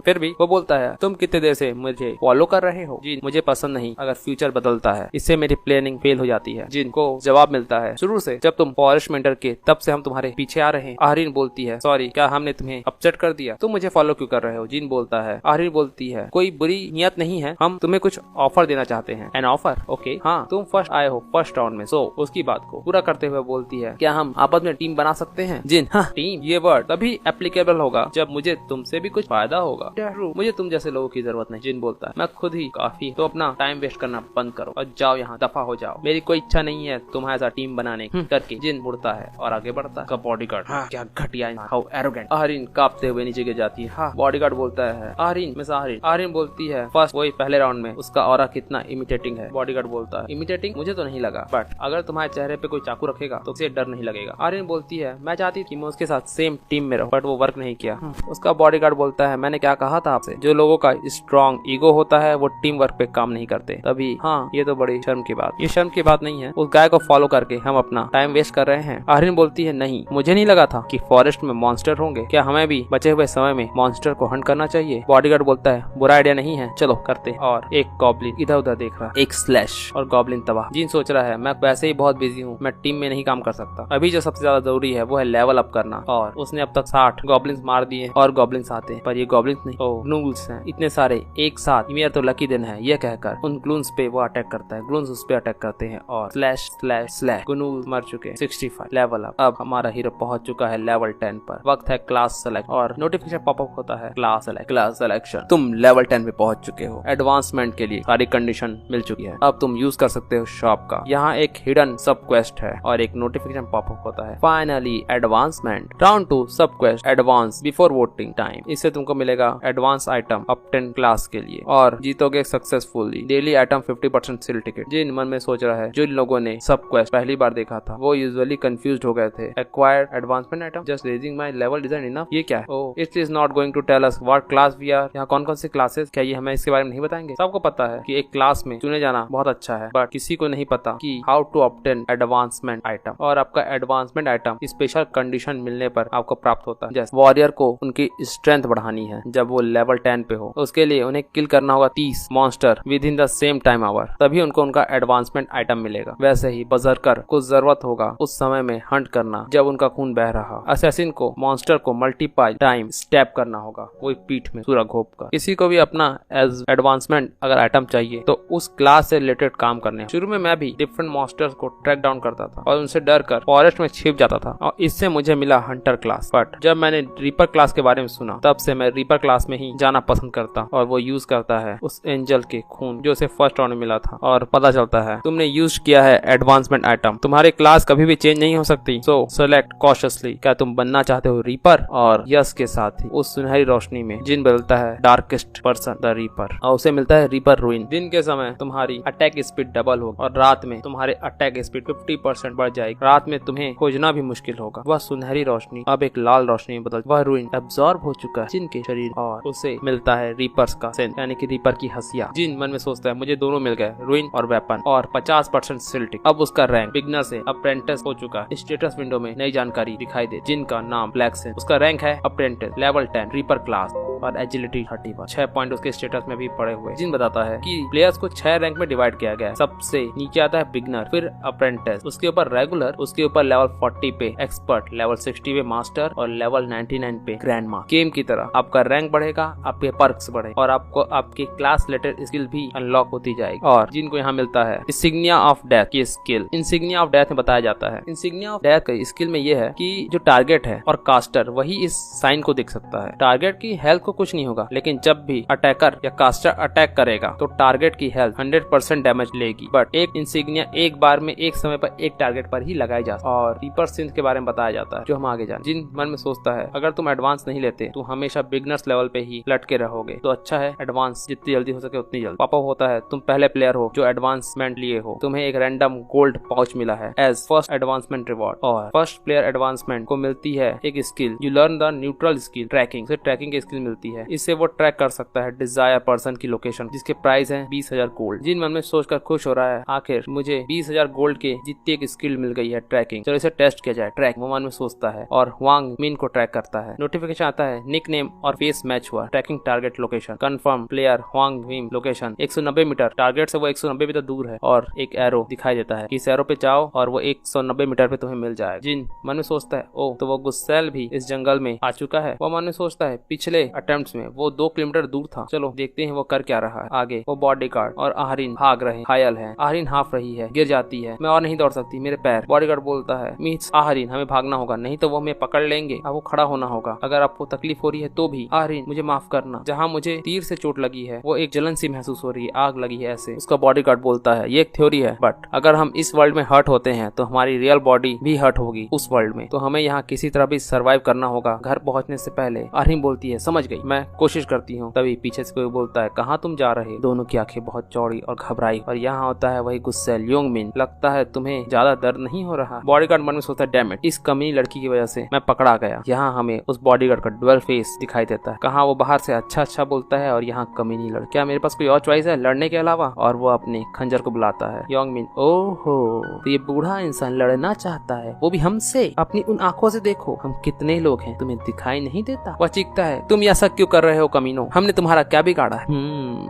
B: फिर भी वो बोलता है तुम कितने देर से मुझे फॉलो कर रहे हो? जी मुझे पसंद नहीं अगर फ्यूचर बदलता है, इससे मेरी प्लानिंग फेल हो जाती है। जिनको जवाब मिलता है शुरू से जब तुम फॉरेस्ट में डर के, तब से हम तुम्हारे पीछे आ रहे हैं। आर्यन बोलती है सॉरी, क्या हमने तुम्हें अपसेट कर दिया? तुम मुझे फॉलो क्यों कर रहे हो? जिन बोलता है। आर्यन बोलती है कोई बुरी नियत नहीं है, हम तुम्हें कुछ ऑफर देना चाहते हैं। An offer? ओके हाँ, तुम फर्स्ट आए हो फर्स्ट राउंड में, सो उसकी बात को पूरा करते हुए बोलती है क्या हम आपस में टीम बना सकते हैं? जिन हाँ, टीम ये वर्ड तभी एप्लीकेबल होगा जब मुझे तुमसे भी कुछ फायदा होगा। मुझे तुम जैसे लोगों की जरूरत नहीं। जिन बोलता है मैं खुद ही काफी, तो अपना टाइम वेस्ट करना बंद करो और जाओ यहाँ, दफा हो जाओ। मेरी कोई इच्छा नहीं है तुम्हारे साथ टीम बनाने करके। जिन मुड़ता है और आगे बढ़ता है। बॉडीगार्ड क्या घटिया, हाउ एरोगेंट। आर्यन कांपते हुए नीचे गिर जाती है। हाँ, बॉडीगार्ड बोलता है आर्यन मिस आर्यन। आर्यन बोलती है फर्स्ट वही पहले राउंड में उसका ऑरा कितना इमिटेटिंग है। बॉडीगार्ड बोलता है इमिटेटिंग मुझे तो नहीं लगा, बट अगर तुम्हारे चेहरे पे कोई चाकू रखेगा तो उसे डर नहीं लगेगा। आर्यन बोलती है मैं चाहती थी मैं उसके साथ सेम टीम में रहूं, बट वो वर्क नहीं किया। उसका बॉडीगार्ड बोलता है मैंने क्या कहा था आपसे, जो लोगों का स्ट्रॉन्ग ईगो होता है वो टीम वर्क पे काम नहीं करते। तभी हाँ, ये तो बड़ी शर्म की बात। ये शर्म की बात नहीं है, उस गाय को फॉलो करके हम अपना टाइम वेस्ट कर रहे हैं। आर्यन बोलती है नहीं, मुझे नहीं लगा था कि फॉरेस्ट में मॉन्स्टर होंगे, क्या हमें भी बचे हुए समय में मॉन्स्टर को हंट करना चाहिए? बॉडीगार्ड बोलता है बुरा आइडिया नहीं है, चलो करते हैं। और एक गॉब्लिन इधर उधर देख रहा है, एक स्लैश और गॉब्लिन तबाह। जिन सोच रहा है मैं वैसे ही बहुत बिजी हूँ, मैं टीम में नहीं काम कर सकता। अभी जो सबसे ज्यादा जरूरी है वो है लेवल अप करना, और उसने अब तक 60 गॉब्लिन्स मार दिए और गॉब्लिन्स आते हैं, पर ये गॉब्लिन्स नहीं, ग्नूल्स हैं इतने सारे एक साथ, मेरा तो लकी दिन है। ये कहकर उन ग्लून्स पे वो अटैक करता है। ग्लून्स उस पे अटैक करते हैं और स्लैश स्लैश स्लैश ग्नूल मर चुके हैं। 65 लेवल अप। अब हमारा हीरो पहुंच चुका है लेवल 10 पर। वक्त है क्लास सेलेक्ट और नोटिफिकेशन पॉपअप होता है क्लास सेलेक्ट। क्लास सिलेक्शन, तुम लेवल 10 पे पहुंच चुके हो। एडवांसमेंट के लिए सारी कंडीशन मिल चुकी है, अब तुम यूज कर सकते हो शॉप का। यहाँ एक हिडन सब क्वेस्ट है और एक नोटिफिकेशन पॉपअप होता है फाइनली एडवांसमेंट राउंड 2 सब quest advance before voting time. इससे तुमको मिलेगा एडवांस आइटम अप 10 क्लास के लिए और जीतोगे successfully daily item 50% sale ticket. Jin मन में सोच रहा है जो लोगों ने सब क्वेस्ट पहली बार देखा था वो यूजुअली कंफ्यूज्ड हो गए थे। Acquired advancement item just raising my level design enough, ये क्या है? Oh it is not going to tell us what class we are. यहाँ कौन कौन से क्लासेस, क्या ये हमें इसके बारे में नहीं बताएंगे? सबको पता है कि एक क्लास में चुने जाना बहुत अच्छा है, बट किसी को नहीं पता कि how to obtain advancement item. और आपका एडवांसमेंट आइटम स्पेशल कंडीशन मिलने पर आपको प्राप्त होता है। जैसे वॉरियर को उनकी स्ट्रेंथ बढ़ानी है जब वो लेवल 10 पे हो, उसके लिए उन्हें किल करना होगा 30 monster within the same time hour, तभी उनको उनका एडवांसमेंट आइटम मिलेगा। वैसे ही बजरकर को जरूरत होगा उस समय में हंट करना जब उनका खून बह रहा। असैसिन को मॉन्स्टर को मल्टीपल टाइम स्टैप करना होगा वो पीठ में सूरा घोप कर। किसी को भी अपना एज एडवांसमेंट अगर आइटम चाहिए तो उस क्लास से रिलेटेड काम करने। शुरू में मैं भी डिफरेंट मॉन्स्टर्स को ट्रैक डाउन करता था और उनसे डर कर फॉरेस्ट में छिप जाता था और इससे मुझे मिला हंटर क्लास। बट जब मैंने रीपर क्लास के बारे में सुना तब से मैं रीपर क्लास में ही जाना पसंद करता और वो यूज करता है उस एंजल के खून जो उसे फर्स्ट राउंड में मिला था। और पता चलता है तुमने यूज किया है एडवांसमेंट आइटम, तुम्हारी क्लास कभी भी चेंज नहीं हो सकती, सो सेलेक्ट कॉशियसली। क्या तुम बनना चाहते हो रीपर? और यस के साथ ही उस सुनहरी रोशनी में जिन बदलता है डार्केस्ट पर्सन द रीपर और उसे मिलता है रीपर रूइन। दिन के समय तुम्हारी अटैक स्पीड डबल होगी और रात में तुम्हारे अटैक स्पीड 50% बढ़ जाएगी। रात में तुम्हें खोजना भी मुश्किल होगा। वह सुनहरी रोशनी अब एक लाल रोशनी में बदल, वह रूइन एब्जॉर्ब हो चुका है जिन के शरीर और उसे मिलता है रीपर्स का सेंस यानी कि रीपर की हंसिया। जिन मन में सोचता है मुझे दोनों मिल गए, रूइन और वेपन और 50% सिल्टिक। अब उसका रैंक बिगनर से अप्रेंटिस हो चुका है। स्टेटस विंडो में नई जानकारी दिखाई दे। जिन का नाम ब्लैकसन, उसका रैंक है अप्रेंटिस लेवल 10 रीपर क्लास और एजिलिटी 31। 6 पॉइंट उसके स्टेटस में भी पड़े हुए। जिन बताता है कि प्लेयर्स को 6 रैंक में डिवाइड किया गया है। सबसे नीचे आता है बिगनर, फिर अप्रेंटिस, उसके ऊपर रेगुलर, उसके ऊपर लेवल 40 पे एक्सपर्ट, लेवल 60 पे मास्टर और लेवल 99 पे ग्रैंड मास्टर। गेम की तरह आपका रैंक बढ़ेगा, आपके पर्क्स बढ़े और आपको आपकी क्लास रिलेटेड स्किल भी अनलॉक होती जाएगी। और जिनको यहाँ मिलता है इंसिग्निया ऑफ डेथ की स्किल। इंसिग्निया ऑफ डेथ में बताया जाता है इंसिग्निया ऑफ डेथ की स्किल में यह है कि जो टारगेट है और कास्टर वही इस साइन को देख सकता है। टारगेट की हेल्थ को को कुछ नहीं होगा, लेकिन जब भी अटैकर या कास्टर अटैक करेगा तो टारगेट की हेल्थ 100% डैमेज लेगी। बट एक इंसिग्निया एक बार में एक समय पर एक टारगेट पर ही लगाई जा सकती है। और रीपर सिंथ के बारे में बताया जाता है, जो हम आगे जाने। जिन मन में सोचता है अगर तुम एडवांस नहीं लेते तो हमेशा बिगनर्स लेवल पे ही लटके रहोगे, तो अच्छा है एडवांस जितनी जल्दी हो सके उतनी जल्दी। पापा होता है तुम पहले प्लेयर हो जो एडवांसमेंट लिए हो, तुम्हें एक रैंडम गोल्ड पाउच मिला है एज फर्स्ट एडवांसमेंट रिवॉर्ड। और फर्स्ट प्लेयर एडवांसमेंट को मिलती है एक skill, you learn the neutral skill tracking, से ट्रैकिंग की स्किल मिलती है। इससे वो ट्रैक कर सकता है डिजायर पर्सन की लोकेशन, जिसके प्राइस है 20,000 गोल्ड। जिन मन में सोचकर खुश हो रहा है आखिर मुझे 20,000 गोल्ड के जितनी एक स्किल मिल गई है ट्रैकिंग, चलो इसे टेस्ट किया जाए। ट्रैक वो मन में सोचता है और वांग मिन को ट्रैक करता है। नोटिफिकेशन आता है निक नेम और फेस मैच हुआ, tracking target location confirm, player Wang Min location 190 metre, target से वो 190 मीटर दूर है और एक एरो दिखाई देता है, इस एरो पे जाओ और वो 190 मीटर पे तुम्हें मिल जाएगा। जिन मन में सोचता है ओ तो वो गुस्सेल भी इस जंगल में आ चुका है। वो मन में सोचता है पिछले अटेम्प्ट्स में वो 2 किलोमीटर दूर था, चलो देखते हैं वो कर क्या रहा है। आगे वो बॉडीगार्ड और आहरीन भाग रहे, घायल है। आहरीन हाफ रही है, गिर जाती है, मैं और नहीं दौड़ सकती, मेरे पैर। बॉडीगार्ड बोलता है मिस आहरीन हमें भागना होगा, नहीं तो वो हमें पकड़ लेंगे, अब वो खड़ा होना होगा। अगर आपको तकलीफ हो रही है तो भी आहरीन मुझे माफ करना, जहाँ मुझे तीर से चोट लगी है वो एक जलन सी महसूस हो रही है, आग लगी है ऐसे। उसका बॉडीगार्ड बोलता है ये एक थ्योरी है, बट अगर हम इस वर्ल्ड में हर्ट होते हैं तो हमारी रियल बॉडी भी हर्ट होगी उस वर्ल्ड में, तो हमें यहाँ किसी तरह भी सर्वाइव करना होगा घर पहुँचने से पहले। आहरीन बोलती है समझ गई, मैं कोशिश करती हूँ। तभी पीछे से कोई बोलता है कहाँ तुम जा रहे? दोनों की आंखें बहुत चौड़ी और घबराई, और यहाँ होता है वही गुस्सेल योंगमिन। लगता है तुम्हें ज्यादा दर्द नहीं हो रहा? बॉडीगार्ड मन में सोचता है डैम इट, इस कमीनी लड़की की वजह से मैं पकड़ा गया। यहाँ हमें उस बॉडीगार्ड का डुअल फेस दिखाई देता है, कहाँ वो बाहर से अच्छा बोलता है और यहाँ कमीनी लड़की। क्या मेरे पास कोई और चॉइस है लड़ने के अलावा? और वो अपने खंजर को बुलाता है। योंगमिन ओहो तो ये बूढ़ा इंसान लड़ना चाहता है, वो भी हमसे? अपनी उन आंखों से देखो हम कितने लोग हैं, तुम्हें दिखाई नहीं देता? वह चीखता है तुम ऐसा क्यों कर रहे हो कमीनो, हमने तुम्हारा क्या बिगाड़ा है?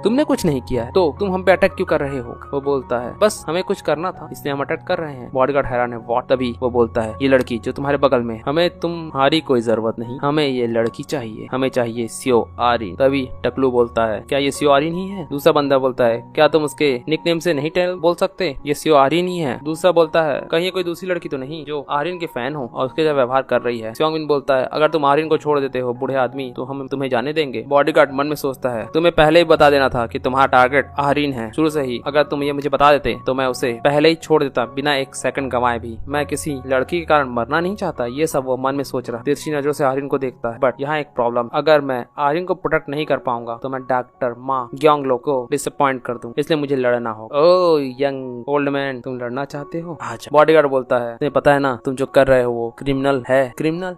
B: तुमने कुछ नहीं किया है तो तुम हम पे अटैक क्यों कर रहे हो? वो बोलता है बस हमें कुछ करना था इसलिए हम अटैक कर रहे हैं। बॉडीगार्ड हैरान है व्हाट? तभी वो बोलता है ये लड़की जो तुम्हारे बगल में, हमें तुम्हारी कोई जरूरत नहीं, हमें ये लड़की चाहिए, हमें चाहिए सियो आरिन। तभी टकलू बोलता है क्या ये सियो आरिन ही है? दूसरा बंदा बोलता है क्या तुम उसके निकनेम से नहीं बोल सकते, ये सियो आरिन ही है। दूसरा बोलता है कहीं कोई दूसरी लड़की तो नहीं जो आरिन के फैन हो और उसके जब व्यवहार कर रही है? योंगमिन बोलता है अगर तुम आरिन को छोड़ देते हो बूढ़े आदमी तो हम तुम्हें जाने देंगे। बॉडीगार्ड मन में सोचता है तुम्हें पहले ही बता देना था कि तुम्हारा टारगेट आहरीन है शुरू से ही, अगर तुम ये मुझे बता देते तो मैं उसे पहले ही छोड़ देता बिना एक सेकंड गंवाए भी। मैं किसी लड़की के कारण मरना नहीं चाहता, ये सब वो मन में सोच रहा। तिरछी नजरों से आहरीन को देखता है, बट यहाँ एक प्रॉब्लम, अगर मैं आहरीन को प्रोटेक्ट नहीं कर पाऊंगा तो मैं डॉक्टर माँ ग्योंगलो को डिसअपॉइंट कर दूं, इसलिए मुझे लड़ना होगा। ओ यंग ओल्ड मैन तुम लड़ना चाहते हो? अच्छा। बॉडीगार्ड बोलता है तुम्हें पता है ना तुम जो कर रहे हो वो क्रिमिनल है। क्रिमिनल?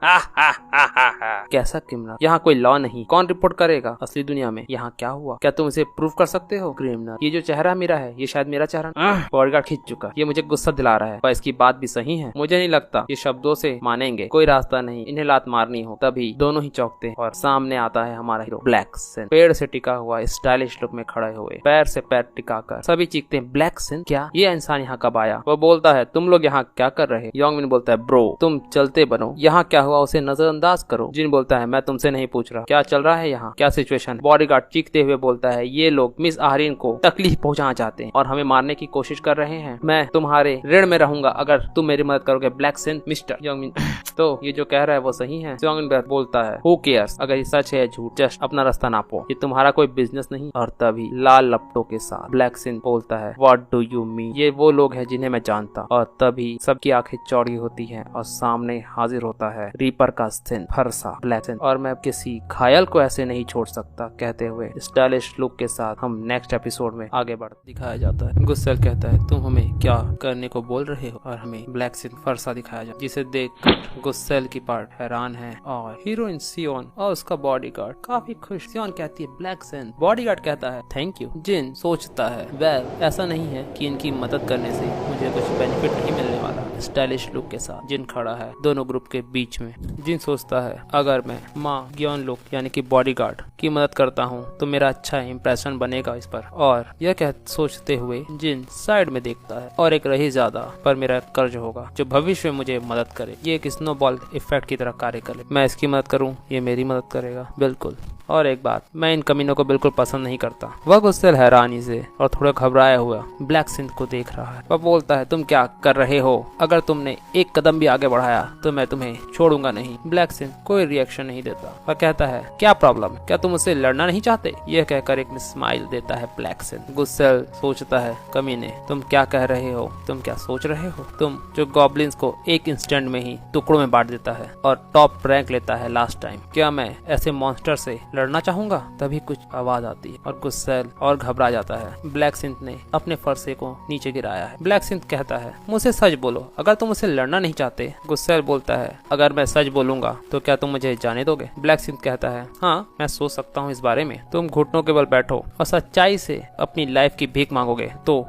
B: कैसा क्रिमिनल? यहाँ कोई लॉ नहीं, कौन रिपोर्ट करेगा असली दुनिया में? यहाँ क्या हुआ, क्या तुम इसे प्रूव कर सकते हो? क्रिमिनल ये जो चेहरा मेरा है ये शायद मेरा चेहरा। बॉडीगार्ड खींच चुका, ये मुझे गुस्सा दिला रहा है पर इसकी बात भी सही है, मुझे नहीं लगता ये शब्दों से मानेंगे, कोई रास्ता नहीं, इन्हें लात मारनी हो। तभी दोनों ही चौंकते और सामने आता है हमारा हीरो ब्लैक सिन, पेड़ से टिका हुआ स्टाइलिश लुक में खड़े हुए, पैर से पैर टिकाकर। सभी चीखते हैं ब्लैक सिन क्या ये इंसान यहाँ कब आया? वो बोलता है तुम लोग यहाँ क्या कर रहे? योंगमिन बोलता है ब्रो तुम चलते बनो, यहाँ क्या हुआ उसे नजरअंदाज करो। जिन बोलता है मैं तुमसे नहीं पूछ रहा, क्या चल रहा है यहाँ, क्या सिचुएशन? बॉडीगार्ड चीखते हुए बोलता है ये लोग मिस आहरीन को तकलीफ पहुँचाना चाहते हैं और हमें मारने की कोशिश कर रहे हैं, मैं तुम्हारे ऋण में रहूंगा अगर तुम मेरी मदद करोगे ब्लैक सिन। मिस्टर योंगमिन तो ये जो कह रहा है वो सही है? योंगमिन बोलता है हु केयर्स, अगर ये सच है झूठ, जस्ट अपना रास्ता नापो, ये तुम्हारा कोई बिजनेस नहीं। और तभी लाल लपटों के साथ ब्लैक सिन बोलता है व्हाट डू यू मीन, ये वो लोग हैं जिन्हें मैं जानता। और तभी सबकी आंखें चौड़ी होती हैं और सामने हाजिर होता है रीपर का सिन फरसा ब्लैक सिन, और मैं किसी घायल को ऐसे नहीं छोड़ सकता कहते हुए स्टाइलिश लुक के साथ हम नेक्स्ट एपिसोड में आगे बढ़ दिखाया जाता है। गुस्सेल कहता है तुम हमें क्या करने को बोल रहे हो, और हमें ब्लैक सिन फरसा दिखाया जाता है, जिसे देख गुस्सेल की पार्ट हैरान है और हीरोइन सियोन और उसका बॉडीगार्ड काफी खुश। सियोन कहती है ब्लैक सिन, बॉडीगार्ड कहता है थैंक यू। जिन सोचता है वेल ऐसा नहीं है कि इनकी मदद करने से मुझे कुछ बेनिफिट नहीं मिलने वाला। स्टाइलिश लुक के साथ जिन खड़ा है दोनों ग्रुप के बीच में। जिन सोचता है अगर मैं माँ ग्योन लुक यानी कि बॉडीगार्ड की मदद करता हूँ तो मेरा अच्छा इंप्रेशन बनेगा इस पर, और यह सोचते हुए जिन साइड में देखता है और एक रही ज्यादा पर मेरा कर्ज होगा जो भविष्य में मुझे मदद करे, ये एक स्नोबॉल इफेक्ट की तरह कार्य करे। मैं इसकी मदद करूँ ये मेरी मदद करेगा बिल्कुल। और एक बात, मैं इन कमीनों को बिल्कुल पसंद नहीं करता। वह गुस्सेल हैरानी से और थोड़ा घबराया हुआ ब्लैक सिंथ को देख रहा है। वह बोलता है तुम क्या कर रहे हो, अगर तुमने एक कदम भी आगे बढ़ाया तो मैं तुम्हें छोड़ूंगा नहीं। ब्लैक सिंथ कोई रिएक्शन नहीं देता। वह कहता है क्या प्रॉब्लम, क्या तुम मुझसे लड़ना नहीं चाहते? यह कहकर एक स्माइल देता है ब्लैक सिंथ। गुस्सेल सोचता है, कमीने, तुम क्या कह रहे हो? तुम क्या सोच रहे हो? तुम जो गॉब्लिन्स को एक इंस्टेंट में ही टुकड़ों में बांट देता है और टॉप रैंक लेता है लास्ट टाइम, क्या मैं ऐसे मॉन्स्टर से लड़ना चाहूंगा? तभी कुछ आवाज आती है और गुस्सेल और घबरा जाता है। ब्लैक सिंथ ने अपने फरसे को नीचे गिराया है। ब्लैक सिंथ कहता है, मुझसे सच बोलो, अगर तुम मुझसे लड़ना नहीं चाहते। गुस्सेल बोलता है, अगर मैं सच बोलूंगा तो क्या तुम मुझे जाने दोगे? ब्लैक सिंथ कहता है, हाँ, मैं सोच सकता हूँ इस बारे में। तुम घुटनों के बल बैठो और सच्चाई से अपनी लाइफ की भीख मांगोगे तो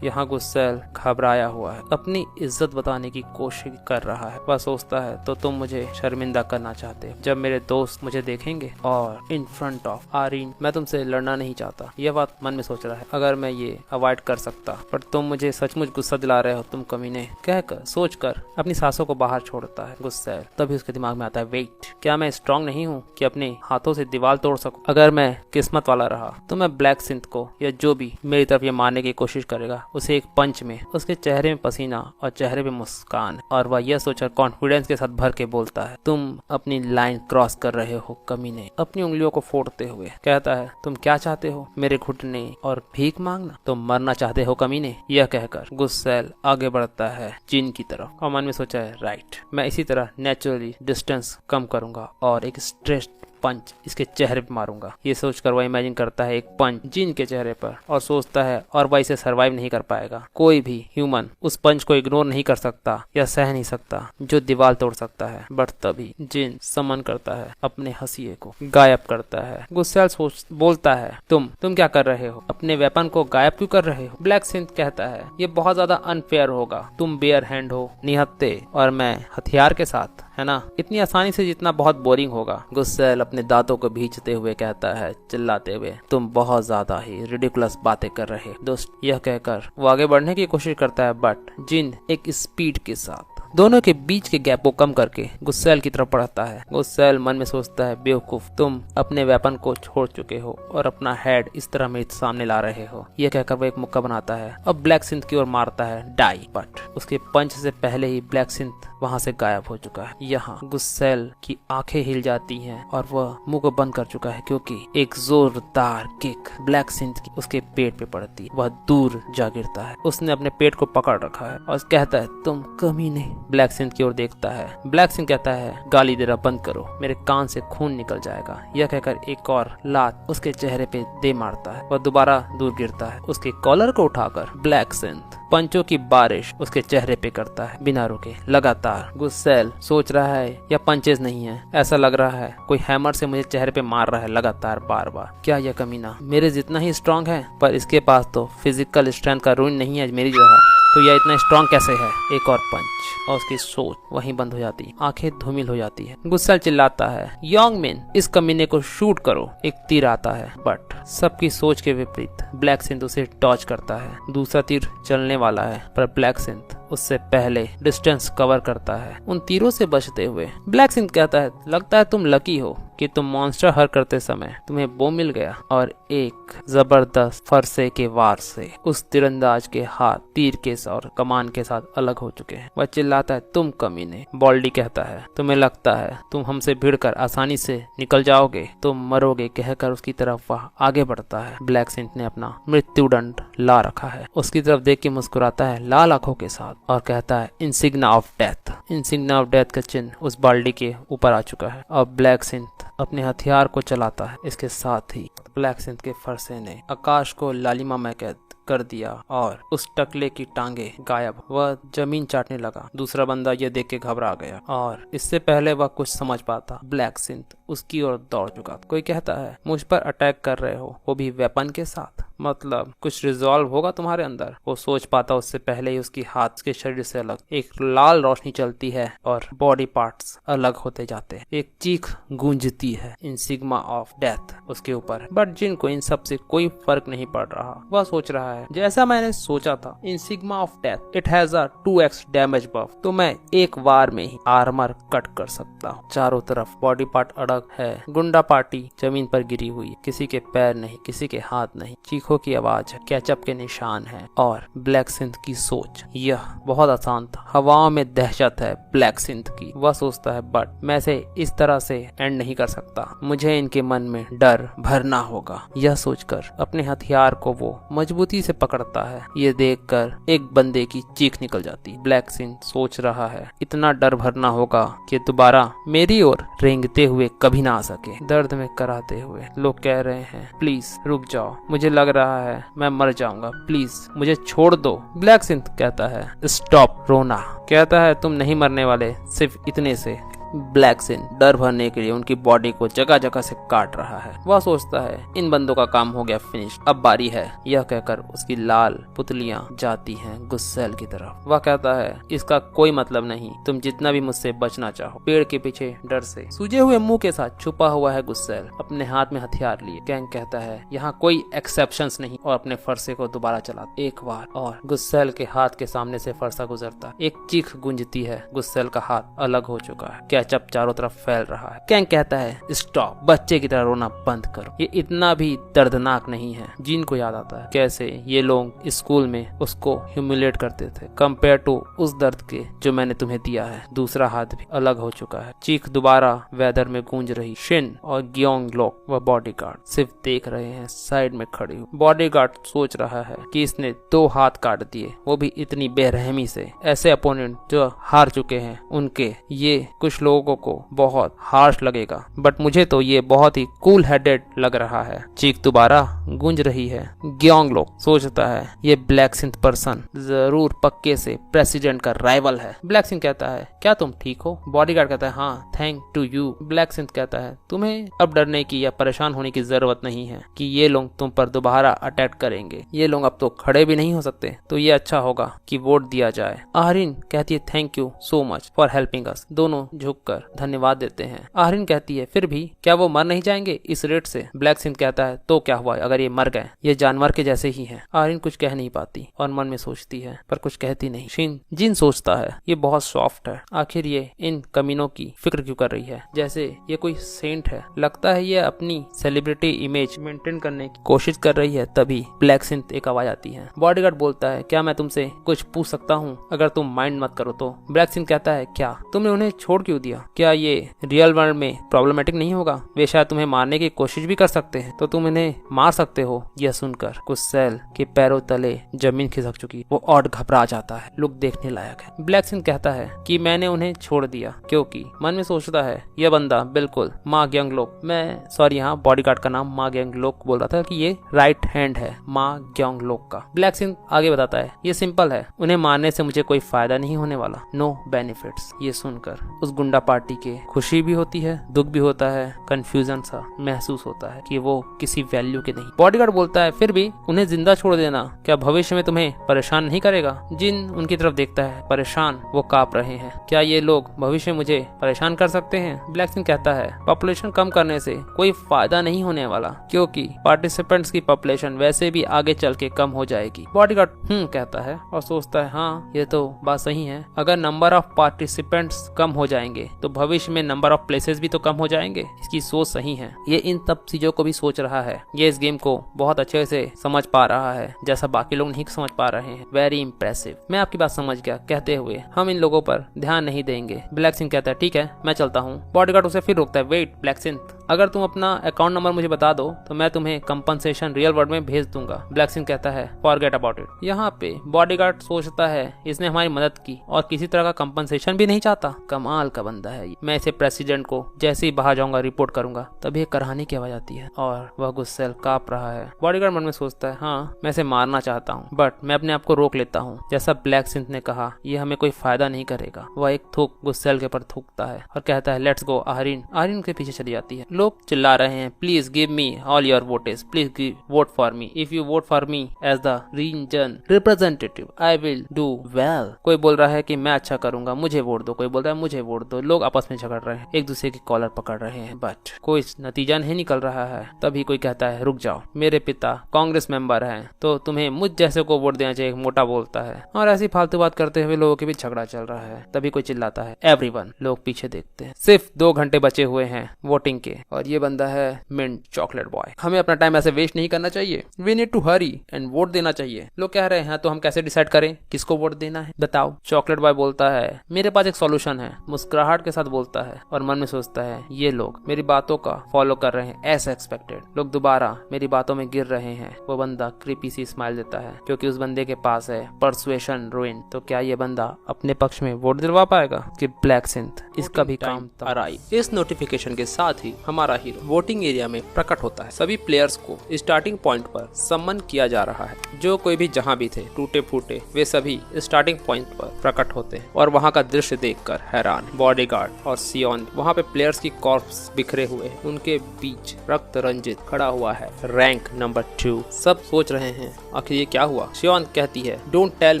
B: यहाँ गुस्सेल घबराया हुआ है, अपनी इज्जत बताने की कोशिश कर रहा है। वह सोचता है, तो तुम मुझे शर्मिंदा करना चाहते हो। जब मेरे दोस्त मुझे देखेंगे और इन फ्रंट ऑफ आरीन मैं तुमसे लड़ना नहीं चाहता। यह बात मन में सोच रहा है, अगर मैं ये अवॉइड कर सकता, पर तुम मुझे सचमुच गुस्सा दिला रहे हो, तुम कमीने। कहकर सोचकर अपनी सांसों को बाहर छोड़ता है गुस्सेल। तभी उसके दिमाग में आता है, वेट, क्या मैं स्ट्रांग नहीं हूँ कि अपने हाथों से दीवार तोड़ सकूं? अगर मैं किस्मत वाला रहा तो मैं ब्लैक सिंथ को या जो भी मेरी तरफ ये मारने की कोशिश करेगा उसे एक पंच में, उसके चेहरे में पसीना और चेहरे पे मुस्कान, और वह यह सोचकर कॉन्फिडेंस के साथ भर के बोलता है, तुम अपनी लाइन क्रॉस कर रहे हो कमीने। अपनी उंगलियों को फोड़ते हुए कहता है, तुम क्या चाहते हो? मेरे घुटने और भीख मांगना? तुम मरना चाहते हो कमीने? यह कहकर गुस्सेल आगे बढ़ता है जिन की तरफ और मन में सोचा है, राइट, मैं इसी तरह नेचुरली डिस्टेंस कम करूंगा और एक स्ट्रेट पंच इसके चेहरे पे मारूंगा। ये सोचकर वह इमेजिन करता है एक पंच जिन के चेहरे पर और सोचता है और वह इसे सरवाइव नहीं कर पाएगा। कोई भी ह्यूमन उस पंच को इग्नोर नहीं कर सकता या सह नहीं सकता जो दीवार तोड़ सकता है। बट तभी जिन समन करता है, अपने हंसिए को गायब करता है। गुस्सेल बोलता है, तुम क्या कर रहे हो? अपने वेपन को गायब क्यों कर रहे हो? ब्लैक सिंथ कहता है, ये बहुत ज्यादा अनफेयर होगा। तुम बेयर हैंड हो, निहत्थे, और मैं हथियार के साथ, है ना? इतनी आसानी से जीतना बहुत बोरिंग होगा। गुस्सेल अपने दांतों को भींचते हुए कहता है, चिल्लाते हुए, तुम बहुत ज्यादा ही रिडिकुलस बातें कर रहे दोस्त। यह कहकर वो आगे बढ़ने की कोशिश करता है, बट जिन एक स्पीड के साथ दोनों के बीच के गैप को कम करके गुस्सेल की तरफ बढ़ता है। गुस्सेल मन में सोचता है, बेवकूफ, तुम अपने वेपन को छोड़ चुके हो और अपना हेड इस तरह मेरे सामने ला रहे हो। यह कहकर वो एक मुक्का बनाता है और ब्लैक सिंथ की ओर मारता है, डाई। बट उसके पंच से पहले ही ब्लैक सिंथ वहाँ से गायब हो चुका है। यहाँ गुस्सेल की आंखें हिल जाती हैं और वह मुंह को बंद कर चुका है क्योंकि एक जोरदार किक ब्लैक सिंथ की उसके पेट पे पड़ती है। वह दूर जा गिरता है। उसने अपने पेट को पकड़ रखा है और कहता है, तुम कमीने। ब्लैक सिंथ की ओर देखता है। ब्लैक सिंथ कहता है, गाली देना बंद करो, मेरे कान से खून निकल जाएगा। यह कहकर एक और लात उसके चेहरे पे दे मारता है। वह दोबारा दूर गिरता है। उसके कॉलर को उठाकर ब्लैक सिंथ पंचों की बारिश उसके चेहरे पे करता है बिना रुके, लगातार। गुस्सेल सोच रहा है, यह पंचेस नहीं है, ऐसा लग रहा है कोई हैमर से मुझे चेहरे पे मार रहा है लगातार, बार बार। क्या यह कमीना मेरे जितना ही स्ट्रांग है? पर इसके पास तो फिजिकल स्ट्रेंथ का रूल नहीं है मेरी जगह, तो यह इतना स्ट्रांग कैसे है? एक और पंच और उसकी सोच वहीं बंद हो जाती, आंखें धूमिल हो जाती है। गुस्सेल चिल्लाता है, यंग मैन, इस कमीने को शूट करो। एक तीर आता है, बट सबकी सोच के विपरीत ब्लैक सिंथ उसे डॉज करता है। दूसरा तीर चलने वाला है, पर ब्लैक सिंथ उससे पहले डिस्टेंस कवर करता है उन तीरों से बचते हुए। ब्लैक सिंथ कहता है, लगता है तुम लकी हो कि तुम मॉन्स्टर हर करते समय तुम्हें वो मिल गया, और एक जबरदस्त फरसे के वार से उस तीरंदाज के हाथ तीर के और कमान के साथ अलग हो चुके हैं। वह चिल्लाता है, तुम कमीने। बॉल्डी कहता है, तुम्हें लगता है तुम हमसे भिड़कर आसानी से निकल जाओगे, तुम मरोगे। कहकर उसकी तरफ वह आगे बढ़ता है। ब्लैक सिंथ ने अपना मृत्युदंड ला रखा है। उसकी तरफ देख के मुस्कुराता है लाल आंखों के साथ और कहता है, इंसिग्ना ऑफ डेथ। इंसिग्ना ऑफ डेथ का चिन्ह उस बाल्टी के ऊपर आ चुका है और ब्लैक सिंथ अपने हथियार को चलाता है। इसके साथ ही ब्लैक सिंथ के फरसे ने आकाश को लालिमा कैद कर दिया और उस टकले की टांगे गायब। वह जमीन चाटने लगा। दूसरा बंदा यह देख के घबरा गया और इससे पहले वह कुछ समझ पाता, ब्लैक सिंथ उसकी ओर दौड़ चुका। कोई कहता है, मुझ पर अटैक कर रहे हो, वो भी वेपन के साथ, मतलब कुछ रिजॉल्व होगा तुम्हारे अंदर। वो सोच पाता उससे पहले ही उसकी हाथ के शरीर से अलग एक लाल रोशनी चलती है और बॉडी पार्ट्स अलग होते जाते हैं। एक चीख गूंजती है, इंसिग्मा ऑफ डेथ उसके ऊपर। बट जिनको इन सब से कोई फर्क नहीं पड़ रहा। वह सोच रहा है, जैसा मैंने सोचा था, insignia of death, it has a 2x damage buff, तो मैं एक बार में ही आर्मर कट कर सकता हूँ। चारों तरफ बॉडी पार्ट अड़ग अलग है। गुंडा पार्टी जमीन पर गिरी हुई, किसी के पैर नहीं, किसी के हाथ नहीं, चीखों की आवाज है, केचप के निशान है और ब्लैक सिंथ की सोच। यह बहुत आसान था। हवाओं में दहशत है ब्लैक सिंथ की। वह सोचता है बट मैं इसे इस तरह से एंड नहीं कर सकता, मुझे इनके मन में डर भरना होगा। यह सोचकर अपने हथियार को वो मजबूती से पकड़ता है। ये देखकर एक बंदे की चीख निकल जाती। ब्लैक सिंथ सोच रहा है इतना डर भरना होगा कि दोबारा मेरी ओर रेंगते हुए कभी ना आ सके। दर्द में कराते हुए लोग कह रहे हैं प्लीज रुक जाओ, मुझे लग रहा है मैं मर जाऊंगा, प्लीज मुझे छोड़ दो। ब्लैक सिंथ कहता है स्टॉप रोना। कहता है तुम नहीं मरने वाले सिर्फ इतने से। ब्लैक सिंथ डर भरने के लिए उनकी बॉडी को जगह जगह से काट रहा है। वह सोचता है इन बंदों का काम हो गया फिनिश, अब बारी है। यह कहकर उसकी लाल पुतलियां जाती हैं गुस्सेल की तरफ। वह कहता है इसका कोई मतलब नहीं, तुम जितना भी मुझसे बचना चाहो। पेड़ के पीछे डर से सूजे हुए मुंह के साथ छुपा हुआ है गुस्सेल, अपने हाथ में हथियार लिए। कैंग कहता है यहाँ कोई एक्सेप्शंस नहीं और अपने फरसे को दोबारा चलाता एक बार और गुस्सेल के हाथ के सामने से फरसा गुजरता। एक चीख गूंजती है, गुस्सेल का हाथ अलग हो चुका है। केचप चारों तरफ फैल रहा है। कैंग कहता है स्टॉप, बच्चे की तरह रोना बंद करो, ये इतना भी दर्दनाक नहीं है। जीन को याद आता है कैसे ये लोग स्कूल में उसको ह्यूमिलेट करते थे कंपेयर टू उस दर्द के जो मैंने तुम्हें दिया है। दूसरा हाथ भी अलग हो चुका है। चीख दोबारा वेदर में गूंज रही। शिन और ग्योंग लोक व बॉडीगार्ड सिर्फ देख रहे हैं साइड में खड़े हुए। बॉडीगार्ड सोच रहा है कि इसने 2 हाथ काट दिए, वो भी इतनी बेरहमी से। ऐसे अपोनेंट जो हार चुके हैं उनके ये कुछ लोगों को बहुत हार्श लगेगा, बट मुझे तो ये बहुत ही कूल हेडेड लग रहा है। चीख दोबारा गूंज रही है। ग्योंग लोक सोचता है ये ब्लैक सिंथ पर्सन जरूर पक्के से प्रेसिडेंट का राइवल है। ब्लैक सिंथ कहता है क्या तुम ठीक हो? बॉडीगार्ड कहता है हाँ thank to you. Black Synth कहता है तुम्हें अब डरने की या परेशान होने की जरूरत नहीं है कि ये लोग तुम पर दोबारा अटैक करेंगे। ये लोग अब तो खड़े भी नहीं हो सकते, तो ये अच्छा होगा कि वोट दिया जाए। आहरीन कहती है thank you so much for helping us. दोनों झुककर धन्यवाद देते हैं। आहरीन कहती है फिर भी क्या वो मर नहीं जाएंगे इस रेट से? ब्लैक सिंथ कहता है तो क्या हुआ अगर ये मर गए, ये जानवर के जैसे ही हैं। आहरीन कुछ कह नहीं पाती और मन में सोचती है पर कुछ कहती नहीं। शिन जिन सोचता है ये बहुत सॉफ्ट है, आखिर ये इन कमीनों की फिक्र क्यों कर रही है, जैसे ये कोई सेंट है। लगता है ये अपनी सेलिब्रिटी इमेज मेंटेन करने की कोशिश कर रही है। तभी ब्लैक सिंथ एक आवाज आती है। बॉडीगार्ड बोलता है क्या मैं तुमसे कुछ पूछ सकता हूँ अगर तुम माइंड मत करो तो? ब्लैक सिंथ कहता है क्या तुमने उन्हें छोड़ क्यों दिया? क्या ये रियल वर्ल्ड में प्रॉब्लमेटिक नहीं होगा? वे शायद तुम्हें मारने की कोशिश भी कर सकते हैं, तो तुम इन्हें मार सकते हो। यह सुनकर गुस्सेल के पैरों तले जमीन खिसक चुकी, वो और घबरा जाता है। लुक देखने लायक है। ब्लैक सिंथ कहता है कि मैंने उन्हें छोड़ दिया क्योंकि मन में सोचता है यह बंदा बिल्कुल मा ग्योंगलोक, मैं सॉरी यहाँ बॉडीगार्ड का नाम मा ग्योंगलोक बोल रहा था कि ये राइट हैंड है मा ग्योंगलोक का। ब्लैक सिंथ आगे बताता है ये सिंपल है, उन्हें मारने से मुझे कोई फायदा नहीं होने वाला, नो बेनिफिट्स। ये सुनकर उस गुंडा पार्टी के खुशी भी होती है, दुख भी होता है, कंफ्यूजन सा महसूस होता है कि वो किसी वैल्यू के नहीं। बॉडीगार्ड बोलता है फिर भी उन्हें जिंदा छोड़ देना क्या भविष्य में तुम्हें परेशान नहीं करेगा? जिन उनकी तरफ देखता है परेशान, वो कांप रहे हैं। क्या ये लोग भविष्य में मुझे परेशान कर सकते हैं? ब्लैक सिंह कहता है पॉपुलेशन कम करने से कोई फायदा नहीं होने वाला क्योंकि पार्टिसिपेंट्स की पॉपुलेशन वैसे भी आगे चल के कम हो जाएगी। बॉडीगार्ड कहता है और सोचता है हाँ ये तो बात सही है, अगर नंबर ऑफ पार्टिसिपेंट्स कम हो जाएंगे तो भविष्य में नंबर ऑफ प्लेसेस भी तो कम हो जाएंगे। इसकी सोच सही है। ये इन तब चीजों को भी सोच रहा है। ये इस गेम को बहुत अच्छे से समझ पा रहा है जैसा बाकी लोग नहीं समझ पा रहे हैं। वेरी इंप्रेसिव, मैं आपकी बात समझ गया कहते हुए हम इन लोगों पर ध्यान नहीं देंगे। ब्लैक सिंह कहता है ठीक है मैं चलता हूँ। बॉडीगार्ड उसे फिर रोकता है वेट ब्लैक सिंह, अगर तुम अपना अकाउंट नंबर मुझे बता दो तो मैं तुम्हें कंपनसेशन रियल वर्ल्ड में भेज दूंगा। ब्लैक सिंह कहता है फॉरगेट अबाउट इट। यहाँ पे बॉडीगार्ड सोचता है इसने हमारी मदद की और किसी तरह का कंपनसेशन भी नहीं चाहता। कमाल का बंदा है। मैं इसे प्रेसिडेंट को जैसे ही बाहर जाऊंगा रिपोर्ट करूंगा। तभी एक कराहनी की आवाज आती है और वह गुस्सेल कांप रहा है। बॉडीगार्ड मन में सोचता है हाँ मैं इसे मारना चाहता हूँ बट मैं अपने आप को रोक लेता हूँ। जैसा ब्लैक सिंह ने कहा ये हमें कोई फायदा नहीं करेगा। वह एक थूक गुस्सेल के ऊपर थूकता है और कहता है लेट्स गो। आहरीन के पीछे चली जाती है। लोग चिल्ला रहे हैं, please give me all your votes, please vote for me, if you vote for me as the region representative I will do well. कोई बोल रहा है कि मैं अच्छा करूंगा, मुझे वोट दो, कोई बोल रहा है मुझे वोट दो। लोग आपस में झगड़ रहे हैं, एक दूसरे की कॉलर पकड़ रहे हैं, बट कोई नतीजा नहीं निकल रहा है। तभी कोई कहता है रुक जाओ, मेरे पिता कांग्रेस मेंबर हैं, तो तुम्हें मुझ जैसे को वोट देना चाहिए, मोटा बोलता है। और ऐसी फालतू बात करते हुए लोगों के बीच झगड़ा चल रहा है। तभी कोई चिल्लाता है एवरीवन। लोग पीछे देखते हैं, सिर्फ 2 घंटे बचे हुए हैं वोटिंग के, और ये बंदा है मिंट चॉकलेट बॉय। हमें अपना टाइम ऐसे वेस्ट नहीं करना चाहिए, we need to hurry and vote देना चाहिए। लोग कह रहे हैं तो हम कैसे डिसाइड करें किसको वोट देना है, बताओ। चॉकलेट बॉय बोलता है मेरे पास एक सॉल्यूशन है, मुस्कुराहट के साथ बोलता है, और मन में सोचता है ये लोग मेरी बातों का फॉलो कर रहे हैं एज एक्सपेक्टेड, लोग दोबारा मेरी बातों में गिर रहे हैं। वो बंदा क्रीपी सी स्माइल देता है, क्योंकि उस बंदे के पास है परसुएशन रुइन। तो क्या ये बंदा अपने पक्ष में वोट दिलवा पाएगा कि ब्लैक सिंथ इसका भी काम अराइव। इस नोटिफिकेशन के साथ ही हमारा हीरो वोटिंग एरिया में प्रकट होता है। सभी प्लेयर्स को स्टार्टिंग पॉइंट पर सम्मन किया जा रहा है। जो कोई भी जहाँ भी थे टूटे फूटे, वे सभी स्टार्टिंग पॉइंट पर प्रकट होते हैं, और वहाँ का दृश्य देखकर हैरान बॉडीगार्ड और सियोन वहाँ पे प्लेयर्स की कॉर्प्स बिखरे हुए, उनके बीच रक्त रंजित खड़ा हुआ है, रैंक नंबर 2। सब सोच रहे हैं आखिर ये क्या हुआ। सियोन कहती है डोंट टेल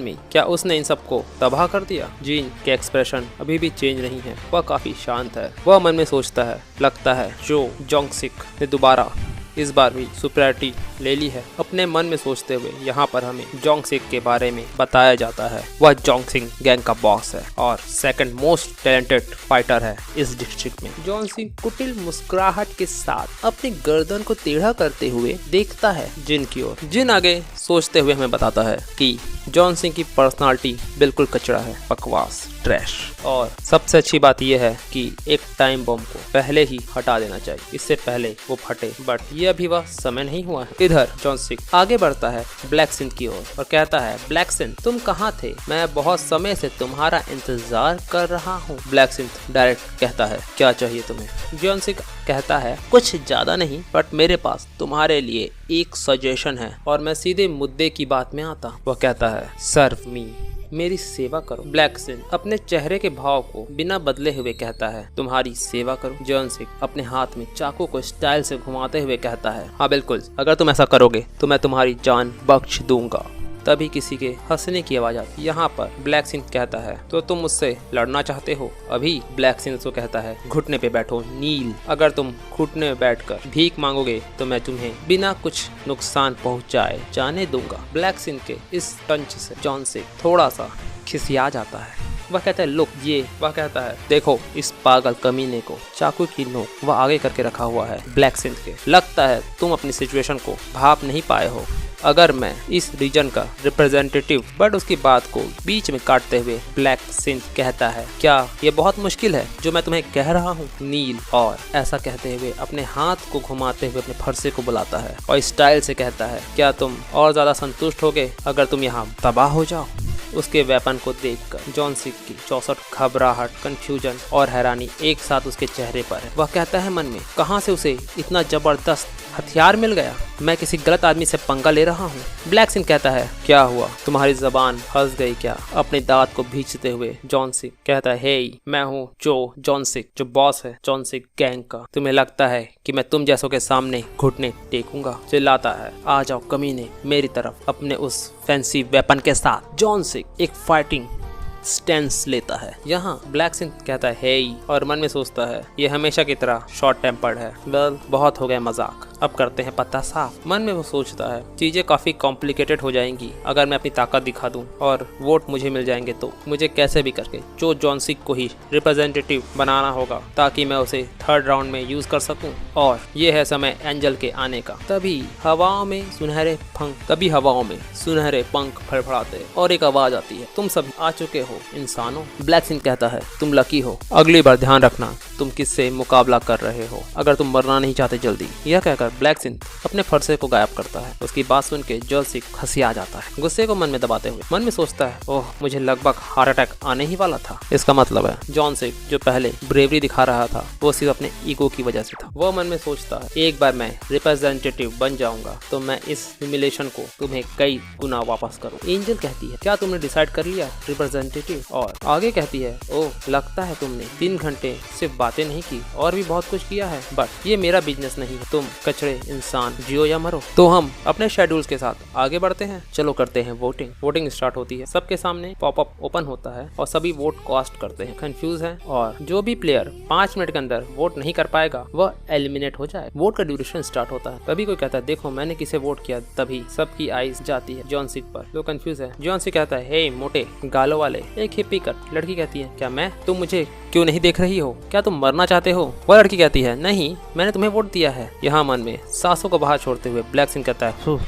B: मी, क्या उसने इन सबको तबाह कर दिया। जीन के एक्सप्रेशन अभी भी चेंज नहीं है, वह काफी शांत है। वह मन में सोचता है लगता है जो जोंगसिक ने दोबारा इस बार भी सुपरियरिटी ले ली है। अपने मन में सोचते हुए यहाँ पर हमें जोंगसिक के बारे में बताया जाता है। वह जोंगसिंग गैंग का बॉस है और सेकंड मोस्ट टैलेंटेड फाइटर है इस डिस्ट्रिक्ट में। जोंगसिंग कुटिल मुस्कुराहट के साथ अपनी गर्दन को टेढ़ा करते हुए देखता है जिन की ओर। जिन आगे सोचते हुए हमें बताता है कि जॉन सिंह की पर्सनालिटी बिल्कुल कचरा है, बकवास, ट्रैश, और सबसे अच्छी बात यह है कि एक टाइम बम को पहले ही हटा देना चाहिए, इससे पहले वो फटे, बट ये अभी वह समय नहीं हुआ है। इधर जॉन सिंह आगे बढ़ता है ब्लैक सिंथ की ओर और कहता है ब्लैक सिंथ तुम कहाँ थे, मैं बहुत समय से तुम्हारा इंतजार कर रहा हूँ। ब्लैक सिंथ डायरेक्ट कहता है क्या चाहिए तुम्हें। जॉन सिंह कहता है कुछ ज्यादा नहीं, बट मेरे पास तुम्हारे लिए एक सजेशन है, और मैं सीधे मुद्दे की बात में आता। वह कहता है सर्व मी, मेरी सेवा करो। ब्लैक सिंथ अपने चेहरे के भाव को बिना बदले हुए कहता है तुम्हारी सेवा करो। जॉन सिंह अपने हाथ में चाकू को स्टाइल से घुमाते हुए कहता है हाँ बिल्कुल, अगर तुम ऐसा करोगे तो मैं तुम्हारी जान बख्श दूंगा। तभी किसी के हंसने की आवाज आती है। यहाँ पर ब्लैक सिंथ कहता है तो तुम मुझसे लड़ना चाहते हो। अभी ब्लैक सिंथ को कहता है घुटने पे बैठो नील, अगर तुम घुटने में बैठकर भीख मांगोगे तो मैं तुम्हें बिना कुछ नुकसान पहुंचाए जाने दूंगा। ब्लैक सिंथ के इस टंच से जॉन सिंह थोड़ा सा खिसिया जाता है। वह कहता है लुक ये, वह कहता है देखो इस पागल कमीने को। चाकू की नोक वह आगे करके रखा हुआ है ब्लैक सिंथ के। लगता है तुम अपनी सिचुएशन को भाप नहीं पाए हो। अगर मैं इस रीजन का रिप्रेजेंटेटिव, बट उसकी बात को बीच में काटते हुए ब्लैक सिंथ कहता है क्या ये बहुत मुश्किल है जो मैं तुम्हें कह रहा हूँ नील। और ऐसा कहते हुए अपने हाथ को घुमाते हुए अपने फरसे को बुलाता है और स्टाइल से कहता है क्या तुम और ज्यादा संतुष्ट होगे अगर तुम यहाँ तबाह हो जाओ। उसके वेपन को देखकर जॉन सिंह की 64 घबराहट, कंफ्यूजन और हैरानी एक साथ उसके चेहरे पर है। वह कहता है मन में कहां से उसे इतना जबरदस्त हथियार मिल गया, मैं किसी गलत आदमी से पंगा ले रहा हूँ। ब्लैक सिंह कहता है क्या हुआ, तुम्हारी जबान फंस गई क्या। अपने दांत को भींचते हुए जॉन सिंह कहता है हे मैं हूँ जॉन सिंह, जो बॉस है जॉन सिंह गैंग का। तुम्हें लगता है कि मैं तुम जैसों के सामने घुटने टेकूंगा। चिल्लाता है आ जाओ कमीने मेरी तरफ अपने उस फैंसी वेपन के साथ। जॉन सिंह एक फाइटिंग स्टेंस लेता है। यहाँ ब्लैक सिंह कहता है हे, और मन में सोचता है ये हमेशा की तरह शॉर्ट टेम्पर्ड है। वेल बहुत हो गया मजाक, अब करते हैं पत्ता साफ। मन में वो सोचता है चीजें काफी कॉम्प्लिकेटेड हो जाएंगी अगर मैं अपनी ताकत दिखा दूं और वोट मुझे मिल जाएंगे तो मुझे कैसे भी करके जॉन सिंह को ही रिप्रेजेंटेटिव बनाना होगा ताकि मैं उसे 3rd राउंड में यूज कर सकूं। और ये है समय एंजल के आने का। तभी हवाओं में सुनहरे पंख फड़फड़ाते और एक आवाज आती है तुम सब आ चुके हो इंसानों। ब्लैक सिंह कहता है तुम लकी हो, अगली बार ध्यान रखना तुम किससे मुकाबला कर रहे हो, अगर तुम मरना नहीं चाहते जल्दी। यह कहकर ब्लैक सिंह अपने फरसे को गायब करता है। उसकी बात सुन के जॉन सिंह हंसी आ जाता है। गुस्से को मन में दबाते हुए मन में सोचता है ओह मुझे लगभग हार्ट अटैक आने ही वाला था। इसका मतलब है जॉन सिंह जो पहले ब्रेवरी दिखा रहा था वो सिर्फ अपने ईगो की वजह से था। वो मन में सोचता है एक बार मैं रिप्रेजेंटेटिव बन जाऊंगा तो मैं इस ह्यूमिलेशन को तुम्हें कई गुना वापस करूँ। एंजल कहती है क्या तुमने डिसाइड कर लिया रिप्रेजेंटेटिव, और आगे कहती है ओह लगता है तुमने 3 घंटे सिर्फ बातें नहीं की और भी बहुत कुछ किया है, बट ये मेरा बिजनेस नहीं है। तुम कचरे इंसान जियो या मरो। तो हम अपने शेड्यूल्स के साथ आगे बढ़ते हैं। चलो करते हैं वोटिंग। वोटिंग स्टार्ट होती है, सबके सामने पॉपअप ओपन होता है और सभी वोट कास्ट करते हैं। कंफ्यूज है, और जो भी प्लेयर 5 मिनट के अंदर वोट नहीं कर पाएगा वह एलिमिनेट हो जाए। वोट का ड्यूरेशन स्टार्ट होता है। तभी कोई कहता है देखो मैंने किसे वोट किया, तभी सबकी आईज जाती है जॉन सिक पर। तो कंफ्यूज है। जॉन सिक कहता है हे मोटे गालों वाले, एक हिप्पी कट। लड़की कहती है क्या मैं? तुम मुझे क्यों नहीं देख रही हो? क्या तुम मरना चाहते हो? वह लड़की कहती है नहीं, मैंने तुम्हें वोट दिया है। यहाँ मन में सांसों को बाहर छोड़ते हुए ब्लैक सिंह कहता है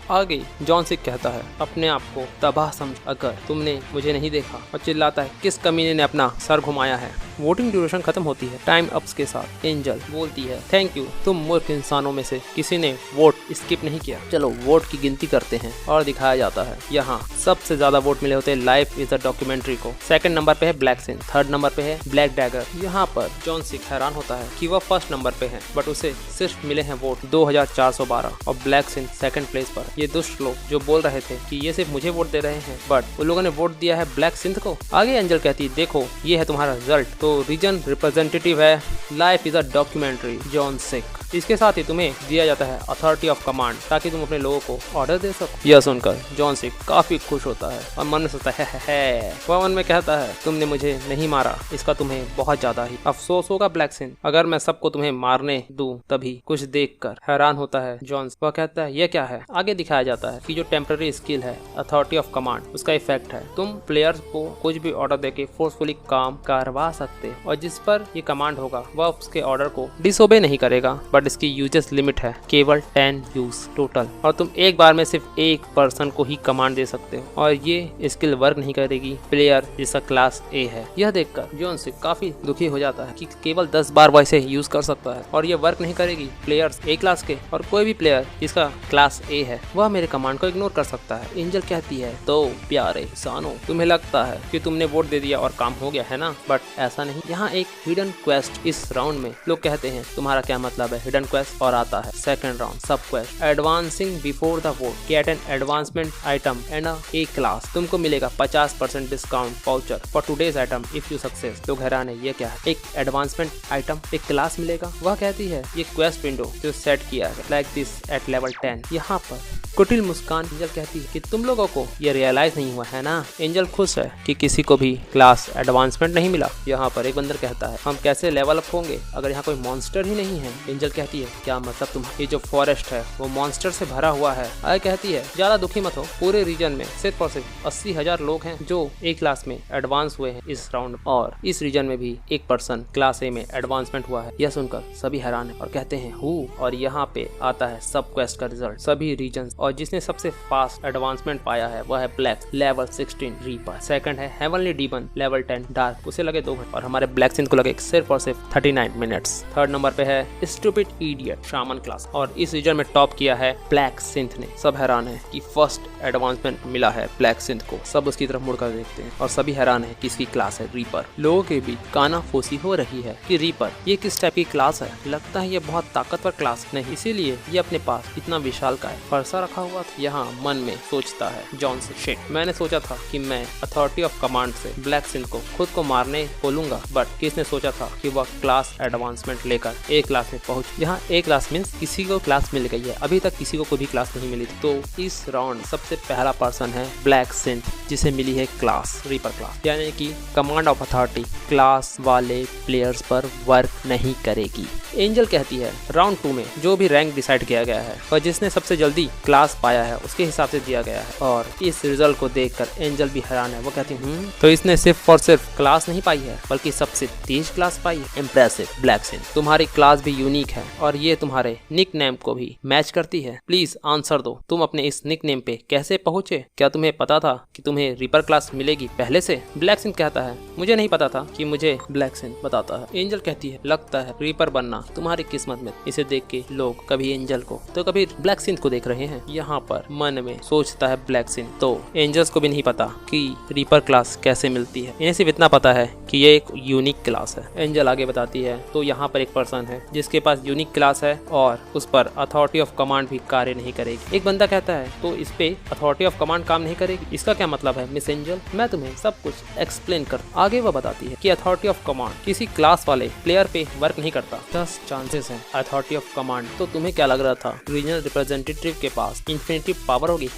B: आ गई। जॉन सिक कहता है अपने आप को तबाह समझ अगर तुमने मुझे नहीं देखा, और चिल्लाता है किस कमीने ने अपना सर घुमाया है। वोटिंग ड्यूरेशन खत्म होती है। टाइम अप्स के साथ एंजल बोलती है थैंक यू, तुम मूर्ख इंसानों में से किसी ने वोट स्किप नहीं किया। चलो वोट की गिनती करते हैं और दिखाया जाता है। यहाँ सबसे ज्यादा वोट मिले होते हैं लाइफ इज अ डॉक्यूमेंट्री को। सेकंड नंबर पे है ब्लैक सिंह, थर्ड नंबर पे है ब्लैक डैगर। यहाँ पर जॉन सिक हैरान होता है कि वह फर्स्ट नंबर पे है, बट उसे सिर्फ मिले हैं वोट 2412 और ब्लैक सिंह सेकंड प्लेस पर। ये दुष्ट लोग जो बोल रहे थे कि ये सिर्फ मुझे वोट दे रहे हैं, बट उन लोगों ने वोट दिया है ब्लैक सिंह को। आगे एंजल कहती है देखो ये है तुम्हारा रिजल्ट। तो रीजन रिप्रेजेंटेटिव है life is a documentary John sick. इसके साथ ही तुम्हें दिया जाता है अथॉरिटी ऑफ कमांड, ताकि तुम अपने लोगों को ऑर्डर दे सको। यह सुनकर जॉन सिक काफी खुश होता है और मन में सोचता है वह मन में कहता है तुमने मुझे नहीं मारा, इसका तुम्हें बहुत ज्यादा ही अफसोस होगा ब्लैक सिंह। अगर मैं सबको तुम्हें मारने दूं तभी। कुछ देखकर हैरान होता है जॉन। वह कहता है यह क्या है? आगे दिखाया जाता है कि जो टेम्पररी स्किल है अथॉरिटी ऑफ कमांड, उसका इफेक्ट है तुम प्लेयर्स को कुछ भी ऑर्डर देके फोर्सफुली काम करवा सकते, और जिस पर ये कमांड होगा वह उसके ऑर्डर को डिसोबे नहीं करेगा, बट इसकी यूजेस लिमिट है केवल 10 यूज टोटल, और तुम एक बार में सिर्फ एक पर्सन को ही कमांड दे सकते हो, और ये स्किल वर्क नहीं करेगी प्लेयर जिसका क्लास ए है। यह देखकर जॉन सिक काफी दुखी हो जाता है कि केवल 10 बार वह इसे यूज कर सकता है और ये वर्क नहीं करेगी प्लेयर्स ए क्लास के, और कोई भी प्लेयर जिसका क्लास ए है वह मेरे कमांड को इग्नोर कर सकता है। एंजल कहती है तो प्यारे इंसानों, तुम्हें लगता है कि तुमने वोट दे दिया और काम हो गया है ना, बट ऐसा नहीं। यहाँ एक हिडन क्वेस्ट इस राउंड में। लोग कहते हैं तुम्हारा क्या मतलब है हिडन क्वेस्ट, और आता है second round sub quest. Advancing before the vote, get an advancement item and A class. तुमको मिलेगा 50% discount voucher for today's item if you success. लोग हैरान है ये क्या है, एक एडवांसमेंट आइटम एक क्लास मिलेगा। वह कहती है ये क्वेस्ट विंडो जो सेट किया है लाइक दिस एट लेवल 10। यहाँ पर कुटिल मुस्कान एंजल कहती है कि तुम लोगों को ये रियलाइज नहीं हुआ है ना। एंजल खुश है कि किसी को भी क्लास एडवांसमेंट नहीं मिला। यहाँ पर एक बंदर कहता है हम कैसे लेवल अप होंगे अगर यहाँ कोई मॉन्स्टर ही नहीं है। एंजल कहती है क्या मतलब तुम, ये जो फॉरेस्ट है वो मॉन्स्टर से भरा हुआ है। आय कहती है ज्यादा दुखी मत हो, पूरे रीजन में सिर्फ और सिर्फ 80,000 लोग हैं जो एक क्लास में एडवांस हुए हैं इस राउंड, और इस रीजन में भी एक पर्सन क्लास ए में एडवांसमेंट हुआ है। यह सुनकर सभी हैरान है और कहते हैं हु, और यहाँ पे आता है सब क्वेस्ट का रिजल्ट सभी रीजन, और जिसने सबसे फास्ट एडवांसमेंट पाया है वह है ब्लैक लेवल 16 रीपर। सेकंड है हेवनली डीमन लेवल 10 डार्क, उसे लगे 2 घंटे और हमारे ब्लैक सिंथ को लगे सिर्फ और सिर्फ 39 मिनट्स। थर्ड नंबर पे है स्टूपिड इडियट शामन क्लास, और इस रीजन में टॉप किया है ब्लैक सिंथ ने। सब हैरान है कि फर्स्ट एडवांसमेंट मिला है ब्लैक सिंथ को। सब उसकी तरफ मुड़कर देखते हैं और सभी हैरान है कि इसकी क्लास है रीपर। लोगों के बीच कानाफूसी हो रही है कि रीपर ये किस टाइप की क्लास है, लगता है ये बहुत ताकतवर क्लास नहीं, इसीलिए ये अपने पास इतना विशाल का है फरसा रखा हुआ था। यहाँ मन में सोचता है जॉन से शिट, मैंने सोचा था कि मैं अथॉरिटी ऑफ कमांड से ब्लैक सिंथ को खुद को मारने बोलूंगा, बट किसने सोचा था कि वह क्लास एडवांसमेंट लेकर ए क्लास में पहुंच। यहाँ ए क्लास मीन्स किसी को क्लास मिल गई है, अभी तक किसी को कोई भी क्लास नहीं मिली थी। तो इस राउंड सबसे पहला पर्सन है ब्लैक सिंथ जिसे मिली है क्लास रीपर क्लास, यानी कि कमांड ऑफ अथॉरिटी क्लास वाले प्लेयर्स पर वर्क नहीं करेगी। एंजल कहती है राउंड 2 में जो भी रैंक डिसाइड किया गया है और जिसने सबसे जल्दी क्लास पाया है उसके हिसाब से दिया गया है, और इस रिजल्ट को देखकर एंजल भी हैरान है। वो कहती है तो इसने सिर्फ और सिर्फ क्लास नहीं पाई है बल्कि सबसे तेज क्लास पाई है। इम्प्रेसिव ब्लैक सिंथ, तुम्हारी क्लास भी यूनिक है और ये तुम्हारे निक नेम को भी मैच करती है। प्लीज आंसर दो, तुम अपने इस निक नेम पे कैसे पहुंचे? क्या तुम्हें पता था कि तुम्हें रीपर क्लास मिलेगी पहले से? ब्लैक सिंथ कहता है मुझे नहीं पता था कि मुझे ब्लैक सिंथ बताता है। एंजल कहती है लगता है रीपर बनना तुम्हारी किस्मत में। इसे देख के लोग कभी एंजल को तो कभी ब्लैक सिंथ को देख रहे हैं। यहाँ पर मन में सोचता है ब्लैक सिंथ तो एंजल्स को भी नहीं पता कि रीपर क्लास कैसे मिलती है, इन्हें सिर्फ इतना पता है कि ये एक यूनिक क्लास है। एंजल आगे बताती है तो यहाँ पर एक पर्सन है जिसके पास यूनिक यूनिक क्लास है और उस पर अथॉरिटी ऑफ कमांड भी कार्य नहीं करेगी। एक बंदा कहता है तो इस पे अथॉरिटी ऑफ कमांड काम नहीं करेगी, इसका क्या मतलब है मिस एंजल? मैं तुम्हें सब कुछ एक्सप्लेन कर। आगे वह बताती है कि अथॉरिटी ऑफ कमांड किसी क्लास वाले प्लेयर पे वर्क नहीं करता। 10 चांसेस हैं अथॉरिटी ऑफ कमांड। तो तुम्हें क्या लग रहा था रीजनल रिप्रेजेंटेटिव के पास इन्फिनिटी पावर होगी?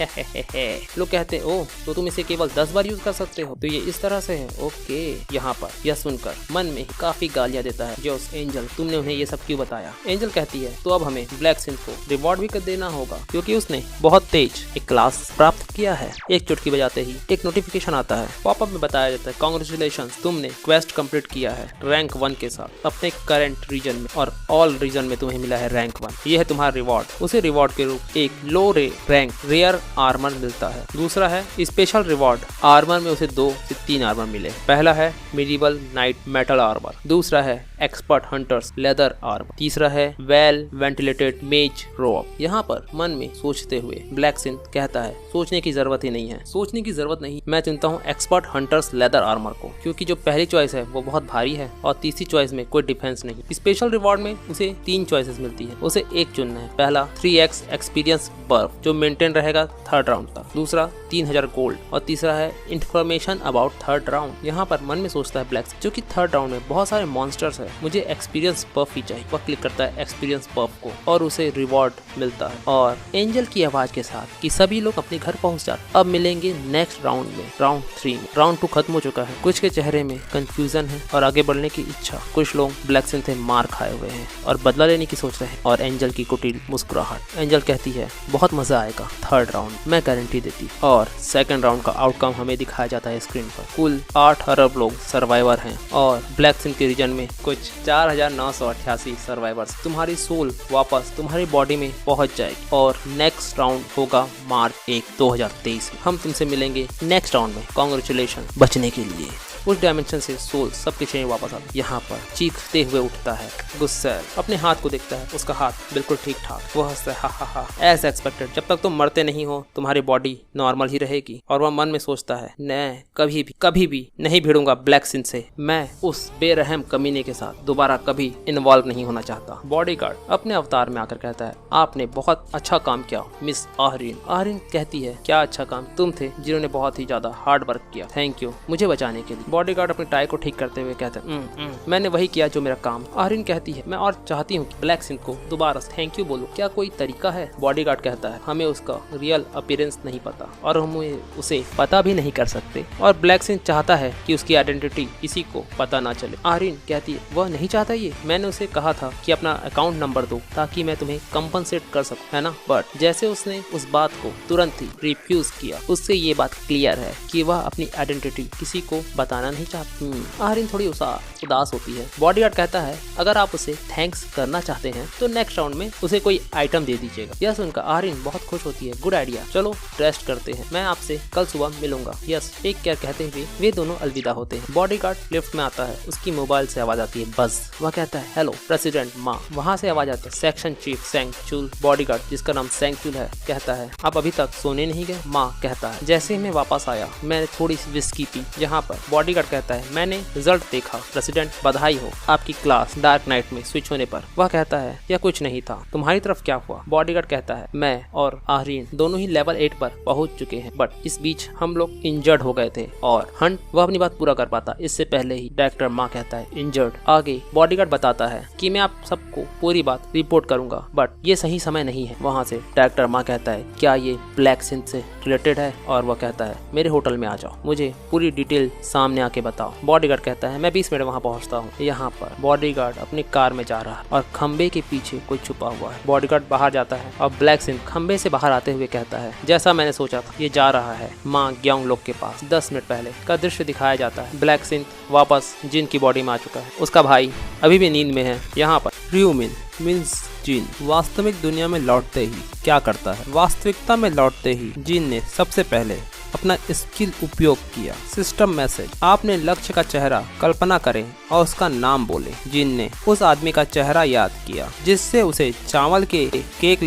B: लोग कहते हैं ओह तो तुम इसे केवल 10 बार यूज कर सकते हो, तो ये इस तरह से है। ओके, यहाँ पर यह सुनकर मन में काफी गालियां देता है जोस, एंजल तुमने उन्हें ये सब क्यों बताया? एंजल कहती है तो अब हमें ब्लैकसिंथ को रिवॉर्ड भी कर देना होगा क्योंकि उसने बहुत तेज एक क्लास प्राप्त किया है। एक चुटकी बजाते ही एक नोटिफिकेशन आता है। पॉपअप में बताया जाता है कांग्रेचुलेशंस, तुमने क्वेस्ट कंप्लीट किया है रैंक 1 के साथ अपने करंट रीजन में, और ऑल रीजन में तुम्हें मिला है रैंक 1। ये है तुम्हारा रिवॉर्ड। उसे रिवॉर्ड के रूप एक लो रैंक रेयर आर्मर मिलता है। दूसरा है स्पेशल रिवॉर्ड, आर्मर में उसे 2 से 3 आर्मर मिले। पहला है मिडिवल नाइट मेटल आर्मर, दूसरा है एक्सपर्ट हंटर्स लेदर आर्मर, तीसरा है वेल वेंटिलेटेड मेज रोब। यहाँ पर मन में सोचते हुए ब्लैकसिंथ कहता है सोचने की जरूरत ही नहीं है, सोचने की जरूरत नहीं, मैं चुनता हूँ एक्सपर्ट हंटर्स लेदर आर्मर को, क्योंकि जो पहली चॉइस है वो बहुत भारी है और तीसरी चॉइस में कोई डिफेंस नहीं। स्पेशल रिवॉर्ड में उसे 3 चॉइसेस मिलती है, उसे एक चुनना है। पहला 3x एक्सपीरियंस बर्फ जो मेंटेन रहेगा 3rd राउंड तक, दूसरा 3000 गोल्ड और तीसरा है इंफॉर्मेशन अबाउट 3rd राउंड। यहाँ पर मन में सोचता है ब्लैक जो कि 3rd राउंड में बहुत सारे मॉन्स्टर्स है, मुझे एक्सपीरियंस बर्फ ही चाहिए। वह क्लिक करता है एक्सपीरियंस बर्फ को और उसे रिवॉर्ड मिलता है और एंजल की आवाज के साथ कि सभी लोग अपने घर पहुंच जाते। अब मिलेंगे नेक्स्ट राउंड में, राउंड 3 में। राउंड 2 खत्म हो चुका है, कुछ के चेहरे में कंफ्यूजन है और आगे बढ़ने की इच्छा। कुछ लोग ब्लैकसिंथ से मार खाए हुए हैं और बदला लेने की सोच रहे हैं और एंजल की कुटिल मुस्कुराहट। एंजल कहती है बहुत मजा आएगा 3rd राउंड, मैं गारंटी देती। और 2nd राउंड का आउटकम हमें दिखाया जाता है स्क्रीन पर। कुल 8 अरब लोग सर्वाइवर हैं और ब्लैकसिंथ के रीजन में कुछ 4988 सर्वाइवर्स। तुम्हारी सोल वापस तुम्हारी बॉडी में पहुंच जाएगी और नेक्स्ट राउंड होगा मार्च 1, 2023 में। हम तुमसे मिलेंगे नेक्स्ट राउंड में। कांग्रेचुलेशन बचने के लिए। उस डायमेंशन से सोल सबके शरीर वापस आता है। यहाँ पर चीखते हुए उठता है गुस्सैल, अपने हाथ को देखता है, उसका हाथ बिल्कुल ठीक ठाक। वो हंसता है हा हा हा, एज एक्सपेक्टेड, जब तक तुम मरते नहीं हो तुम्हारी बॉडी नॉर्मल ही रहेगी। और वह मन में सोचता है मैं कभी भी नहीं भिड़ूंगा ब्लैकसिंथ से, मैं उस बेरहम कमीने के साथ दोबारा कभी इन्वॉल्व नहीं होना चाहता। बॉडीगार्ड अपने अवतार में आकर कहता है आपने बहुत अच्छा काम किया मिस आहरीन। आहरीन कहती है क्या अच्छा काम? तुम थे जिन्होंने बहुत ही ज्यादा हार्ड वर्क किया, थैंक यू मुझे बचाने के लिए। बॉडीगार्ड अपनी टाई को ठीक करते हुए कहते हैं मैंने वही किया जो मेरा काम। आहरीन कहती है मैं और चाहती हूँ ब्लैकसिंथ को दोबारा थैंक यू बोलो, क्या कोई तरीका है? बॉडीगार्ड कहता है हमें उसका रियल अपीयरेंस नहीं पता और हम उसे पता भी नहीं कर सकते और ब्लैकसिंथ चाहता है कि उसकी आइडेंटिटी किसी को पता ना चले। आहरीन कहती है वह नहीं चाहता ये, मैंने उसे कहा था कि अपना अकाउंट नंबर दो ताकि मैं तुम्हें कंपनसेट कर सकूं, है ना? बट जैसे उसने उस बात को तुरंत ही रिफ्यूज किया, उससे ये बात क्लियर है कि वह अपनी आइडेंटिटी किसी को बताना नहीं चाहती। आहरीन थोड़ी उदास होती है। बॉडीगार्ड कहता है अगर आप उसे थैंक्स करना चाहते हैं तो नेक्स्ट राउंड में उसे कोई आइटम दे दीजिएगा। यह सुनकर आहरीन बहुत खुश होती है, गुड आइडिया, चलो रेस्ट करते हैं, मैं आपसे कल सुबह मिलूंगा। यस टेक केयर कहते हुए वे दोनों अलविदा होते हैं। बॉडीगार्ड लिफ्ट में आता है, उसकी मोबाइल से आवाज आती है बस। वह कहता है हेलो प्रेसिडेंट माँ। वहाँ से आवाज आती है सेक्शन चीफ सेंगचुल। बॉडीगार्ड जिसका नाम सेंगचुल है कहता है आप अभी तक सोने नहीं गए? माँ कहता है जैसे ही मैं वापस आया मैंने थोड़ी सी विस्की पी। यहाँ पर बॉडीगार्ड कहता है मैंने रिजल्ट देखा प्रेसिडेंट, बधाई हो आपकी क्लास डार्क नाइट में स्विच होने पर। वह कहता है यह कुछ नहीं था, तुम्हारी तरफ क्या हुआ? बॉडीगार्ड कहता है मैं और आहरीन दोनों ही लेवल 8 पर पहुंच चुके हैं बट इस बीच हम लोग इंजर्ड हो गए थे और हंट वह अपनी बात पूरा कर पाता इससे पहले ही। डायरेक्टर माँ कहता है इंजर्ड। आगे बॉडीगार्ड बताता है कि मैं आप सबको पूरी बात रिपोर्ट करूंगा बट ये सही समय नहीं है। वहाँ से डायरेक्टर माँ कहता है क्या ये ब्लैकसिंथ से रिलेटेड है? और वह कहता है मेरे होटल में आ जाओ, मुझे पूरी डिटेल सामने आके बताओ। बॉडीगार्ड कहता है मैं 20 मिनट वहाँ पहुँचता हूँ। यहाँ पर बॉडीगार्ड अपनी कार में जा रहा है और खंबे के पीछे कोई छुपा हुआ है। बॉडीगार्ड बाहर जाता है और ब्लैकसिंथ खंबे से बाहर आते हुए कहता है जैसा मैंने सोचा था ये जा रहा है माँ ग्योंगलोक के पास। 10 मिनट पहले का दृश्य दिखाया जाता है। ब्लैकसिंथ वापस जिन की बॉडी में आ चुका है, उसका भाई अभी भी नींद में है। यहाँ पर रियूमिन मीन्स जिन वास्तविक दुनिया में लौटते ही क्या करता है? वास्तविकता में लौटते ही जिन ने सबसे पहले अपना स्किल उपयोग किया। सिस्टम मैसेज आपने लक्ष्य का चेहरा कल्पना करें और उसका नाम बोले। जिन ने उस आदमी का चेहरा याद किया जिससे उसे चावल के केक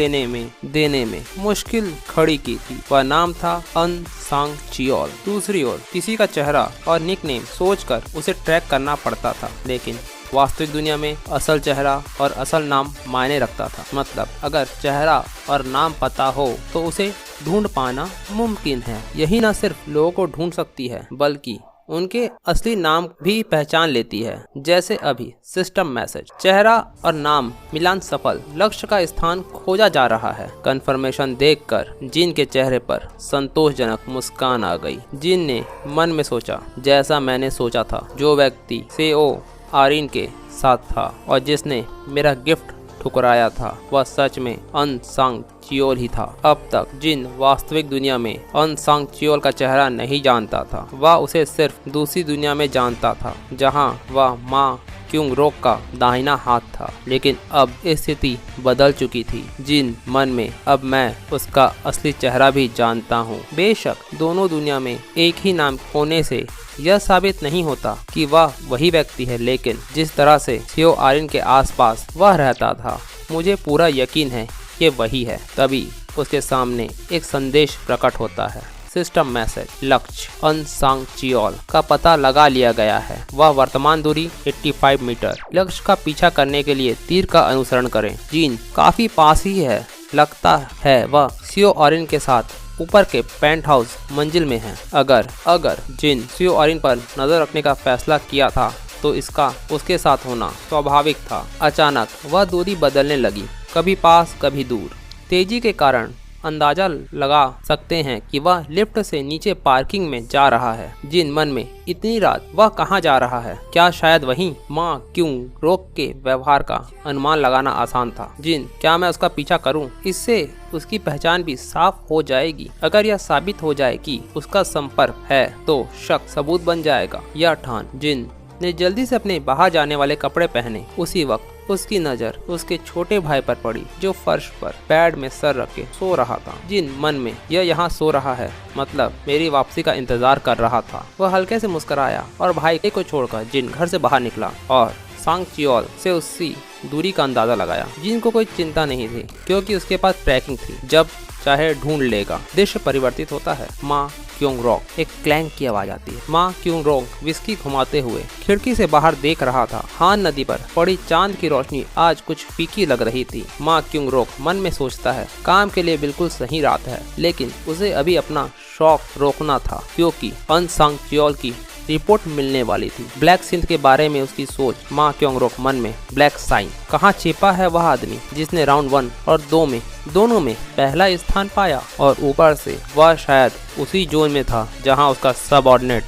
B: देने में मुश्किल खड़ी की थी। वह नाम था अन सांग चियोल। दूसरी ओर किसी का चेहरा और निकनेम सोचकर उसे ट्रैक करना पड़ता था, लेकिन वास्तविक दुनिया में असल चेहरा और असल नाम मायने रखता था। मतलब अगर चेहरा और नाम पता हो तो उसे ढूंढ पाना मुमकिन है। यही न सिर्फ लोगों को ढूंढ सकती है बल्कि उनके असली नाम भी पहचान लेती है। जैसे अभी सिस्टम मैसेज, चेहरा और नाम मिलान सफल, लक्ष्य का स्थान खोजा जा रहा है। कंफर्मेशन देखकर जिन के चेहरे पर संतोषजनक मुस्कान आ गई। जिन ने मन में सोचा जैसा मैंने सोचा था। जो व्यक्ति CO आरिन के साथ था और जिसने मेरा गिफ्ट ठुकराया था वह सच में अनसांग चियोल ही था। अब तक जिन वास्तविक दुनिया में अनसांग चियोल का चेहरा नहीं जानता था, वह उसे सिर्फ दूसरी दुनिया में जानता था जहां वह माँ क्योंग रोक का दाहिना हाथ था। लेकिन अब स्थिति बदल चुकी थी। जिन मन में अब मैं उसका असली चेहरा भी जानता हूँ। बेशक दोनों दुनिया में एक ही नाम होने से यह साबित नहीं होता कि वह वही व्यक्ति है, लेकिन जिस तरह से CO आरिन के आसपास वह रहता था मुझे पूरा यकीन है कि वही है। तभी उसके सामने एक संदेश प्रकट होता है। सिस्टम मैसेज, लक्ष्य अनसांग चियोल का पता लगा लिया गया है। वह वर्तमान दूरी 85 मीटर। लक्ष्य का पीछा करने के लिए तीर का अनुसरण करें। जीन काफी पास ही है। लगता है वह CO आरिन के साथ ऊपर के पेंट हाउस मंजिल में है। अगर जिन CO आरिन पर नजर रखने का फैसला किया था तो इसका उसके साथ होना स्वाभाविक था। अचानक वह दूरी बदलने लगी, कभी पास कभी दूर। तेजी के कारण अंदाजा लगा सकते हैं कि वह लिफ्ट से नीचे पार्किंग में जा रहा है। जिन मन में इतनी रात वह कहाँ जा रहा है? क्या शायद वहीं? माँ क्योंग रोक के व्यवहार का अनुमान लगाना आसान था। जिन, क्या मैं उसका पीछा करूं? इससे उसकी पहचान भी साफ हो जाएगी। अगर यह साबित हो जाए कि उसका संपर्क है तो शक सबूत बन जाएगा। यह ठान जिन ने जल्दी से अपने बाहर जाने वाले कपड़े पहने। उसी वक्त उसकी नजर उसके छोटे भाई पर पड़ी जो फर्श पर बेड में सर रख के सो रहा था। जिन मन में यह यहाँ सो रहा है, मतलब मेरी वापसी का इंतजार कर रहा था। वह हल्के से मुस्कुराया और भाई को छोड़कर जिन घर से बाहर निकला और सांग चियोल से उसी दूरी का अंदाजा लगाया। जिन को कोई चिंता नहीं थी क्योंकि उसके पास ट्रैकिंग थी। जब चाहे ढूंढ लेगा। दृश्य परिवर्तित होता है। माँ क्योंग रोक, एक क्लैंक की आवाज आती है। माँ क्योंग रोक विस्की घुमाते हुए खिड़की से बाहर देख रहा था। हान नदी पर पड़ी चांद की रोशनी आज कुछ फीकी लग रही थी। माँ क्योंग रोक मन में सोचता है, काम के लिए बिल्कुल सही रात है, लेकिन उसे अभी अपना शौक रोकना था क्योंकि अनसांग चियोल की रिपोर्ट मिलने वाली थी। ब्लैक सिंथ के बारे में उसकी सोच। माँ क्योंग रोक मन में, ब्लैक साइन, कहाँ छिपा है वह आदमी जिसने राउंड 1 और 2 में दोनों में पहला स्थान पाया? और ऊपर से वह शायद उसी जोन में था जहां उसका सबऑर्डिनेट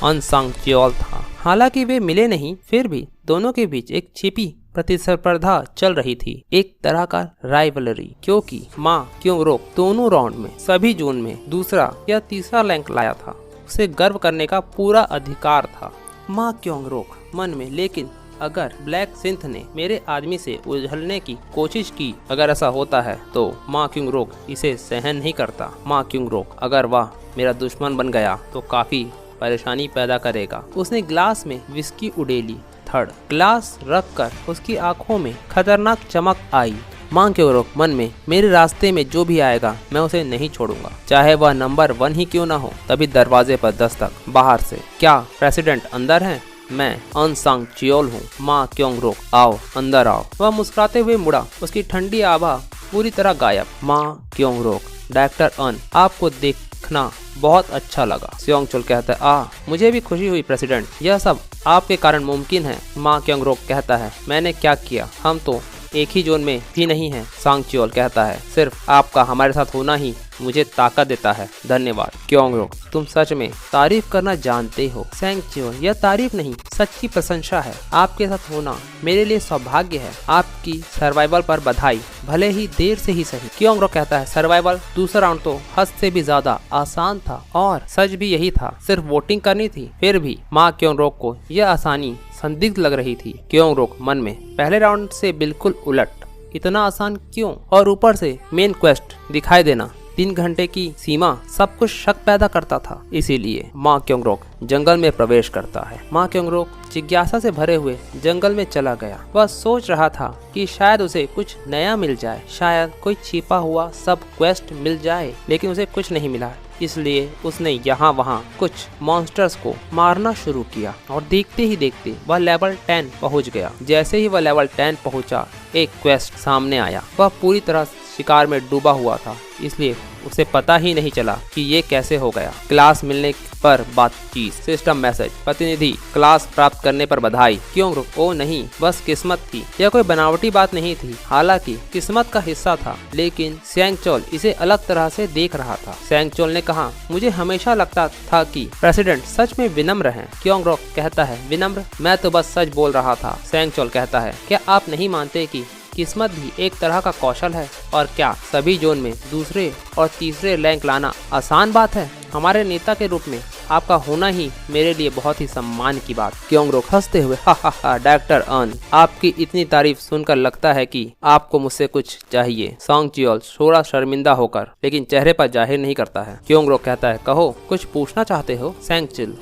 B: अनसांग चियोल था। हालांकि वे मिले नहीं, फिर भी दोनों के बीच एक छिपी प्रतिस्पर्धा चल रही थी, एक तरह का राइवलरी, क्योंकि माँ क्योंग रोक दोनों राउंड में सभी जोन में दूसरा या तीसरा रैंक लाया था। उसे गर्व करने का पूरा अधिकार था। माँ क्योंग रोक मन में, लेकिन अगर ब्लैक सिंथ ने मेरे आदमी से उछलने की कोशिश की, अगर ऐसा होता है तो माँ क्योंग रोक इसे सहन नहीं करता। माँ क्योंग रोक, अगर वह मेरा दुश्मन बन गया तो काफी परेशानी पैदा करेगा। उसने ग्लास में विस्की उड़ेली। थर्ड ग्लास रखकर उसकी आंखों में खतरनाक चमक आई। माँ क्योंग रोक मन में, मेरे रास्ते में जो भी आएगा मैं उसे नहीं छोड़ूंगा, चाहे वह नंबर 1 ही क्यों ना हो। तभी दरवाजे पर दस्तक, बाहर से, क्या प्रेसिडेंट अंदर हैं? मैं अनसांग चियोल हूँ। माँ क्योंग रोक, आओ अंदर आओ। वह मुस्कुराते हुए मुड़ा, उसकी ठंडी आभा पूरी तरह गायब। माँ क्योंग रोक, डायरेक्टर अन, आपको देखना बहुत अच्छा लगा। स्योंग चुल कहता है, मुझे भी खुशी हुई प्रेसिडेंट, यह सब आपके कारण मुमकिन है। माँ क्योंग रोक कहता है, मैंने क्या किया, हम तो एक ही जोन में भी नहीं है। सांग चियोल कहता है, सिर्फ आपका हमारे साथ होना ही मुझे ताकत देता है, धन्यवाद। क्योंग रोक, तुम सच में तारीफ करना जानते हो। सांग चियोल, यह तारीफ नहीं, सच्ची प्रशंसा है। आपके साथ होना मेरे लिए सौभाग्य है। आपकी सर्वाइवल पर बधाई, भले ही देर से ही सही। क्योंग रोक कहता है, सर्वाइवल, दूसरा राउंड तो हद से भी ज्यादा आसान था और सच भी यही था, सिर्फ वोटिंग करनी थी। फिर भी माँ क्योंग रोक को यह आसानी संदिग्ध लग रही थी। क्योंग रोक मन में, पहले राउंड से बिल्कुल उलट, इतना आसान क्यों? और ऊपर से मेन क्वेस्ट दिखाई देना, 3 घंटे की सीमा, सब कुछ शक पैदा करता था। इसीलिए माँ क्योंग रोक जंगल में प्रवेश करता है। माँ क्योंग रोक जिज्ञासा से भरे हुए जंगल में चला गया। वह सोच रहा था कि शायद उसे कुछ नया मिल जाए, शायद कोई छिपा हुआ सब क्वेस्ट मिल जाए, लेकिन उसे कुछ नहीं मिला। इसलिए उसने यहाँ वहाँ कुछ मॉन्स्टर्स को मारना शुरू किया और देखते ही देखते वह लेवल 10 पहुँच गया। जैसे ही वह लेवल 10 पहुँचा, एक क्वेस्ट सामने आया। वह पूरी तरह शिकार में डूबा हुआ था, इसलिए उसे पता ही नहीं चला कि ये कैसे हो गया। क्लास मिलने पर बातचीत, सिस्टम मैसेज, प्रतिनिधि, क्लास प्राप्त करने पर बधाई। क्यों रुक? ओ नहीं, बस किस्मत थी। यह कोई बनावटी बात नहीं थी, हालांकि किस्मत का हिस्सा था, लेकिन सैंगचोल इसे अलग तरह से देख रहा था। सैंगचोल ने कहा, मुझे हमेशा लगता था कि प्रेसिडेंट सच में विनम्र हैं। क्यों रुक कहता है, विनम्र? मैं तो बस सच बोल रहा था। सैंगचोल कहता है, क्या आप नहीं मानते कि किस्मत भी एक तरह का कौशल है? और क्या सभी जोन में दूसरे और तीसरे रैंक लाना आसान बात है? हमारे नेता के रूप में आपका होना ही मेरे लिए बहुत ही सम्मान की बात। क्योंगरोक हंसते हुए, हा हा हा, डॉक्टर अन, आपकी इतनी तारीफ सुनकर लगता है कि आपको मुझसे कुछ चाहिए। सांगचियोल थोड़ा शर्मिंदा होकर लेकिन चेहरे पर जाहिर नहीं करता है। क्योंगरोक कहता है, कहो, कुछ पूछना चाहते हो? सैंगचिल,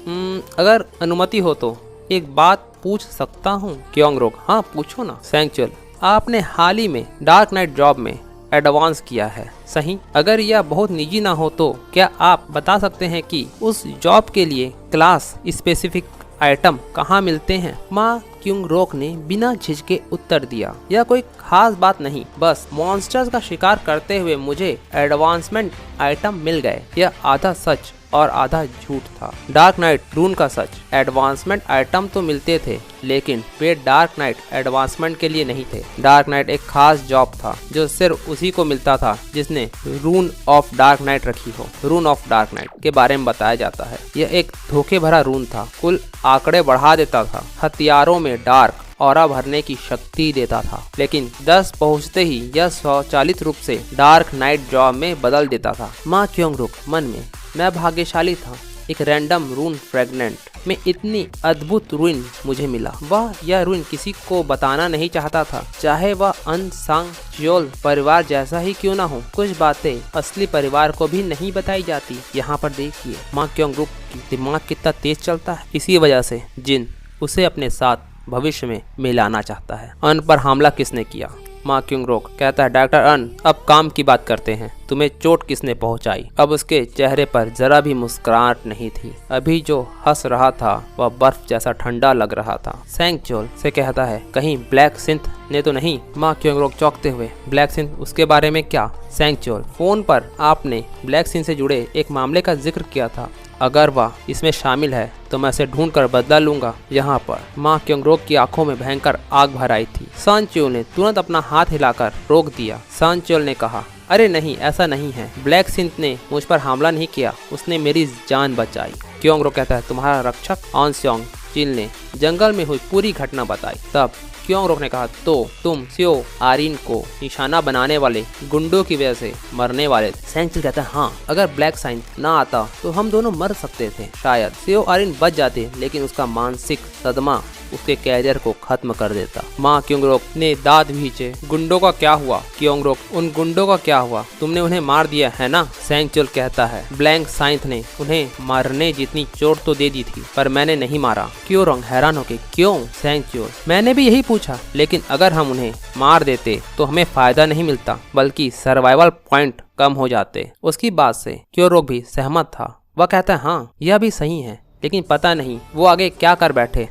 B: अगर अनुमति हो तो एक बात पूछ सकता हूँ? क्योंगरोक, हाँ पूछो ना। सैंगचिल, आपने हाल ही में डार्क नाइट जॉब में एडवांस किया है, सही? अगर यह बहुत निजी ना हो तो क्या आप बता सकते हैं कि उस जॉब के लिए क्लास स्पेसिफिक आइटम कहाँ मिलते हैं? माँ क्योंगरोक ने बिना झिझके उत्तर दिया, यह कोई खास बात नहीं, बस मॉन्स्टर्स का शिकार करते हुए मुझे एडवांसमेंट आइटम मिल गए। यह आधा सच और आधा झूठ था। डार्क नाइट रून का सच, एडवांसमेंट आइटम तो मिलते थे, लेकिन वे डार्क नाइट एडवांसमेंट के लिए नहीं थे। डार्क नाइट एक खास जॉब था जो सिर्फ उसी को मिलता था जिसने रून ऑफ डार्क नाइट रखी हो। रून ऑफ डार्क नाइट के बारे में बताया जाता है, यह एक धोखे भरा रून था, कुल आंकड़े बढ़ा देता था, हथियारों में डार्क ऑरा भरने की शक्ति देता था, लेकिन 10 पहुंचते ही यह स्वचालित रूप से डार्क नाइट जॉब में बदल देता था। माँ क्योंगरुक मन में, मैं भाग्यशाली था, एक रैंडम रून फ्रेगमेंट में इतनी अद्भुत रूइन मुझे मिला। वह यह रूइन किसी को बताना नहीं चाहता था, चाहे वह सांगचियोल परिवार जैसा ही क्यों ना हो। कुछ बातें असली परिवार को भी नहीं बताई जाती। यहाँ पर देखिए माँ क्योंगरुक की दिमाग कितना तेज चलता है। इसी वजह से जिन उसे अपने साथ भविष्य में मिलाना चाहता है। अन पर हमला किसने किया? माँ क्योंगरोक कहता है, डॉक्टर अन, अब काम की बात करते हैं। तुम्हें चोट किसने पहुंचाई? अब उसके चेहरे पर जरा भी मुस्कुराहट नहीं थी। अभी जो हंस रहा था वह बर्फ जैसा ठंडा लग रहा था। सैंगचियोल से कहता है, कहीं ब्लैक सिंथ ने तो नहीं? माँ क्योंगरोक चौंकते हुए, ब्लैक सिंथ? उसके बारे में क्या? सैंगचियोल, फोन पर आपने ब्लैक सिंथ से जुड़े एक मामले का जिक्र किया था, अगर वह इसमें शामिल है तो मैं उसे ढूंढ कर बदला लूंगा। यहाँ पर माँ क्योंगरोक की आंखों में भयंकर आग भर आई थी। सांगचियोल ने तुरंत अपना हाथ हिलाकर रोक दिया। सांगचियोल ने कहा, अरे नहीं, ऐसा नहीं है, ब्लैक सिंथ ने मुझ पर हमला नहीं किया, उसने मेरी जान बचाई। क्योंगरोक कहता है, तुम्हारा रक्षक? ऑन स्योंग चिल ने जंगल में हुई पूरी घटना बताई। तब क्योंगरोक ने कहा, तो तुम सियो आरिन को निशाना बनाने वाले गुंडों की वजह से मरने वाले थे? सैंगचिल कहता है, हाँ, अगर ब्लैक साइंस ना आता तो हम दोनों मर सकते थे। शायद सियो आरिन बच जाते, लेकिन उसका मानसिक सदमा उसके कैरियर को खत्म कर देता। माँ क्योंगरोक ने दांत भींचे। गुंडों का क्या हुआ? क्योंगरोक, उन गुंडों का क्या हुआ? तुमने उन्हें मार दिया है ना? सैंगचियोल कहता है, ब्लैक साइंथ ने उन्हें मारने जितनी चोट तो दे दी थी, पर मैंने नहीं मारा। क्योंगरोक हैरान होके, क्यों? सैंगचियोल, मैंने भी यही पूछा, लेकिन अगर हम उन्हें मार देते तो हमें फायदा नहीं मिलता, बल्कि सर्वाइवल पॉइंट कम हो जाते। उसकी बात से क्योंगरोक भी सहमत था। वह कहता है, हाँ यह भी सही है, लेकिन पता नहीं वो आगे क्या कर बैठे।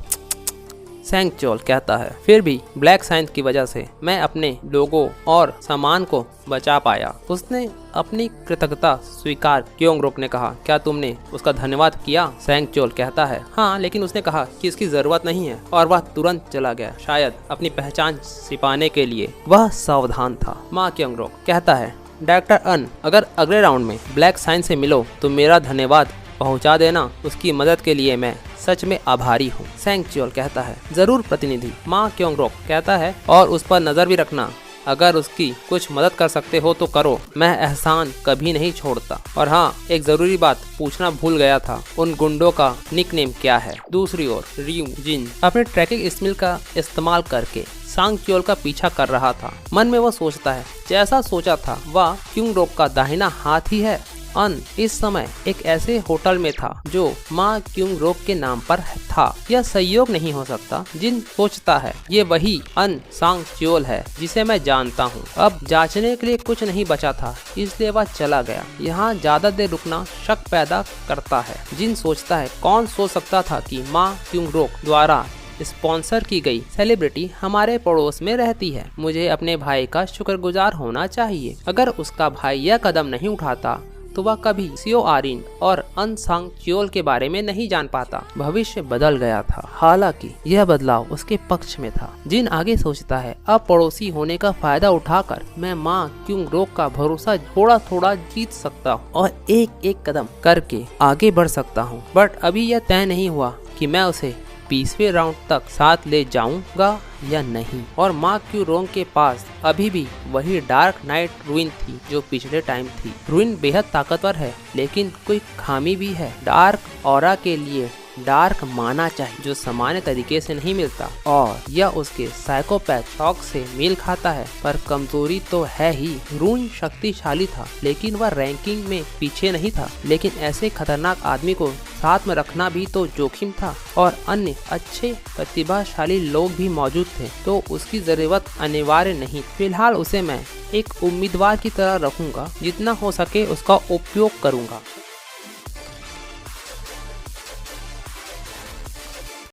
B: सैंगचियोल कहता है, फिर भी ब्लैक साइंस की वजह से मैं अपने लोगों और सामान को बचा पाया। उसने अपनी कृतज्ञता स्वीकार। क्योंगरोक ने कहा, क्या तुमने उसका धन्यवाद किया? सैंगचियोल कहता है, हाँ, लेकिन उसने कहा कि इसकी जरूरत नहीं है और वह तुरंत चला गया। शायद अपनी पहचान छिपाने के लिए वह सावधान था। माँ क्योंगरोक कहता है, डॉक्टर अन, अगर अगले राउंड में ब्लैक साइंस से मिलो तो मेरा धन्यवाद पहुंचा देना। उसकी मदद के लिए मैं सच में आभारी हूँ। सैंगचियोल कहता है, जरूर प्रतिनिधि। माँ क्योंगरोक कहता है, और उस पर नजर भी रखना, अगर उसकी कुछ मदद कर सकते हो तो करो, मैं एहसान कभी नहीं छोड़ता। और हाँ, एक जरूरी बात पूछना भूल गया था, उन गुंडों का निकनेम क्या है? दूसरी ओर रियू जिन अपने ट्रैकिंग स्किल का इस्तेमाल करके सांगचियोल का पीछा कर रहा था। मन में वो सोचता है, जैसा सोचा था वह क्योंगरोक का दाहिना हाथ ही है। अन इस समय एक ऐसे होटल में था जो माँ क्यूंग रोक के नाम पर था। यह संयोग नहीं हो सकता। जिन सोचता है ये वही अन सांग च्योल है जिसे मैं जानता हूँ। अब जांचने के लिए कुछ नहीं बचा था, इसलिए वह चला गया। यहाँ ज्यादा देर रुकना शक पैदा करता है। जिन सोचता है कौन सोच सकता था कि माँ क्यूंग रोक द्वारा स्पॉन्सर की गई सेलिब्रिटी हमारे पड़ोस में रहती है। मुझे अपने भाई का शुक्रगुजार होना चाहिए। अगर उसका भाई यह कदम नहीं उठाता तो वह कभी सियो आरिन और अन सांग च्योल के बारे में नहीं जान पाता। भविष्य बदल गया था, हालांकि यह बदलाव उसके पक्ष में था। जिन आगे सोचता है अब पड़ोसी होने का फायदा उठाकर मैं माँ क्यूंग रोक का भरोसा थोड़ा थोड़ा जीत सकता हूँ और एक एक कदम करके आगे बढ़ सकता हूँ। बट अभी यह तय नहीं हुआ कि मैं उसे 20वें राउंड तक साथ ले जाऊंगा या नहीं। और माँ क्यू रोंग के पास अभी भी वही डार्क नाइट रुइन थी जो पिछले टाइम थी। रुइन बेहद ताकतवर है, लेकिन कोई खामी भी है। डार्क ऑरा के लिए डार्क माना चाहिए जो सामान्य तरीके से नहीं मिलता, और यह उसके साइकोपैथ शौक से मेल खाता है। पर कमजोरी तो है ही। रुइन शक्तिशाली था, लेकिन वह रैंकिंग में पीछे नहीं था। लेकिन ऐसे खतरनाक आदमी को साथ में रखना भी तो जोखिम था, और अन्य अच्छे प्रतिभाशाली लोग भी मौजूद थे, तो उसकी जरूरत अनिवार्य नहीं। फिलहाल उसे मैं एक उम्मीदवार की तरह रखूंगा, जितना हो सके उसका उपयोग करूंगा।